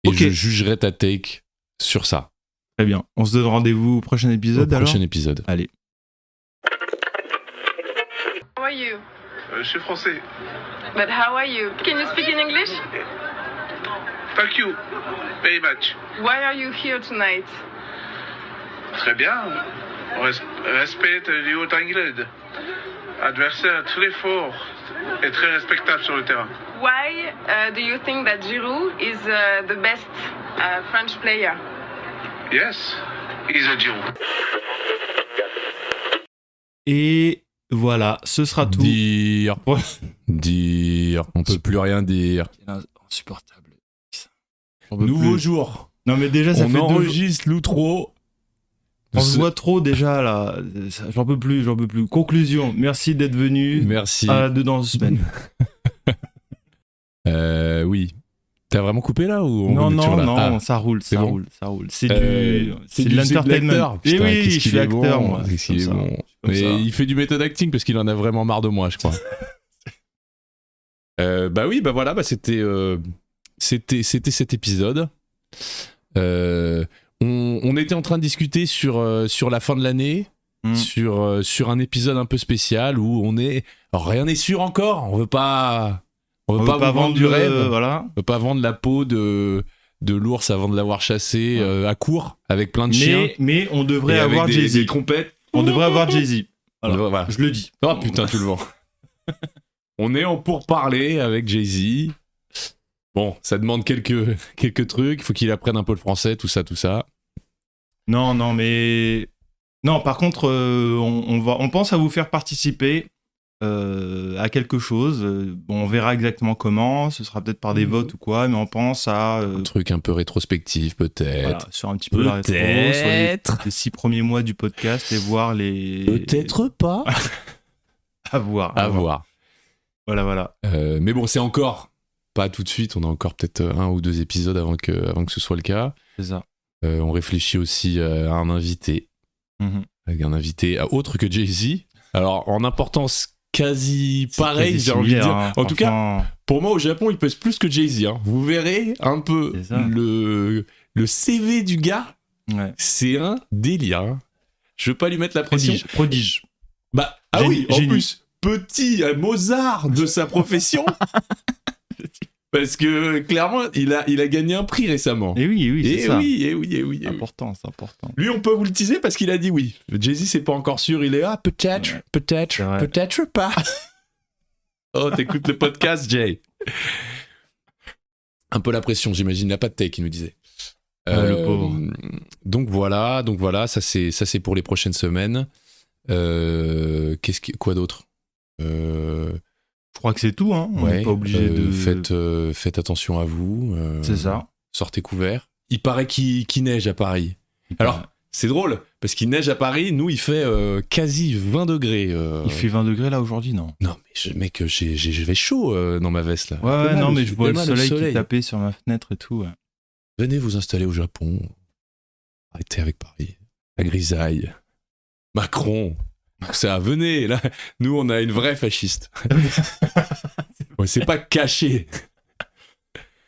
Speaker 1: et
Speaker 2: Ok.
Speaker 1: je jugerai ta take sur ça.
Speaker 2: Très bien. On se donne rendez-vous au prochain épisode alors.
Speaker 1: Prochain épisode.
Speaker 2: Allez.
Speaker 14: How are you?
Speaker 7: Je suis français.
Speaker 14: But how are you? Can you speak in English?
Speaker 7: Thank you very much.
Speaker 14: Why are you here tonight?
Speaker 7: Très bien. Respecte du Haut-England. Adversaire très fort et très respectable sur le terrain.
Speaker 14: Why do you think that Giroud is the best French player?
Speaker 7: Yes, he's a Giroud.
Speaker 2: Et voilà, ce sera tout.
Speaker 1: Dire. On peut plus rien dire.
Speaker 2: Insupportable.
Speaker 1: Nouveau jour.
Speaker 2: Non mais déjà ça
Speaker 1: on
Speaker 2: fait
Speaker 1: enregistre l'outro.
Speaker 2: On se voit trop déjà là. J'en peux plus. Conclusion. Merci d'être venu.
Speaker 1: Merci.
Speaker 2: À 2 dans 2 semaines.
Speaker 1: Oui. T'as vraiment coupé là ou
Speaker 2: Non, ça roule. C'est
Speaker 1: bon.
Speaker 2: C'est de l'entertainment.
Speaker 1: Et
Speaker 2: oui, je suis acteur, moi.
Speaker 1: Mais il fait du méthode acting parce qu'il en a vraiment marre de moi, je crois. Bah oui, bah voilà, bah c'était cet épisode. On était en train de discuter sur la fin de l'année, sur un épisode un peu spécial où on est. Alors, rien n'est sûr encore. On veut pas vous vendre du rêve.
Speaker 2: Voilà.
Speaker 1: On veut pas vendre la peau de l'ours avant de l'avoir chassé à court avec plein de chiens.
Speaker 2: Mais on devrait avoir Jay-Z. On devrait avoir Jay-Z.
Speaker 1: Voilà.
Speaker 2: Je le dis.
Speaker 1: Oh putain, tu le vends. On est en pourparlers avec Jay-Z. Bon, ça demande quelques trucs. Il faut qu'il apprenne un peu le français, tout ça.
Speaker 2: Non, mais non. Par contre, on pense à vous faire participer à quelque chose. Bon, on verra exactement comment. Ce sera peut-être par des votes ou quoi, mais on pense à
Speaker 1: un truc un peu rétrospectif, peut-être.
Speaker 2: Voilà, sur un petit peu la rétro, sur les 6 premiers mois du podcast et voir les.
Speaker 1: Peut-être pas.
Speaker 2: À voir. Voilà.
Speaker 1: Mais bon, c'est encore pas tout de suite. On a encore peut-être 1 ou 2 épisodes avant que ce soit le cas.
Speaker 2: C'est ça.
Speaker 1: On réfléchit aussi à un invité. Avec un invité autre que Jay-Z. Alors, en importance quasi pareil, j'ai envie de dire. En tout cas, pour moi, au Japon, il pèse plus que Jay-Z. Hein. Vous verrez un peu le CV du gars.
Speaker 2: Ouais.
Speaker 1: C'est un délire. Hein. Je veux pas lui mettre la pression.
Speaker 2: Prodige.
Speaker 1: Bah, en plus, petit Mozart de sa profession. Parce que clairement, il a gagné un prix récemment.
Speaker 2: Et oui, c'est ça.
Speaker 1: Oui.
Speaker 2: C'est important.
Speaker 1: Lui, on peut vous le teaser parce qu'il a dit oui. Jay-Z, c'est pas encore sûr. Il est peut-être pas. Oh, t'écoutes le podcast, Jay. Un peu la pression, j'imagine. Il n'a pas de take, il nous disait.
Speaker 2: Le pauvre.
Speaker 1: Donc voilà, ça c'est pour les prochaines semaines. Quoi d'autre
Speaker 2: Je crois que c'est tout, hein. On n'est pas obligé de.
Speaker 1: Faites attention à vous.
Speaker 2: C'est ça.
Speaker 1: Sortez couverts. Il paraît qu'il neige à Paris. Alors, c'est drôle, parce qu'il neige à Paris, nous, il fait quasi 20 degrés.
Speaker 2: Il fait 20 degrés là aujourd'hui, non?
Speaker 1: Non, mais mec, j'avais chaud dans ma veste là.
Speaker 2: Ouais, non, mais je vois le soleil qui tapait sur ma fenêtre et tout. Ouais.
Speaker 1: Venez vous installer au Japon. Arrêtez avec Paris. La grisaille. Macron. Ça, venez, là, nous on a une vraie fasciste. Ouais, c'est pas caché.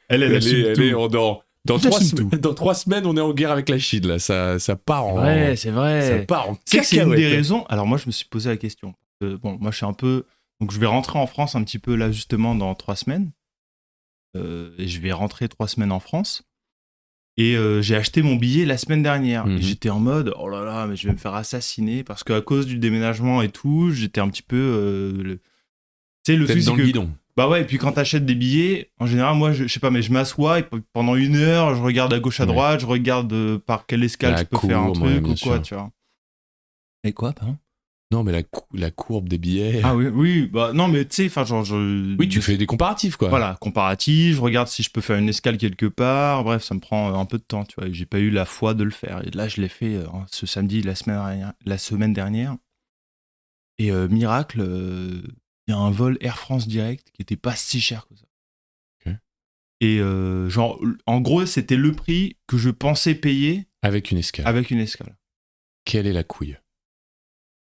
Speaker 1: Elle est dans 3 semaines, on est en guerre avec la Chine, là. Ça part en.
Speaker 2: Ouais, c'est vrai.
Speaker 1: Ça part en.
Speaker 2: C'est une des raisons. Alors, moi, je me suis posé la question. Bon, moi, je suis un peu. Donc, je vais rentrer en France un petit peu là, justement, dans 3 semaines. Et je vais rentrer 3 semaines en France. Et j'ai acheté mon billet la semaine dernière. Et j'étais en mode, oh là là, mais je vais me faire assassiner. Parce qu'à cause du déménagement et tout, j'étais un petit peu. Tu sais, le truc,
Speaker 1: dans le guidon.
Speaker 2: Bah ouais, et puis quand t'achètes des billets, en général, moi, je sais pas, mais je m'assois et pendant 1 heure, je regarde à gauche, à droite, je regarde par quelle escale je peux faire un truc ou quoi, tu vois. Et quoi, pardon ?
Speaker 1: Non, mais la courbe des billets.
Speaker 2: Ah oui, bah non, mais tu sais, enfin, genre.
Speaker 1: Oui, tu fais des comparatifs, quoi.
Speaker 2: Voilà, comparatifs, je regarde si je peux faire une escale quelque part, bref, ça me prend un peu de temps, tu vois, et j'ai pas eu la foi de le faire. Et là, je l'ai fait ce samedi, la semaine dernière. Et miracle, il y a un vol Air France direct qui était pas si cher que ça.
Speaker 1: Okay.
Speaker 2: Et genre, en gros, c'était le prix que je pensais payer.
Speaker 1: Avec une escale. Quelle est la couille?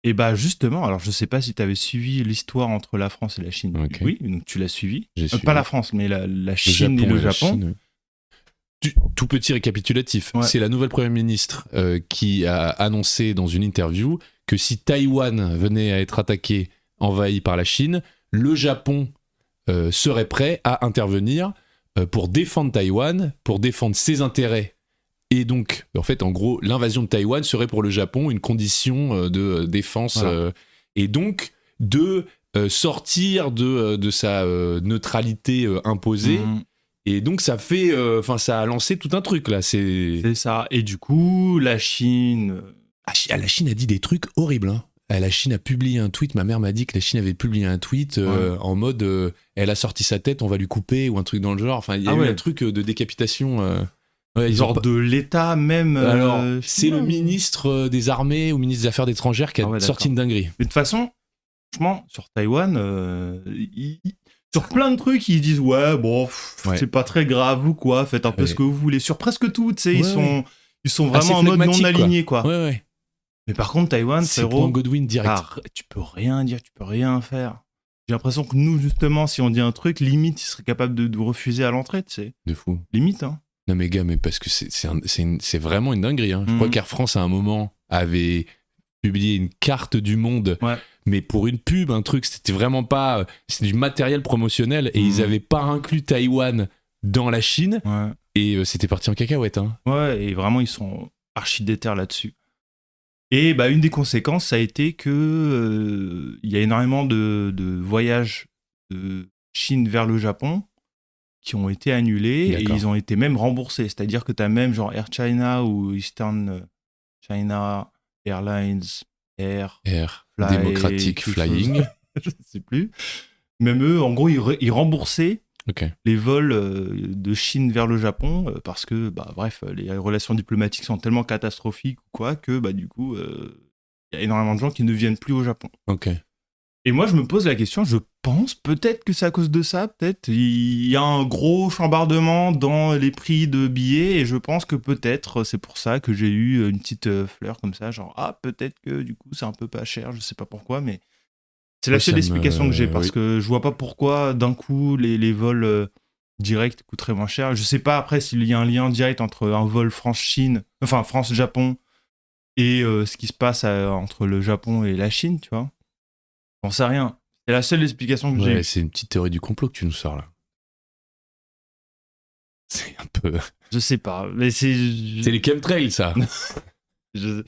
Speaker 2: Et bah justement, alors je sais pas si tu avais suivi l'histoire entre la France et la Chine.
Speaker 1: Okay.
Speaker 2: Oui, donc tu l'as suivi.
Speaker 1: J'ai suivi.
Speaker 2: Pas la France, mais la Chine et le Japon.
Speaker 1: Tout petit récapitulatif.
Speaker 2: Ouais.
Speaker 1: C'est la nouvelle première ministre qui a annoncé dans une interview que si Taïwan venait à être attaqué, envahi par la Chine, le Japon serait prêt à intervenir pour défendre Taïwan, pour défendre ses intérêts. Et donc, en fait, en gros, l'invasion de Taïwan serait pour le Japon une condition de défense.
Speaker 2: Voilà.
Speaker 1: Et donc, de sortir de sa neutralité imposée. Et donc, ça fait... ça a lancé tout un truc, là.
Speaker 2: C'est ça. Et du coup, la Chine...
Speaker 1: La Chine a dit des trucs horribles, hein. La Chine a publié un tweet, ma mère m'a dit que la Chine avait publié un tweet en mode elle a sorti sa tête, on va lui couper, ou un truc dans le genre. Enfin, il y a eu un truc de décapitation...
Speaker 2: genre de l'État même.
Speaker 1: Alors, c'est le ministre des Armées ou ministre des Affaires étrangères qui a sorti une dinguerie.
Speaker 2: Mais de toute façon, franchement, sur Taïwan, sur plein de trucs, ils disent c'est pas très grave ou quoi, faites un peu ce que vous voulez. Sur presque tout, tu sais, ils sont vraiment en mode non aligné, quoi.
Speaker 1: Ouais.
Speaker 2: Mais par contre, Taïwan,
Speaker 1: c'est pour Godwin direct.
Speaker 2: Tu peux rien dire, tu peux rien faire. J'ai l'impression que nous, justement, si on dit un truc, limite, ils seraient capables de refuser à l'entrée, tu sais.
Speaker 1: De fou.
Speaker 2: Limite, hein.
Speaker 1: Non mais gars, mais parce que c'est vraiment une dinguerie. Hein. Je crois qu'Air France à un moment avait publié une carte du monde, mais pour une pub, un truc, c'était vraiment pas... C'était du matériel promotionnel et ils avaient pas inclus Taïwan dans la Chine et c'était parti en cacahuète. Hein.
Speaker 2: Ouais, et vraiment, ils sont archi déter là-dessus. Et bah, une des conséquences, ça a été que y a énormément de voyages de Chine vers le Japon qui ont été annulés. D'accord. Et ils ont été même remboursés. C'est-à-dire que tu as même genre Air China ou Eastern China Airlines, Air Fly,
Speaker 1: Democratic Flying.
Speaker 2: Je ne sais plus. Même eux, en gros, ils remboursaient les vols de Chine vers le Japon parce que, bref, les relations diplomatiques sont tellement catastrophiques ou quoi que, du coup, il y a énormément de gens qui ne viennent plus au Japon.
Speaker 1: Ok.
Speaker 2: Et moi, je me pose la question, je pense peut-être que c'est à cause de ça, peut-être. Il y a un gros chambardement dans les prix de billets et je pense que peut-être c'est pour ça que j'ai eu une petite fleur comme ça, genre, peut-être que du coup, c'est un peu pas cher, je sais pas pourquoi, mais c'est la seule explication que j'ai parce que je vois pas pourquoi d'un coup les vols directs coûteraient moins cher. Je sais pas après s'il y a un lien direct entre un vol France-Chine, enfin France-Japon et ce qui se passe entre le Japon et la Chine, tu vois. J'en sais rien. C'est la seule explication que j'ai.
Speaker 1: C'est une petite théorie du complot que tu nous sors là. C'est un peu...
Speaker 2: Je sais pas. Mais c'est
Speaker 1: les chemtrails, ça.
Speaker 2: je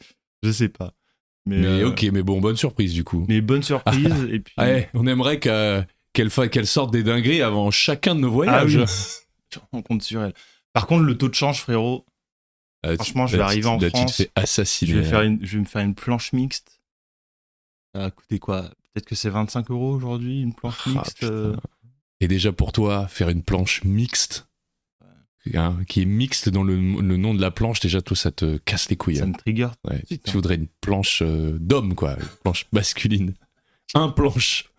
Speaker 2: sais pas.
Speaker 1: Mais ok, mais bon, bonne surprise du coup.
Speaker 2: Mais bonne surprise. Et puis...
Speaker 1: on aimerait qu'elle sorte des dingueries avant chacun de nos voyages.
Speaker 2: Je rends compte sur elle. Par contre, le taux de change, frérot. Franchement, je vais arriver en France.
Speaker 1: Tu te fais assassiner.
Speaker 2: Je vais me faire une planche mixte. Ça a coûté quoi ? Peut-être que c'est 25 € aujourd'hui, une planche mixte.
Speaker 1: Et déjà pour toi, faire une planche mixte, qui est mixte dans le nom de la planche, déjà toi ça te casse les couilles.
Speaker 2: Ça me trigger.
Speaker 1: Ouais, tu voudrais une planche d'homme, quoi, une planche masculine. Un planche.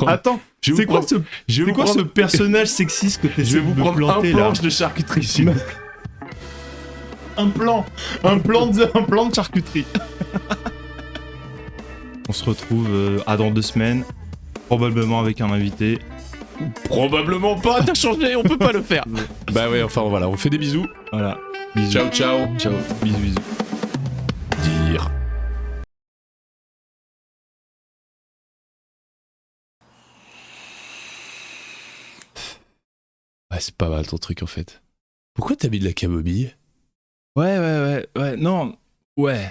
Speaker 2: Attends, c'est quoi ce personnage sexiste que tu essaies de me planter là ?
Speaker 1: Je vais vous prendre un planche de charcuterie ici.
Speaker 2: un plan de charcuterie. On se retrouve dans 2 semaines, probablement avec un invité.
Speaker 1: Probablement pas, t'as changé, on peut pas le faire. Bah ouais, enfin voilà, on fait des bisous.
Speaker 2: Voilà, bisous.
Speaker 1: Ciao, ciao.
Speaker 2: Ciao, bisous.
Speaker 1: Dire. Ouais, c'est pas mal ton truc en fait. Pourquoi t'as mis de la camomille ?
Speaker 2: Ouais, non. Ouais.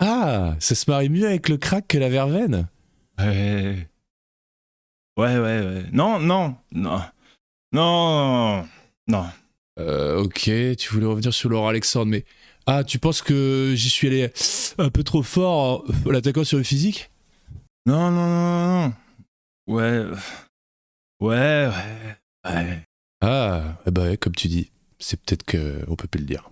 Speaker 1: Ah, ça se marie mieux avec le crack que la verveine ?
Speaker 2: Ouais. Non.
Speaker 1: Ok, tu voulais revenir sur Laura Alexandre, mais Ah, tu penses que j'y suis allé un peu trop fort en l'attaquant sur le physique ?
Speaker 2: Non. Ouais.
Speaker 1: Ah, bah ouais, comme tu dis, c'est peut-être qu'on peut plus le dire.